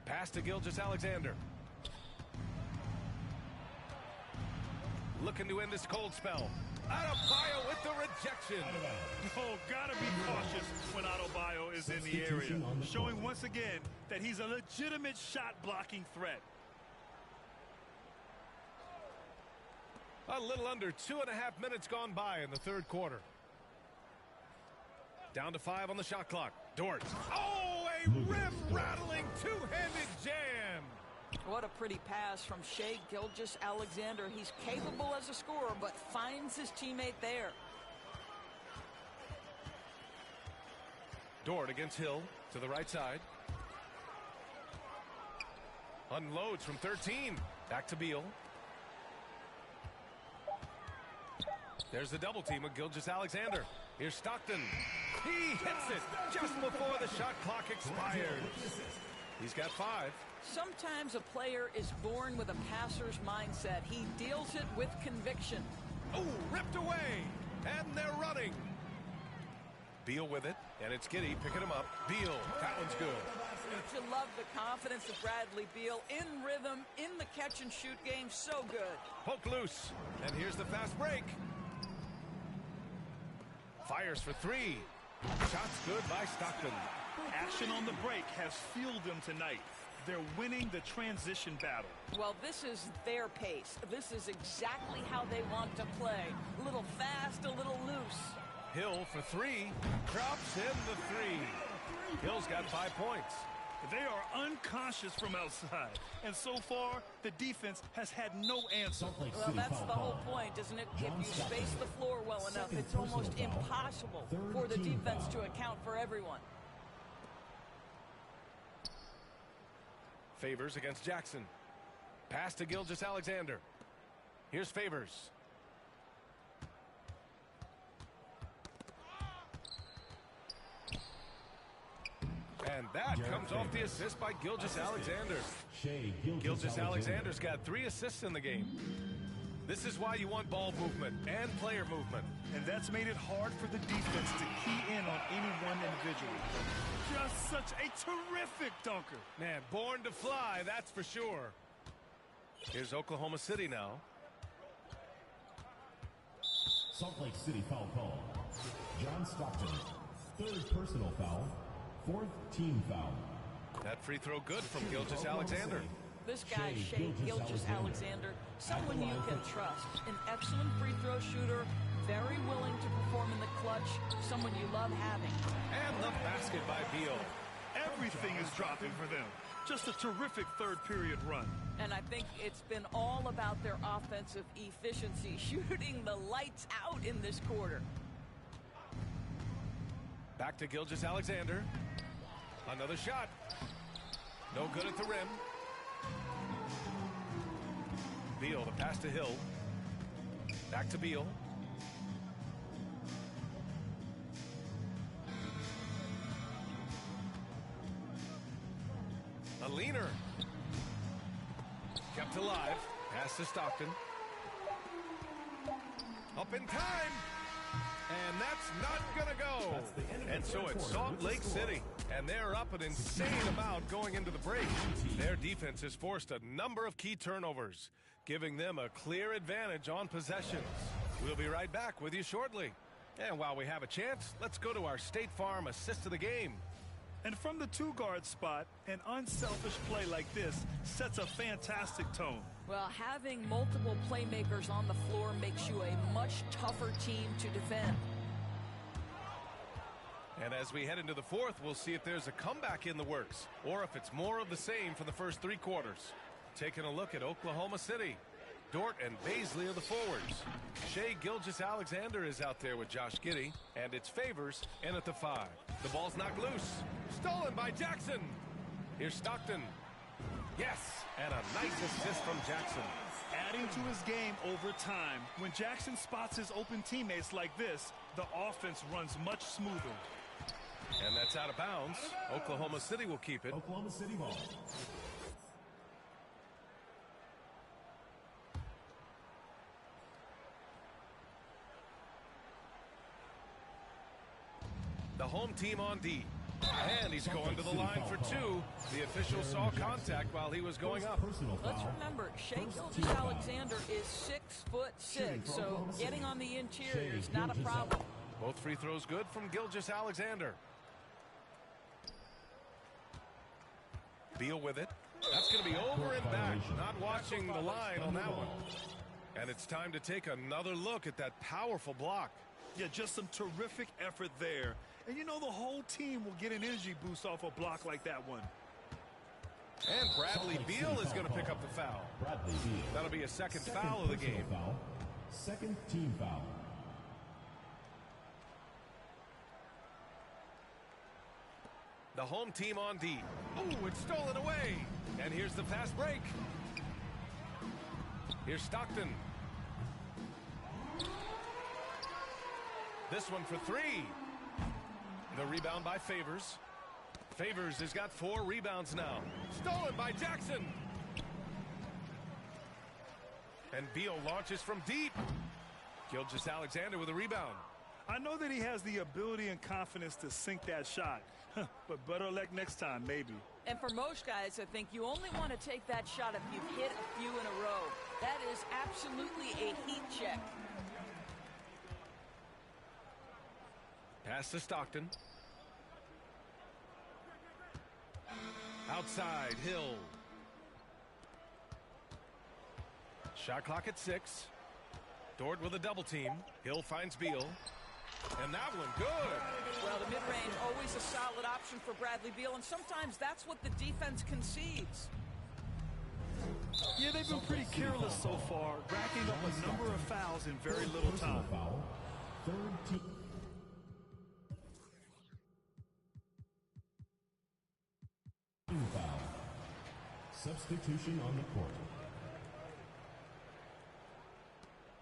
Pass to Gilgeous-Alexander. Looking to end this cold spell. Adebayo with the rejection. Oh, gotta be cautious when Adebayo is in the area. Showing once again that he's a legitimate shot-blocking threat. A little under 2.5 minutes gone by in the third quarter. Down to 5 on the shot clock. Dort. Oh, a rim-rattling two-handed jam. What a pretty pass from Shai Gilgeous-Alexander. He's capable as a scorer, but finds his teammate there. Dort against Hill to the right side. Unloads from 13. Back to Beal. There's the double team with Gilgeous-Alexander. Here's Stockton. He hits it just before the shot clock expires. He's got 5. Sometimes a player is born with a passer's mindset. He deals it with conviction. Oh, ripped away. And they're running. Beal with it. And it's Giddey picking him up. Beal. That one's good. You love the confidence of Bradley Beal. In rhythm, in the catch-and-shoot game. So good. Poke loose. And here's the fast break. Fires for 3. Shots good by Stockton. Action on the break has fueled them tonight. They're winning the transition battle. Well, this is their pace. This is exactly how they want to play. A little fast, a little loose. Hill for 3. Drops in the 3. Hill's got 5 points. They are unconscious from outside. And so far, the defense has had no answer. Well, that's the whole point, isn't it? If you space the floor well enough, it's almost impossible for the defense to account for everyone. Favors against Jackson. Pass to Gilgeous-Alexander. Here's Favors. And that comes off the assist by Gilgeous-Alexander. Gilgeous-Alexander's got 3 assists in the game. This is why you want ball movement and player movement. And that's made it hard for the defense to key in on any one individual. Just such a terrific dunker. Man, born to fly, that's for sure. Here's Oklahoma City now. Salt Lake City foul call. John Stockton, 3rd personal foul, 4th team foul. That free throw good from Gilgeous-Alexander. This guy, Shai Gilgeous-Alexander, someone you can trust. An excellent free throw shooter, very willing to perform in the clutch, someone you love having. And the basket by Beal. Everything is dropping for them. Just a terrific third period run. And I think it's been all about their offensive efficiency, shooting the lights out in this quarter. Back to Gilgeous-Alexander. Another shot. No good at the rim. Beal, the pass to Hill. Back to Beal. A leaner. Kept alive. Pass to Stockton. Up in time. And that's not going to go. And so it's Salt Lake City. And they're up an insane amount going into the break. Their defense has forced a number of key turnovers, giving them a clear advantage on possessions. We'll be right back with you shortly. And while we have a chance, let's go to our State Farm assist of the game. And from the 2-guard spot, an unselfish play like this sets a fantastic tone. Well, having multiple playmakers on the floor makes you a much tougher team to defend. And as we head into the 4th, we'll see if there's a comeback in the works or if it's more of the same for the first 3 quarters. Taking a look at Oklahoma City. Dort and Baisley are the forwards. Shai Gilgeous-Alexander is out there with Josh Giddey, and it's Favors in at the 5. The ball's knocked loose. Stolen by Jackson. Here's Stockton. Yes, and a nice assist from Jackson. Adding to his game over time. When Jackson spots his open teammates like this, the offense runs much smoother. And that's out of bounds. Oklahoma City will keep it. Oklahoma City ball. The home team on D. And he's going to the line for 2. The official saw contact while he was going up. Let's remember, Shai Gilgeous-Alexander is 6'6", so getting on the interior is not a problem. Both free throws good from Gilgeous-Alexander. Beal with it. That's going to be over and back. Not watching the line on that one. And it's time to take another look at that powerful block. Yeah, just some terrific effort there. And you know the whole team will get an energy boost off a block like that one. And Bradley Beal is going to pick up the foul. That'll be a second foul of the game. Foul. 2nd team foul. The home team on D. Ooh, it's stolen away. And here's the fast break. Here's Stockton. This one for 3. The rebound by Favors. Favors has got 4 rebounds now. Stolen by Jackson. And Beal launches from deep. Gilgeous-Alexander with a rebound. I know that he has the ability and confidence to sink that shot. But better luck next time, maybe. And for most guys, I think you only want to take that shot if you've hit a few in a row. That is absolutely a heat check. Pass to Stockton. Outside, Hill. Shot clock at 6. Dort with a double team. Hill finds Beal. And that one, good. Well, the mid-range, always a solid option for Bradley Beal, and sometimes that's what the defense concedes. Yeah, they've been pretty careless so far, racking up a number of fouls in very little time. Foul. 3rd team. Foul. Substitution on the court.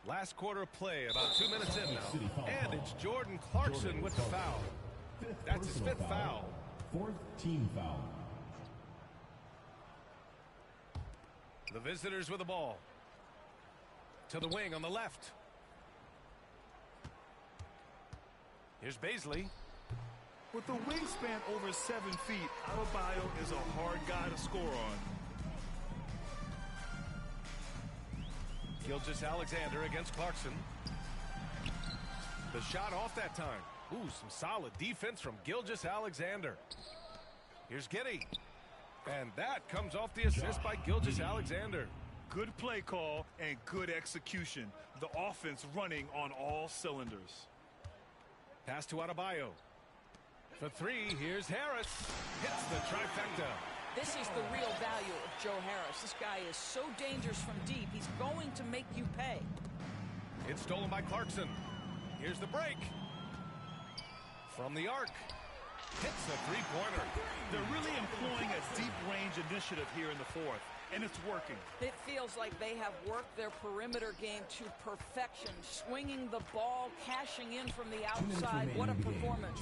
Last quarter of play, about 2 minutes in now. And it's Jordan Clarkson with the foul. That's his 5th foul. fourth team foul. The visitors with the ball. To the wing on the left. Here's Baisley. With a wingspan over 7 feet, Adebayo is a hard guy to score on. Gilgeous-Alexander against Clarkson. The shot off that time. Ooh, some solid defense from Gilgeous-Alexander. Here's Giddey. And that comes off the assist by Gilgeous-Alexander. Good play call and good execution. The offense running on all cylinders. Pass to Adebayo. For three, here's Harris. Hits the trifecta. This is the real value of Joe Harris. This guy is so dangerous from deep. He's going to make you pay. It's stolen by Clarkson. Here's the break. From the arc. Hits the three-pointer. They're really employing a deep-range initiative here in the fourth, and it's working. It feels like they have worked their perimeter game to perfection, swinging the ball, cashing in from the outside. What a performance.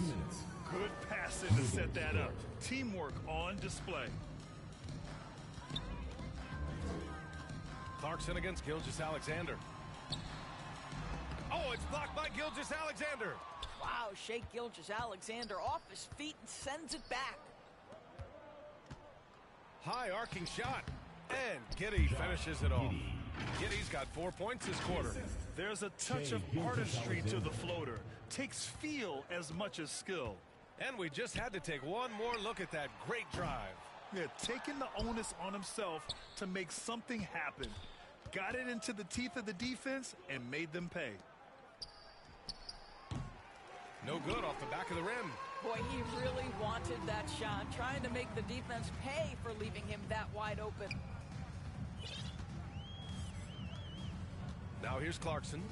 Good passing to set that up. Teamwork on display. Clarkson against Gilgeous-Alexander. Oh, it's blocked by Gilgeous-Alexander. Wow, Shai Gilgeous-Alexander off his feet and sends it back. High arcing shot. And Giddey finishes it off. Giddey's got 4 points this quarter. There's a touch of artistry to the floater. Takes feel as much as skill. And we just had to take one more look at that great drive. Yeah, taking the onus on himself to make something happen. Got it into the teeth of the defense and made them pay. No good off the back of the rim. Boy, he really wanted that shot, trying to make the defense pay for leaving him that wide open. Now here's Clarkson.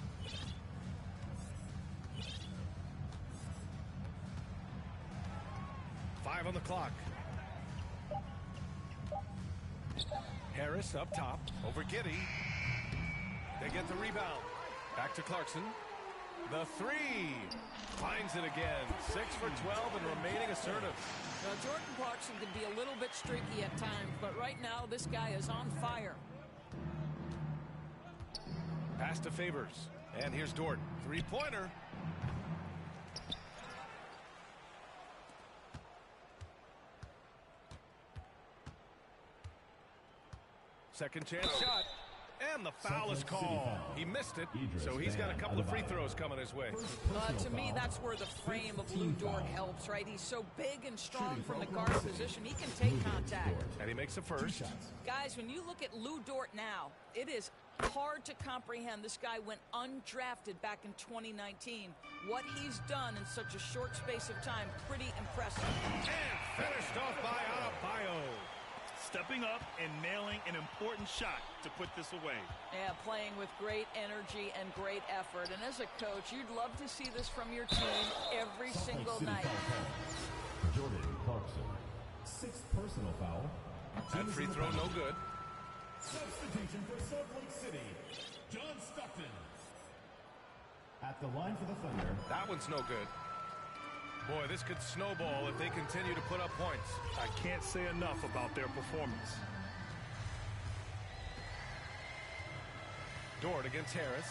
Five on the clock. Harris up top over Giddey. They get the rebound. Back to Clarkson. The three. Finds it again. 6 for 12 and remaining assertive. Now, Jordan Clarkson can be a little bit streaky at times, but right now this guy is on fire. Pass to Favors. And here's Dort. Three-pointer. Second chance shot. And the foul is called. He missed it, so he's got a couple of free throws coming his way. To me, that's where the frame of Lou Dort helps, right? He's so big and strong from the guard position. He can take contact. And he makes the first. Guys, when you look at Lou Dort now, it is hard to comprehend. This guy went undrafted back in 2019. What he's done in such a short space of time, pretty impressive. And finished off by Adebayo. Stepping up and nailing an important shot to put this away. Yeah, playing with great energy and great effort. And as a coach, you'd love to see this from your team every single night. Jordan Clarkson, 6th personal foul. That free throw no good. Substitution for Salt Lake City, John Stockton. At the line for the Thunder. That one's no good. Boy, this could snowball if they continue to put up points. I can't say enough about their performance. Dort against Harris.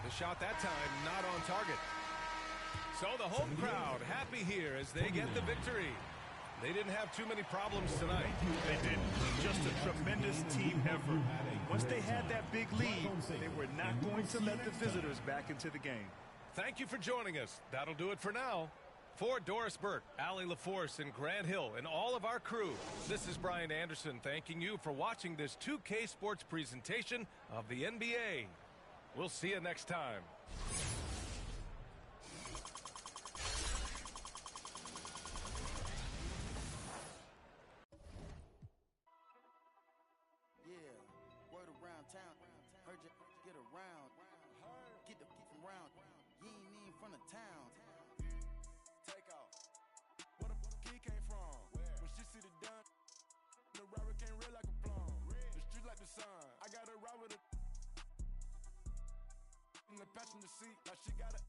The shot that time not on target. So the home crowd happy here as they get the victory. They didn't have too many problems tonight. They didn't. Just a tremendous team effort. Once they had that big lead, they were not going to let the visitors back into the game. Thank you for joining us. That'll do it for now. For Doris Burke, Allie LaForce, and Grant Hill, and all of our crew, this is Brian Anderson thanking you for watching this 2K Sports presentation of the NBA. We'll see you next time. Like a plum. The streets like the his son. I got a ride with a in the passenger seat, like she got a.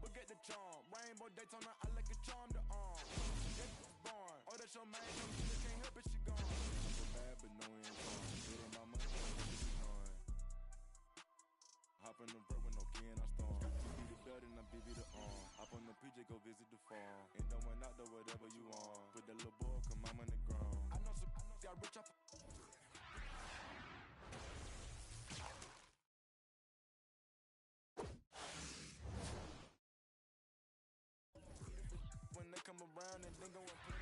Look at the charm, rainbow Daytona, I like a charm to arm. Born, oh that's your man, you can't help it, she gone. So bad, but no ain't gone. It ain't my money, she gone. Hop in the vert with no key and I storm. BB the belt and I BB the arm. Hop on the PJ, go visit the farm. And don't went out there, whatever you want. Put that little boy, come I'm on the ground. I know some got rich up. When they come around and then go and put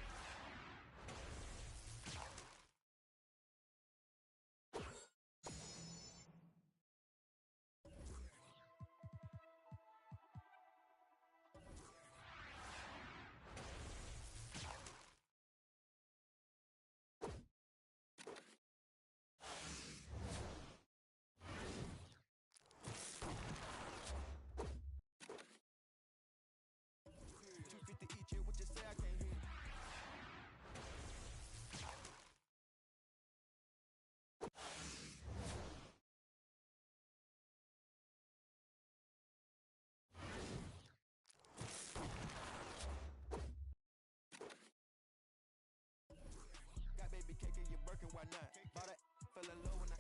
why not? Bought that, fell in love when I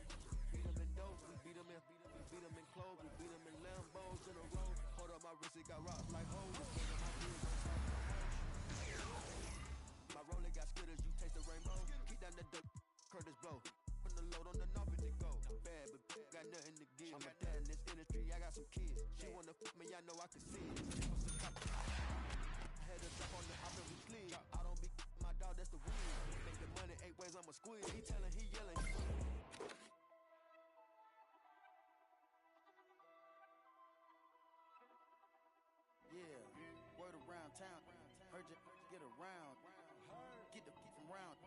beat him in dope, we beat him in clothes, we beat him in Lambos in a row. Hold up my wrist, it got rocks like hoes. My roller got skitters, you taste the rainbow. Keep down the dirt, Curtis blow. Put the load on the knob and it go. Bad, but got nothing to give. I'm a dad in this industry, I got some kids. She wanna fuck me, I know I can see it. Had to jump on the hop and we slid. I don't be my dog, that's the weed. Make the money 8 ways, I'ma squeeze. He telling, he yelling. Yeah, word around town. Heard you get around. Get the from round.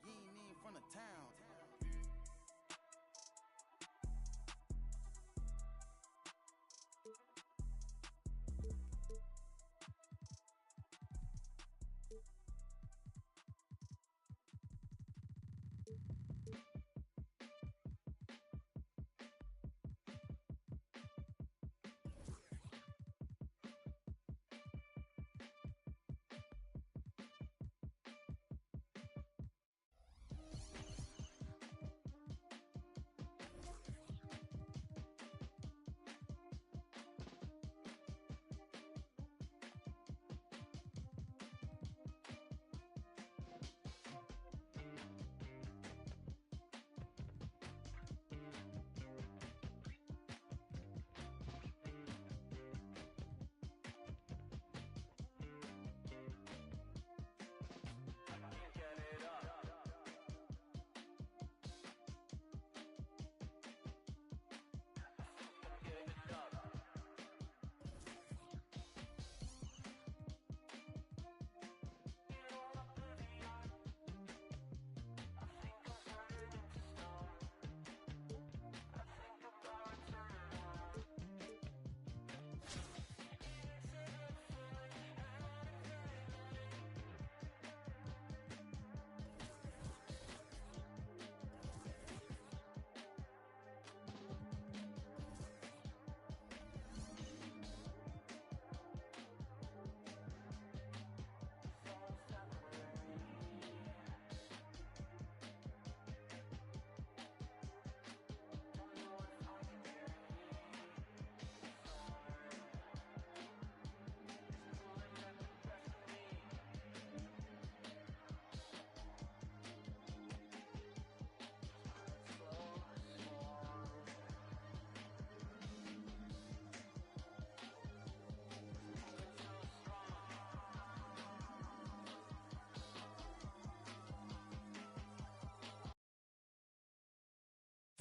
You ain't me in front of town.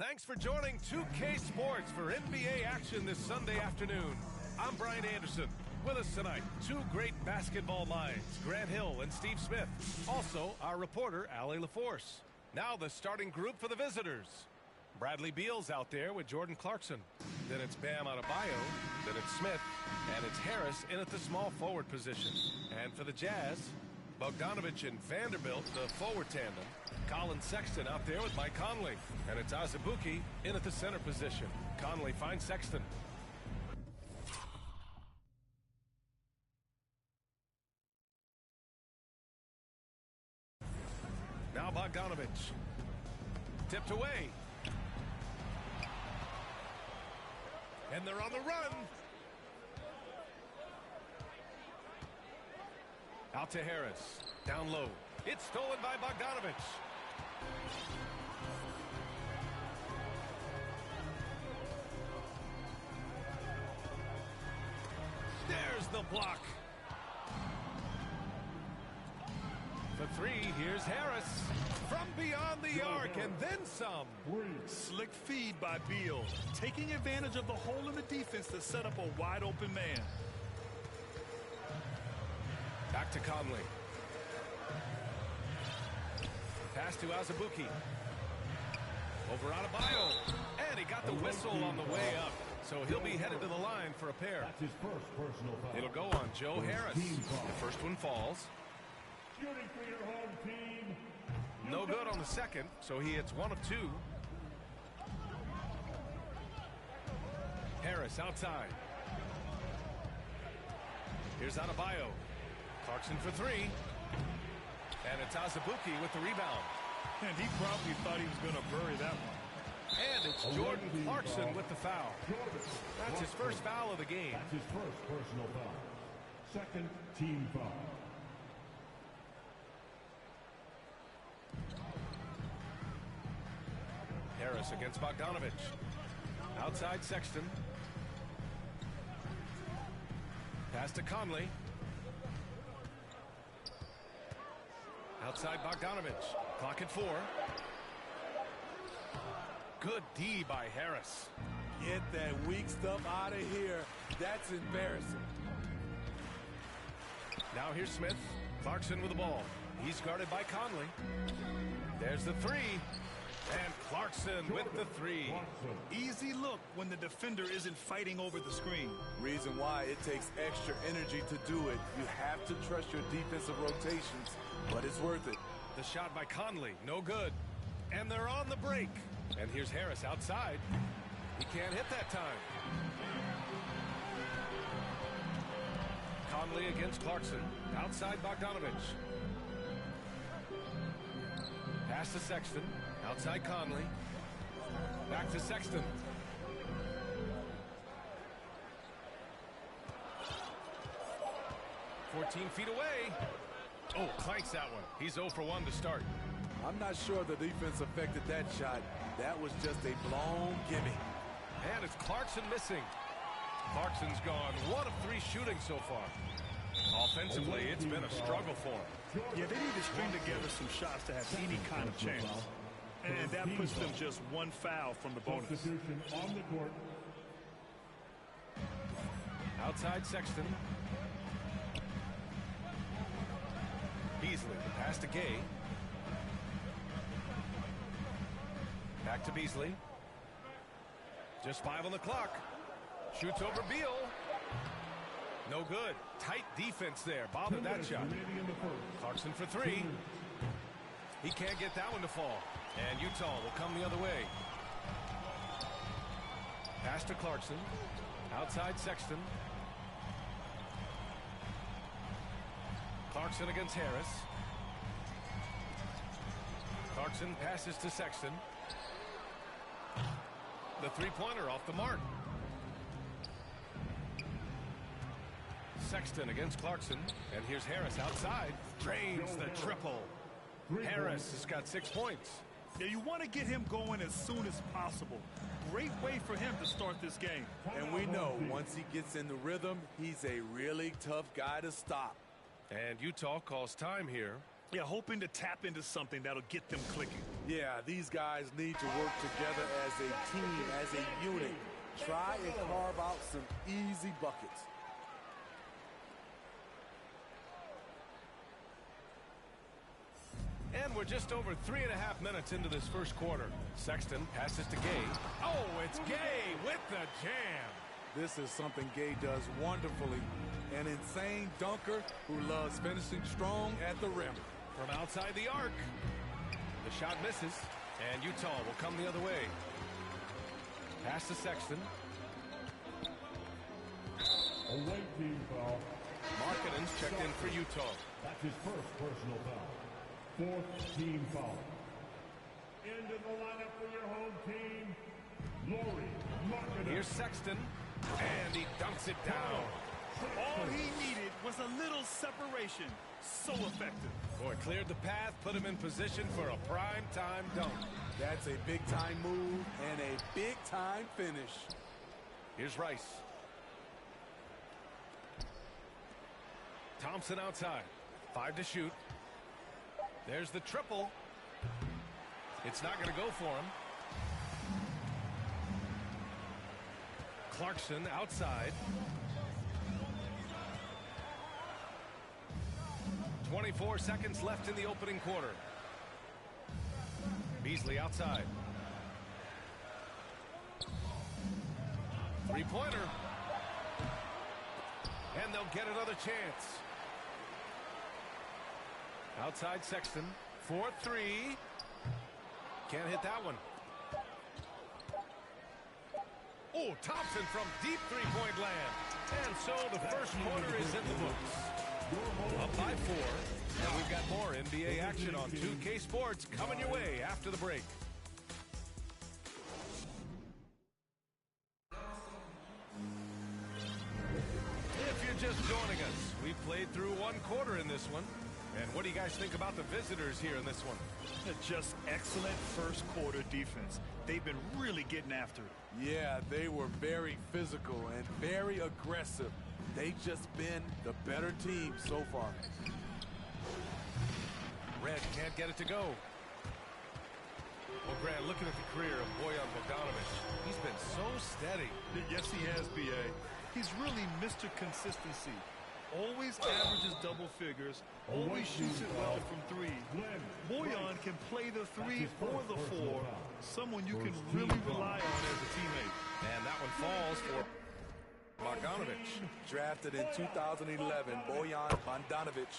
Thanks for joining 2K Sports for NBA action this Sunday afternoon. I'm Brian Anderson. With us tonight, 2 great basketball minds, Grant Hill and Steve Smith. Also, our reporter, Allie LaForce. Now the starting group for the visitors. Bradley Beal's out there with Jordan Clarkson. Then it's Bam Adebayo. Then it's Smith. And it's Harris in at the small forward position. And for the Jazz, Bogdanovich and Vanderbilt, the forward tandem. Colin Sexton out there with Mike Conley. And it's Azubuike in at the center position. Conley finds Sexton. Now Bogdanovich. Tipped away. And they're on the run. Out to Harris. Down low. It's stolen by Bogdanovich. There's the block. For three, here's Harris. From beyond the arc, and then some. Slick feed by Beal, taking advantage of the hole in the defense to set up a wide open man. Back to Conley. Pass to Azubuike. Over Adebayo. And he got the whistle on the way up. So he'll be headed to the line for a pair. That's his first personal foul. It'll go on Joe Harris. The first one falls. Shooting for your home team. No good on the second, so he hits 1 of 2. Harris outside. Here's Adebayo. Clarkson for 3. And it's Azubuike with the rebound. And he probably thought he was going to bury that one. And it's Jordan Clarkson with the foul. That's his first foul of the game. That's his first personal foul. Second team foul. Harris against Bogdanovich. Outside Sexton. Pass to Conley. Outside Bogdanovich. Clock at 4. Good D by Harris. Get that weak stuff out of here. That's embarrassing. Now here's Smith. Clarkson with the ball. He's guarded by Conley. There's the 3. And Clarkson with the 3. Easy look when the defender isn't fighting over the screen. Reason why it takes extra energy to do it. You have to trust your defensive rotations, but it's worth it. The shot by Conley, no good. And they're on the break. And here's Harris outside. He can't hit that time. Conley against Clarkson. Outside Bogdanovich. Pass to Sexton. Outside Conley. Back to Sexton. "14 feet away. Oh, clanks that one. He's 0 for 1 to start. I'm not sure the defense affected that shot. That was just a blown gimme. And it's Clarkson missing. Clarkson's gone 1 of 3 shooting so far. Offensively, it's been a struggle for him. Yeah, they need to string together some shots to have any kind of chance. And that puts them just 1 foul from the bonus. Substitution on the court. Outside Sexton. Beasley, the pass to Gay. Back to Beasley. Just 5 on the clock. Shoots over Beal. No good. Tight defense there. Bothered that shot. Clarkson for 3. He can't get that one to fall. And Utah will come the other way. Pass to Clarkson. Outside Sexton. Clarkson against Harris. Clarkson passes to Sexton. The 3-pointer off the mark. Sexton against Clarkson. And here's Harris outside. Drains the triple. Harris has got 6 points. Yeah, you want to get him going as soon as possible. Great way for him to start this game. And we know once he gets in the rhythm, he's a really tough guy to stop. And Utah calls time here. Yeah, hoping to tap into something that'll get them clicking. Yeah, these guys need to work together as a team, as a unit. Try and carve out some easy buckets. And we're just over 3.5 minutes into this first quarter. Sexton passes to Gay. Oh, it's Gay with the jam. This is something Gay does wonderfully. An insane dunker who loves finishing strong at the rim. From outside the arc. The shot misses, and Utah will come the other way. Pass to Sexton. Away team foul. Markkanen's checked in for Utah. That's his first personal foul. Fourth team foul. Into the lineup for your home team, Lauri Markkanen. Here's Sexton, and he dunks it down. All he needed was a little separation. So effective. Boy, cleared the path, put him in position for a prime-time dunk. That's a big-time move and a big-time finish. Here's Rice. Thompson outside. 5 to shoot. There's the triple. It's not going to go for him. Clarkson outside. 24 seconds left in the opening quarter. Beasley outside. Three-pointer. And they'll get another chance. Outside Sexton. 4-3. Can't hit that one. Oh, Thompson from deep three-point land. And so the first quarter is in the books. Up by 4. And we've got more NBA action on 2K Sports coming your way after the break. If you're just joining us, we played through one quarter in this one. And what do you guys think about the visitors here in this one? Just excellent first quarter defense. They've been really getting after it. Yeah, they were very physical and very aggressive. They've just been the better team so far. Red can't get it to go. Well, Grant, looking at the career of Bojan Bogdanovic, he's been so steady. Yes, he has, B.A. He's really Mr. Consistency. Always averages double figures, always shoots it well from 3. Bojan can play the 3 or the 4, someone you can really rely on as a teammate. And that one falls for Bogdanovic. Drafted in 2011, Bojan Bogdanovic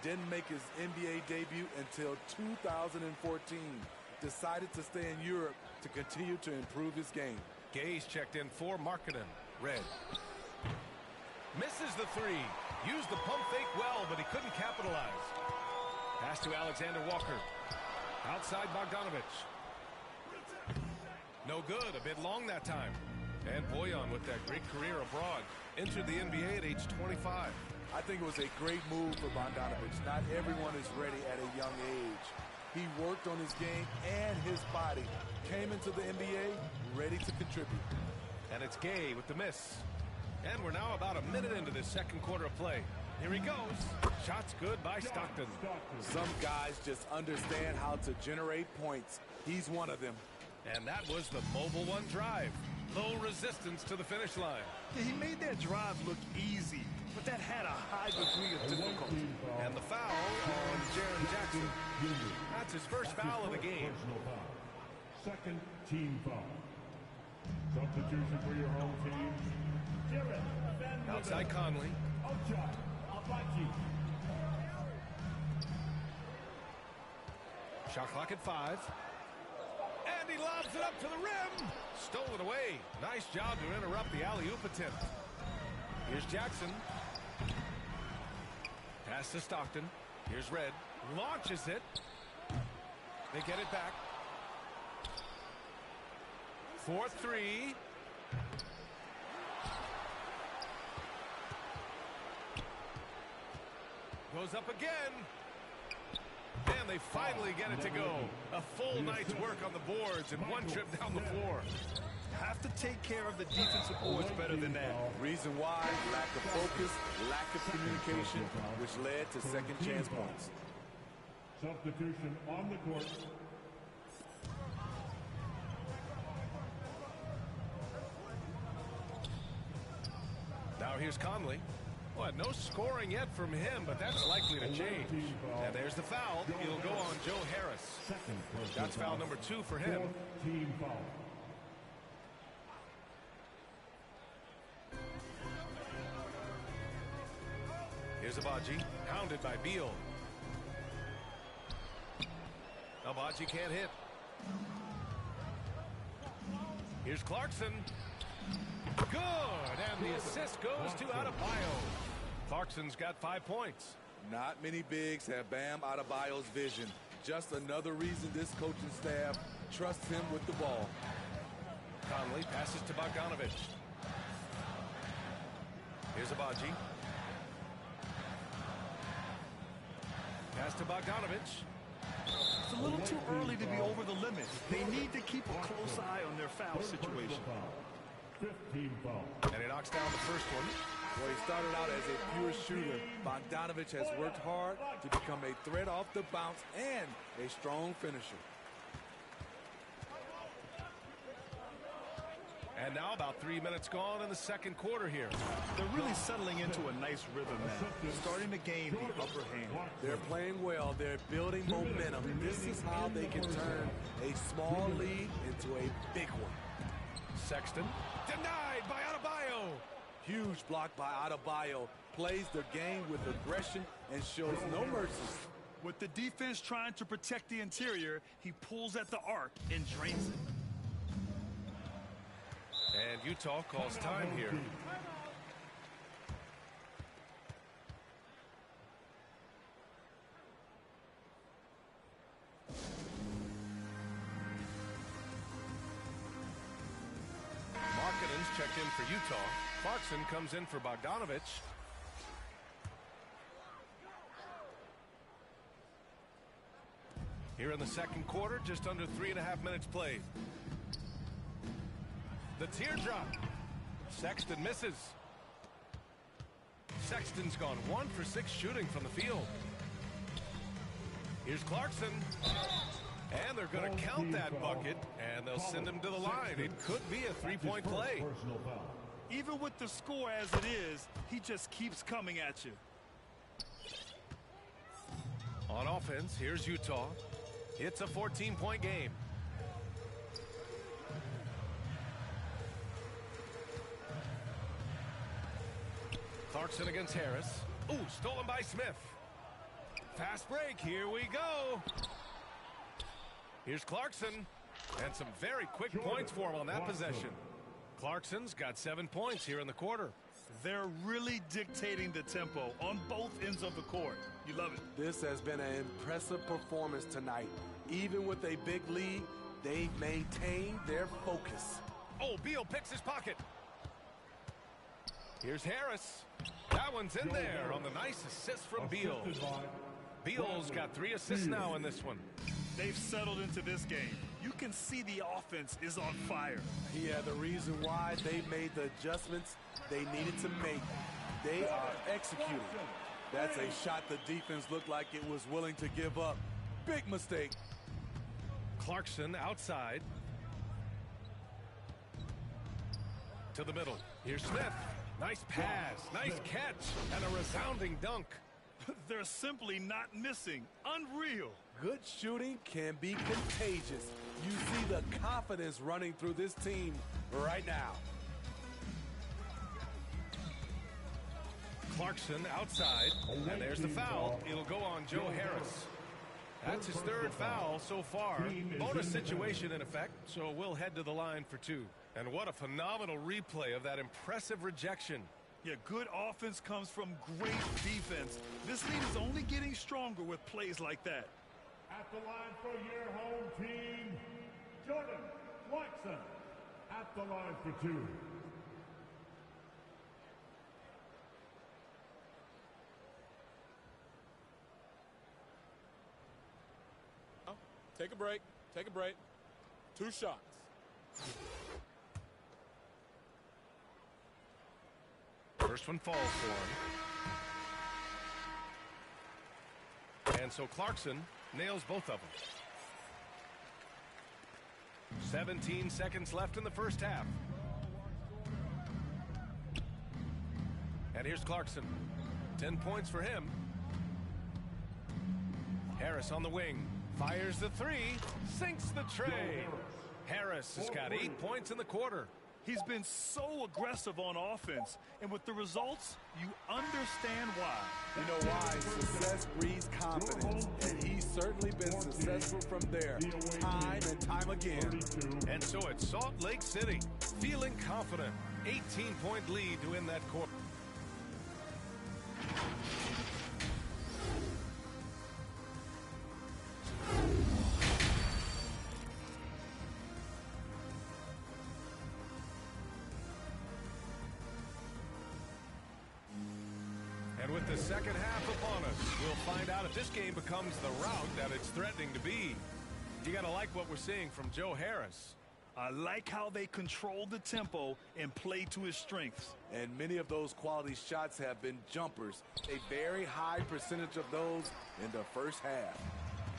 didn't make his NBA debut until 2014. Decided to stay in Europe to continue to improve his game. Gay's checked in for Markkanen. Red. Misses the 3. Used the pump fake well, but he couldn't capitalize. Pass to Alexander Walker. Outside Bogdanovic. No good. A bit long that time. And Bojan with that great career abroad. Entered the NBA at age 25. I think it was a great move for Bogdanovic. Not everyone is ready at a young age. He worked on his game and his body. Came into the NBA ready to contribute. And it's Gay with the miss. And we're now about a minute into this second quarter of play. Here he goes. Shot's good by Stockton. Some guys just understand how to generate points. He's one of them. And that was the Mobile One drive. Low resistance to the finish line. Yeah, he made that drive look easy, but that had a high degree of difficulty. And the foul on Jaren Jackson. That's his first foul of the game. Second team foul. Substitution for your home team. Outside Conley. Shot clock at 5. And he lobs it up to the rim. Stole it away. Nice job to interrupt the alley-oop attempt. Here's Jackson. Pass to Stockton. Here's Red. Launches it. They get it back. 4-3. Goes up again. And they finally get it to go. A full night's work on the boards and one trip down the floor. Have to take care of the defensive boards better than that. Reason why, lack of focus, lack of communication, which led to second chance points. Substitution on the court. Now here's Conley. Well, no scoring yet from him, but that's likely to change. And there's the foul. It'll go on Joe Harris. That's foul number 2 for him. Team foul. Here's Abaji, hounded by Beal. Abaji can't hit. Here's Clarkson. Good, and the assist goes to Adebayo. Clarkson's got 5 points. Not many bigs have Bam Adebayo's vision. Just another reason this coaching staff trusts him with the ball. Conley passes to Bogdanovich. Here's Abaji. Pass to Bogdanovich. It's a little too early to be over the limit. They need to keep a close eye on their foul situation. 15 foul. And he knocks down the first one. Well, he started out as a pure shooter. Bogdanovich has worked hard to become a threat off the bounce and a strong finisher. And now about 3 minutes gone in the second quarter here. They're really settling into a nice rhythm now. Starting to gain the upper hand. They're playing well. They're building momentum. This is how they can turn a small lead into a big one. Sexton denied by Adebayo. Huge block by Adebayo. Plays the game with aggression and shows no mercy. With the defense trying to protect the interior, he pulls at the arc and drains it. And Utah calls time here. Markkanen's checked in for Utah. Clarkson comes in for Bogdanovich. Here in the second quarter, just under 3.5 minutes played. The teardrop. Sexton misses. Sexton's gone 1 for 6 shooting from the field. Here's Clarkson. And they're going to count that bucket, and they'll send him to the line. It could be a 3-point play. Even with the score as it is, he just keeps coming at you. On offense, here's Utah. It's a 14-point game. Clarkson against Harris. Ooh, stolen by Smith. Fast break. Here we go. Here's Clarkson. And some very quick points for him on that possession. Clarkson's got 7 points here in the quarter. They're really dictating the tempo on both ends of the court. You love it. This has been an impressive performance tonight. Even with a big lead, they've maintained their focus. Oh, Beal picks his pocket. Here's Harris. That one's in there on the nice assist from Beal. Beal's got 3 assists now in this one. They've settled into this game. You can see the offense is on fire. Yeah, the reason why they made the adjustments they needed to make. They are executing. That's a shot the defense looked like it was willing to give up. Big mistake. Clarkson outside. To the middle. Here's Smith. Nice pass, nice catch, and a resounding dunk. They're simply not missing. Unreal. Good shooting can be contagious. You see the confidence running through this team right now. Clarkson outside, and there's the foul. It'll go on Joe Harris. That's his 3rd foul so far. Bonus situation in effect, so we'll head to the line for 2. And what a phenomenal replay of that impressive rejection. Yeah, good offense comes from great defense. This lead is only getting stronger with plays like that. At the line for your home team, Jordan Clarkson. At the line for 2. Take a break. Take a break. 2 shots. First one falls for him. And so Clarkson nails both of them. 17 seconds left in the first half. And here's Clarkson. 10 points for him. Harris on the wing. Fires the 3. Sinks the tray. Harris has got 8 points in the quarter. He's been so aggressive on offense, and with the results, you understand why. You know why? Success breeds confidence, and he's certainly been successful from there, time and time again. And so it's Salt Lake City, feeling confident. 18-point lead to win that quarter. And with the second half upon us, we'll find out if this game becomes the rout that it's threatening to be. You got to like what we're seeing from Joe Harris. I like how they control the tempo and play to his strengths. And many of those quality shots have been jumpers. A very high percentage of those in the first half.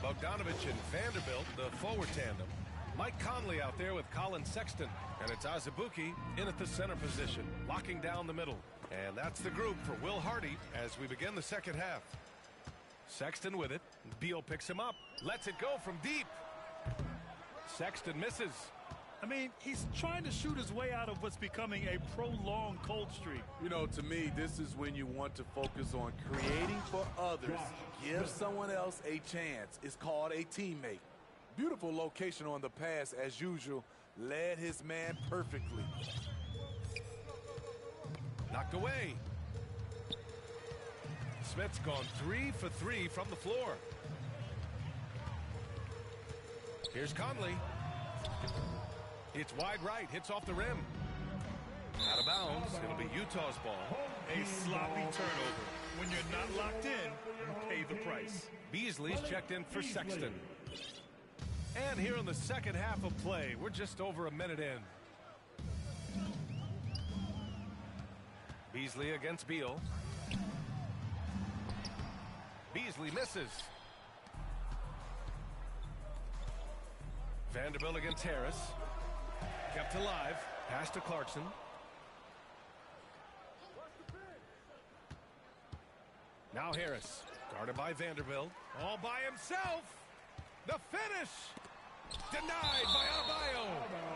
Bogdanovich and Vanderbilt, the forward tandem. Mike Conley out there with Colin Sexton. And it's Azubuike in at the center position, locking down the middle. And that's the group for Will Hardy as we begin the second half. Sexton with it. Beal picks him up. Lets it go from deep. Sexton misses. I mean, he's trying to shoot his way out of what's becoming a prolonged cold streak. You know, to me, this is when you want to focus on creating for others. Give someone else a chance. It's called a teammate. Beautiful location on the pass, as usual. Led his man perfectly. Knocked away. Smith's gone 3 for 3 from the floor. Here's Conley. It's wide right, hits off the rim. Out of bounds, it'll be Utah's ball. A sloppy turnover. When you're not locked in, you pay the price. Beasley's checked in for Sexton. And here in the second half of play, we're just over a minute in. Beasley against Beal. Beasley misses. Vanderbilt against Harris. Kept alive. Pass to Clarkson. Now Harris. Guarded by Vanderbilt. All by himself. The finish. Denied by Adebayo.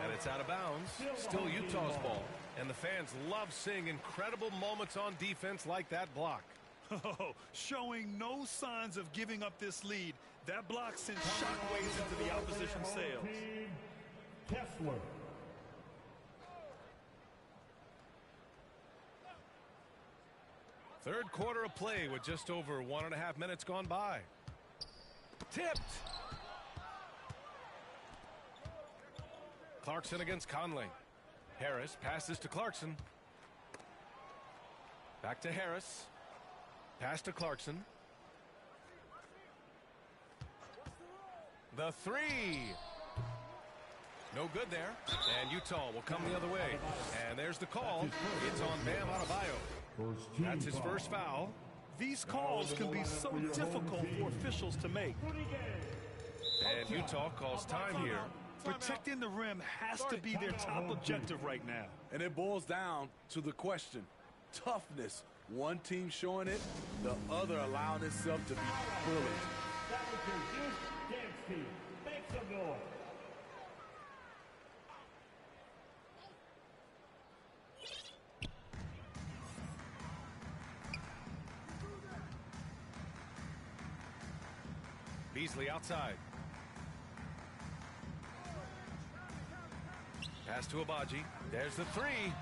And it's out of bounds. Still Utah's ball. And the fans love seeing incredible moments on defense like that block. Oh, showing no signs of giving up this lead. That block sends shockwaves into the opposition sails. Kessler. Third quarter of play with just over 1.5 minutes gone by. Tipped. Clarkson against Conley. Harris passes to Clarkson. Back to Harris. Pass to Clarkson. The three. No good there. And Utah will come the other way. And there's the call. It's on Bam Adebayo. That's his first foul. These calls can be so difficult for officials to make. And Utah calls time here. Protecting the rim has to be their top objective right now. And it boils down to the question. Toughness. One team showing it, the other allowing itself to be bullied. That was your Duke dance team. Make some noise. Beasley outside. Pass to Abaji. There's the three.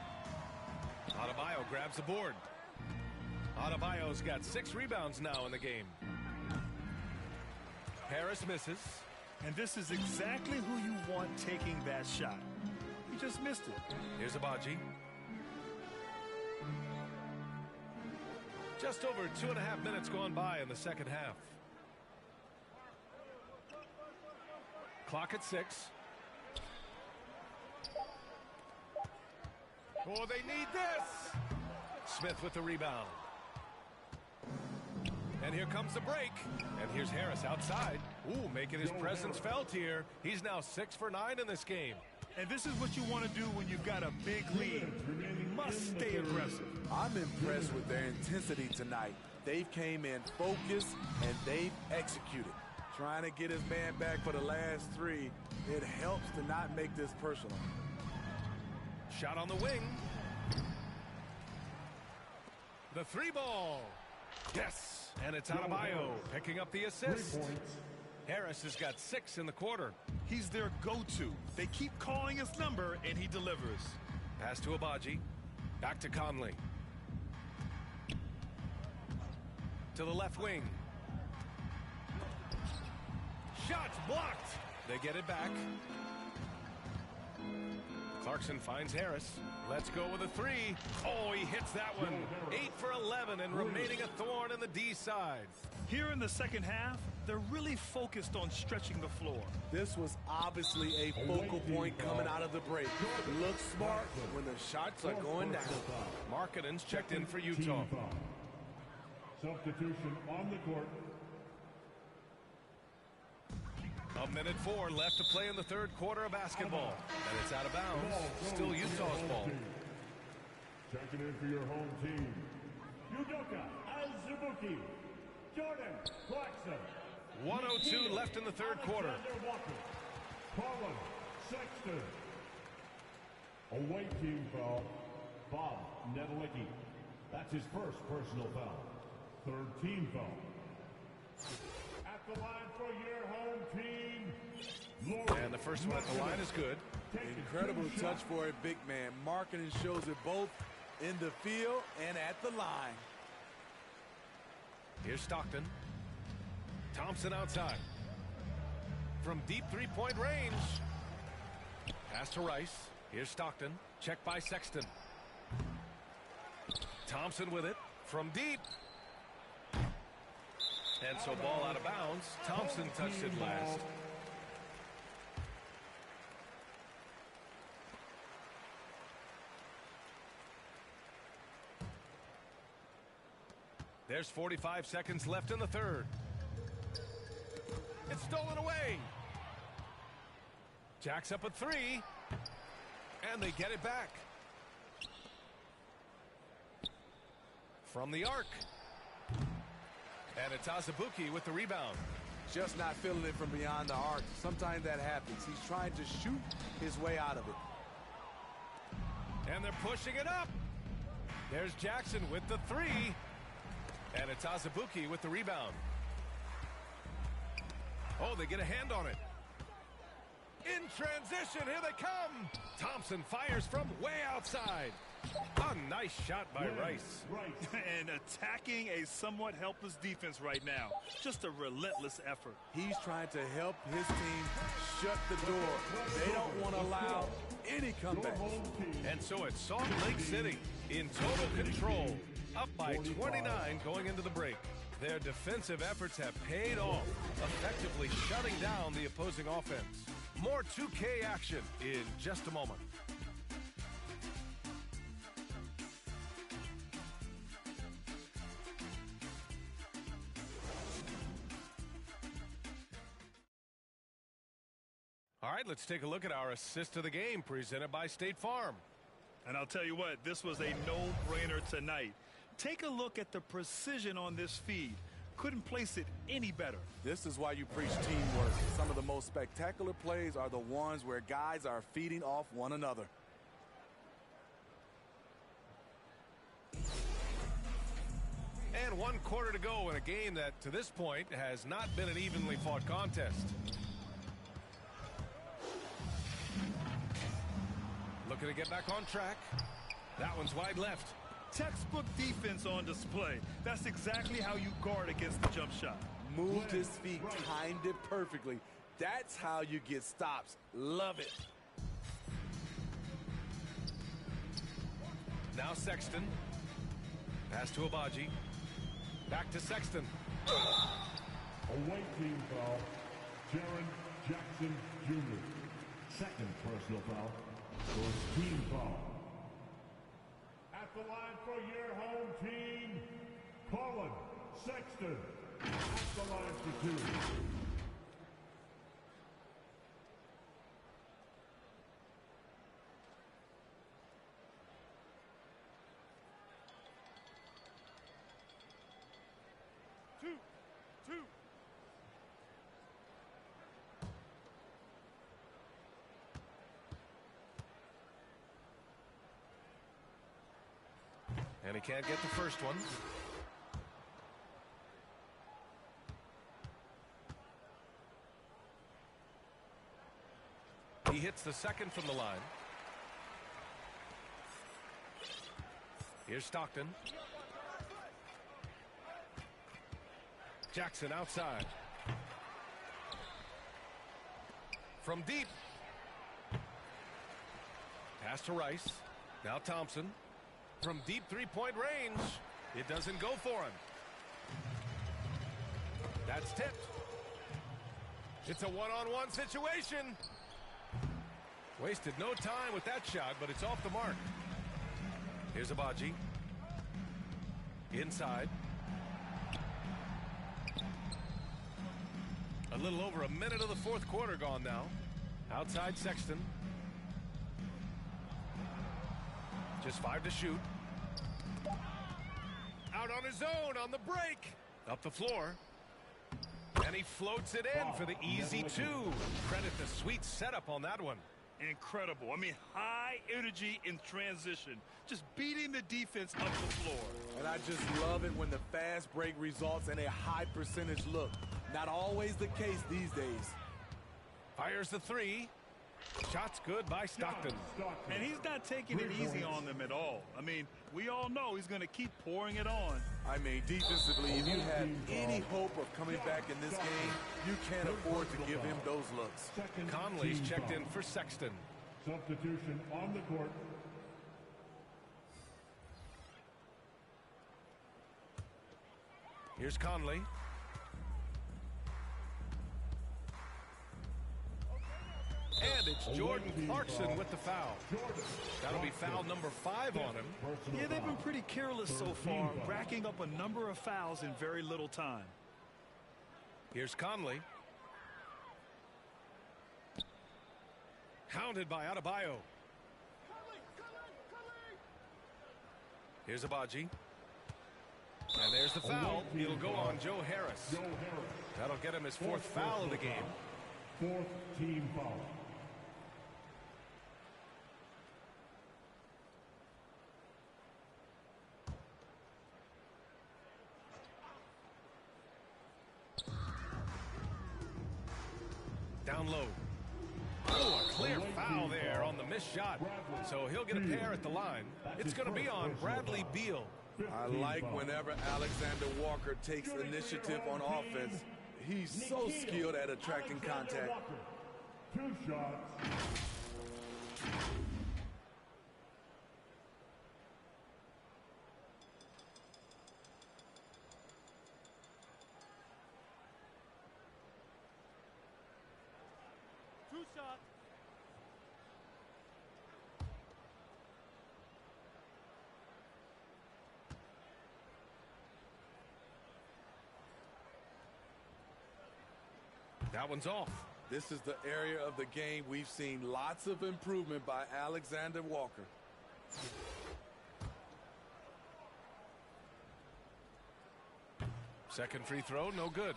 Adebayo grabs the board. Adebayo's got 6 rebounds now in the game. Harris misses. And this is exactly who you want taking that shot. He just missed it. Here's Abaji. Just over 2.5 minutes gone by in the second half. Clock at 6. Oh, they need this. Smith with the rebound. And here comes the break. And here's Harris outside. Ooh, making his presence felt here. He's now 6 for 9 in this game. And this is what you want to do when you've got a big lead. You must stay aggressive. I'm impressed with their intensity tonight. They've came in focused and they've executed. Trying to get his man back for the last 3. It helps to not make this personal. Shot on the wing. The three ball. Yes, and it's Adebayo picking up the assist. Harris has got 6 in the quarter. He's their go-to. They keep calling his number, and he delivers. Pass to Abaji. Back to Conley. To the left wing. Shots blocked. They get it back. Clarkson finds Harris. Let's go with a 3. Oh, he hits that one. 8 for 11 and remaining a thorn in the D side. Here in the second half, they're really focused on stretching the floor. This was obviously a focal point coming out of the break. Looks smart when the shots are going down. Markkanen's checked in for Utah. Substitution on the court. A minute 4 left to play in the third quarter of basketball. And it's out of bounds. Still Utah's ball. Checking in for your home team. Udoka Azubuike. Jordan Clarkson. 1:02 left in the third quarter. Colin Sexton. Away team foul. Bob Nedelicki. That's his first personal foul. Third team foul. At the line for your home team. And the first one at the line is good. Incredible touch for a big man. Markkanen shows it both in the field and at the line. Here's Stockton. Thompson outside. From deep three-point range. Pass to Rice. Here's Stockton. Check by Sexton. Thompson with it. From deep. And so ball out of bounds. Thompson touched it last. There's 45 seconds left in the third. It's stolen away. Jacks up a 3. And they get it back. From the arc. And it's Azubuike with the rebound. Just not feeling it from beyond the arc. Sometimes that happens. He's trying to shoot his way out of it. And they're pushing it up. There's Jackson with the 3. And it's Azubuike with the rebound. Oh, they get a hand on it. In transition, here they come. Thompson fires from way outside. A nice shot by Rice. And attacking a somewhat helpless defense right now. Just a relentless effort. He's trying to help his team shut the door. They don't want to allow any comebacks. And so it's Salt Lake City in total control. Up by 29 going into the break. Their defensive efforts have paid off, effectively shutting down the opposing offense. More 2K action in just a moment. All right, let's take a look at our assist of the game presented by State Farm. And I'll tell you what, this was a no-brainer tonight. Take a look at the precision on this feed. Couldn't place it any better. This is why you preach teamwork. Some of the most spectacular plays are the ones where guys are feeding off one another. And 1 quarter to go in a game that, to this point, has not been an evenly fought contest. Looking to get back on track. That one's wide left. Textbook defense on display. That's exactly how you guard against the jump shot. Moved his feet, timed it perfectly. That's how you get stops. Love it. Now Sexton. Pass to Abaji. Back to Sexton. Away team foul. Jaren Jackson Jr. Second personal foul. First team foul. At the line for your home team, Colin Sexton. At the line for 2. And he can't get the first one. He hits the second from the line. Here's Stockton. Jackson outside. From deep. Pass to Rice. Now Thompson. From deep three-point range. It doesn't go for him. That's tipped. It's a one-on-one situation. Wasted no time with that shot, but it's off the mark. Here's Abaji. Inside. A little over a minute of the fourth quarter gone now. Outside Sexton. Just 5 to shoot. Out on his own on the break. Up the floor. And he floats it in for the easy 2. Credit the sweet setup on that one. Incredible. I mean, high energy in transition. Just beating the defense up the floor. And I just love it when the fast break results in a high percentage look. Not always the case these days. Fires the 3. Shot's good by Stockton. And he's not taking it easy on them at all. I mean, we all know he's going to keep pouring it on. I mean, defensively, if you have any hope of coming back in this game, you can't afford to give him those looks. Conley's checked in for Sexton. Substitution on the court. Here's Conley. And it's Jordan Clarkson with the foul. That'll be foul number 5 on him. Yeah, they've been pretty careless so far, racking up a number of fouls in very little time. Here's Conley. Hounded by Adebayo. Here's Abaji. And there's the foul. It'll go on Joe Harris. That'll get him his 4th foul of the game. 4th team foul. Down low. Oh, a clear foul there on the missed shot. So he'll get a pair at the line. It's going to be on Bradley Beal. I like whenever Alexander Walker takes initiative on offense. He's so skilled at attracting contact. 2 shots. That one's off. This is the area of the game we've seen lots of improvement by Alexander Walker. Second free throw, no good.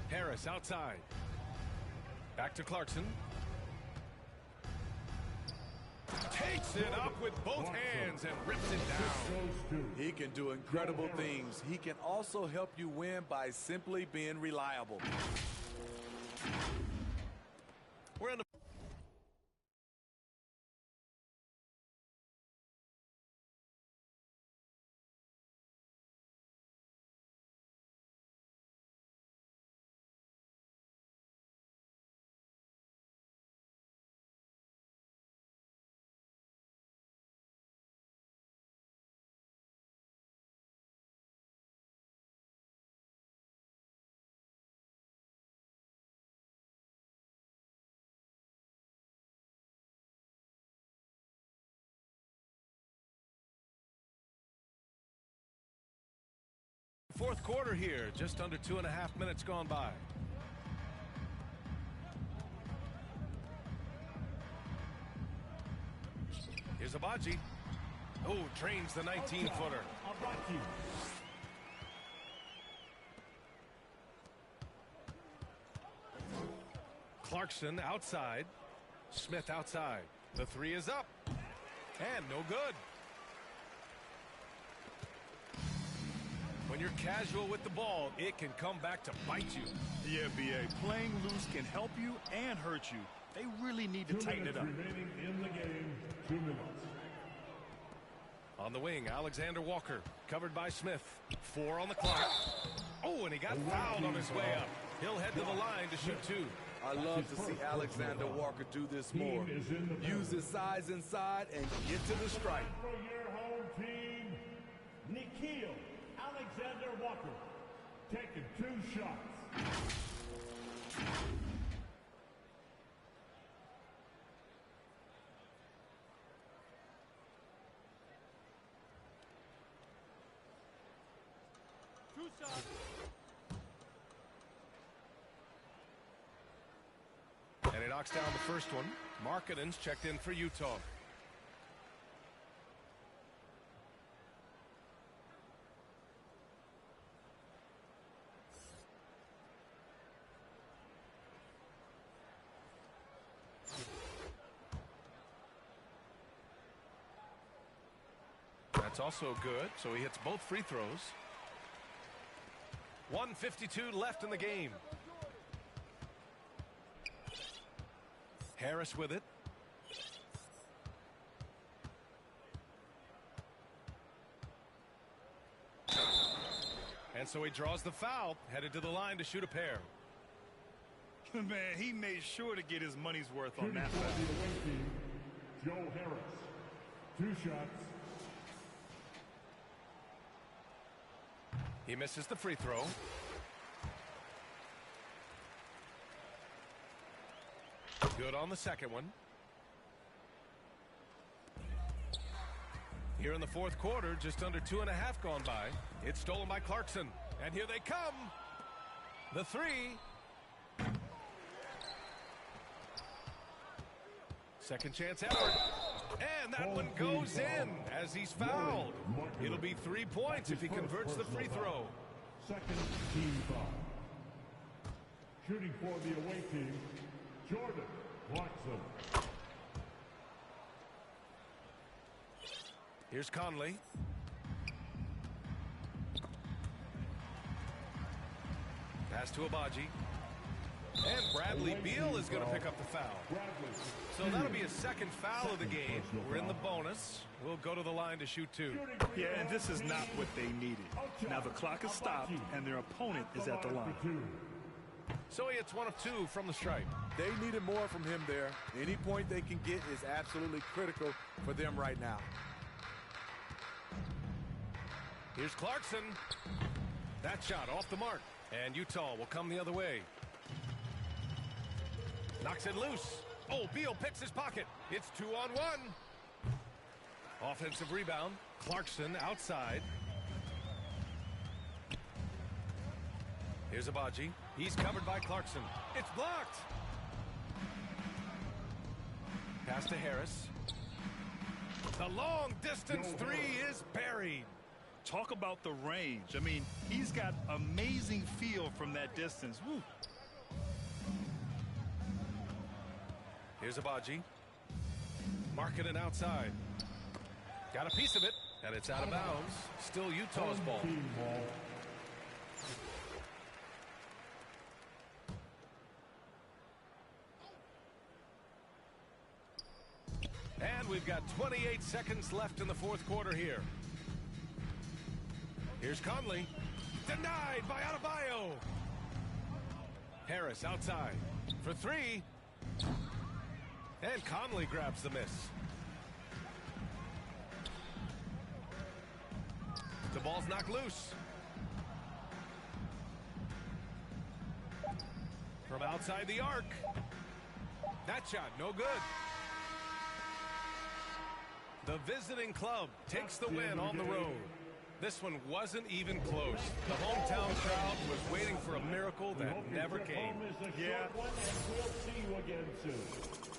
Harris outside. Back to Clarkson. Takes it up with both hands and rips it down. He can do incredible things. He can also help you win by simply being reliable. We're in the fourth quarter here, just under 2.5 minutes gone by. Here's Abaji. Oh, trains the 19-footer. Clarkson outside. Smith outside. The 3 is up. And no good. When you're casual with the ball, it can come back to bite you. Yeah, B.A. Playing loose can help you and hurt you. They really need to tighten it up. Remaining in the game, 2 minutes. On the wing, Alexander Walker, covered by Smith. 4 on the clock. Oh, and he got fouled on his way up. He'll head to the line to shoot 2. I love to see Alexander Walker do this more. Use his size inside and get to the strike. For your home team, Nikhil Alexander Walker, taking 2 shots. And he knocks down the first one. Markkanen's checked in for Utah. That's also good, so he hits both free throws. 1:52 left in the game. Harris with it. And so he draws the foul, headed to the line to shoot a pair. Man, he made sure to get his money's worth on Shooting that for foul. the away team, Joe Harris, 2 shots. He misses the free throw. Good on the second one. Here in the fourth quarter, just under 2.5 gone by. It's stolen by Clarkson. And here they come. The 3. Second chance effort. And that one goes in as he's fouled. It'll be 3 points if he converts the free throw. Second team foul. Shooting for the away team, Jordan Clarkson. Here's Conley. Pass to Abaji. And Bradley Beal is going to pick up the foul. So that'll be a second foul of the game. We're in the bonus. We'll go to the line to shoot 2. Yeah, and this is not what they needed. Now the clock is stopped, and their opponent is at the line. So he hits 1 of 2 from the stripe. They needed more from him there. Any point they can get is absolutely critical for them right now. Here's Clarkson. That shot off the mark. And Utah will come the other way. Knocks it loose. Oh, Beal picks his pocket. It's 2-on-1. Offensive rebound. Clarkson outside. Here's Abaji. He's covered by Clarkson. It's blocked. Pass to Harris. The long distance 3 is buried. Talk about the range. I mean, he's got amazing feel from that distance. Woo. Here's Abaji. Markkanen outside. Got a piece of it, and it's out of bounds. Still Utah's ball. And we've got 28 seconds left in the fourth quarter here. Here's Conley. Denied by Adebayo. Harris outside for 3. And Conley grabs the miss. The ball's knocked loose. From outside the arc. That shot, no good. The visiting club takes the win on the road. This one wasn't even close. The hometown crowd was waiting for a miracle that never came. Yeah. And we'll see you again soon.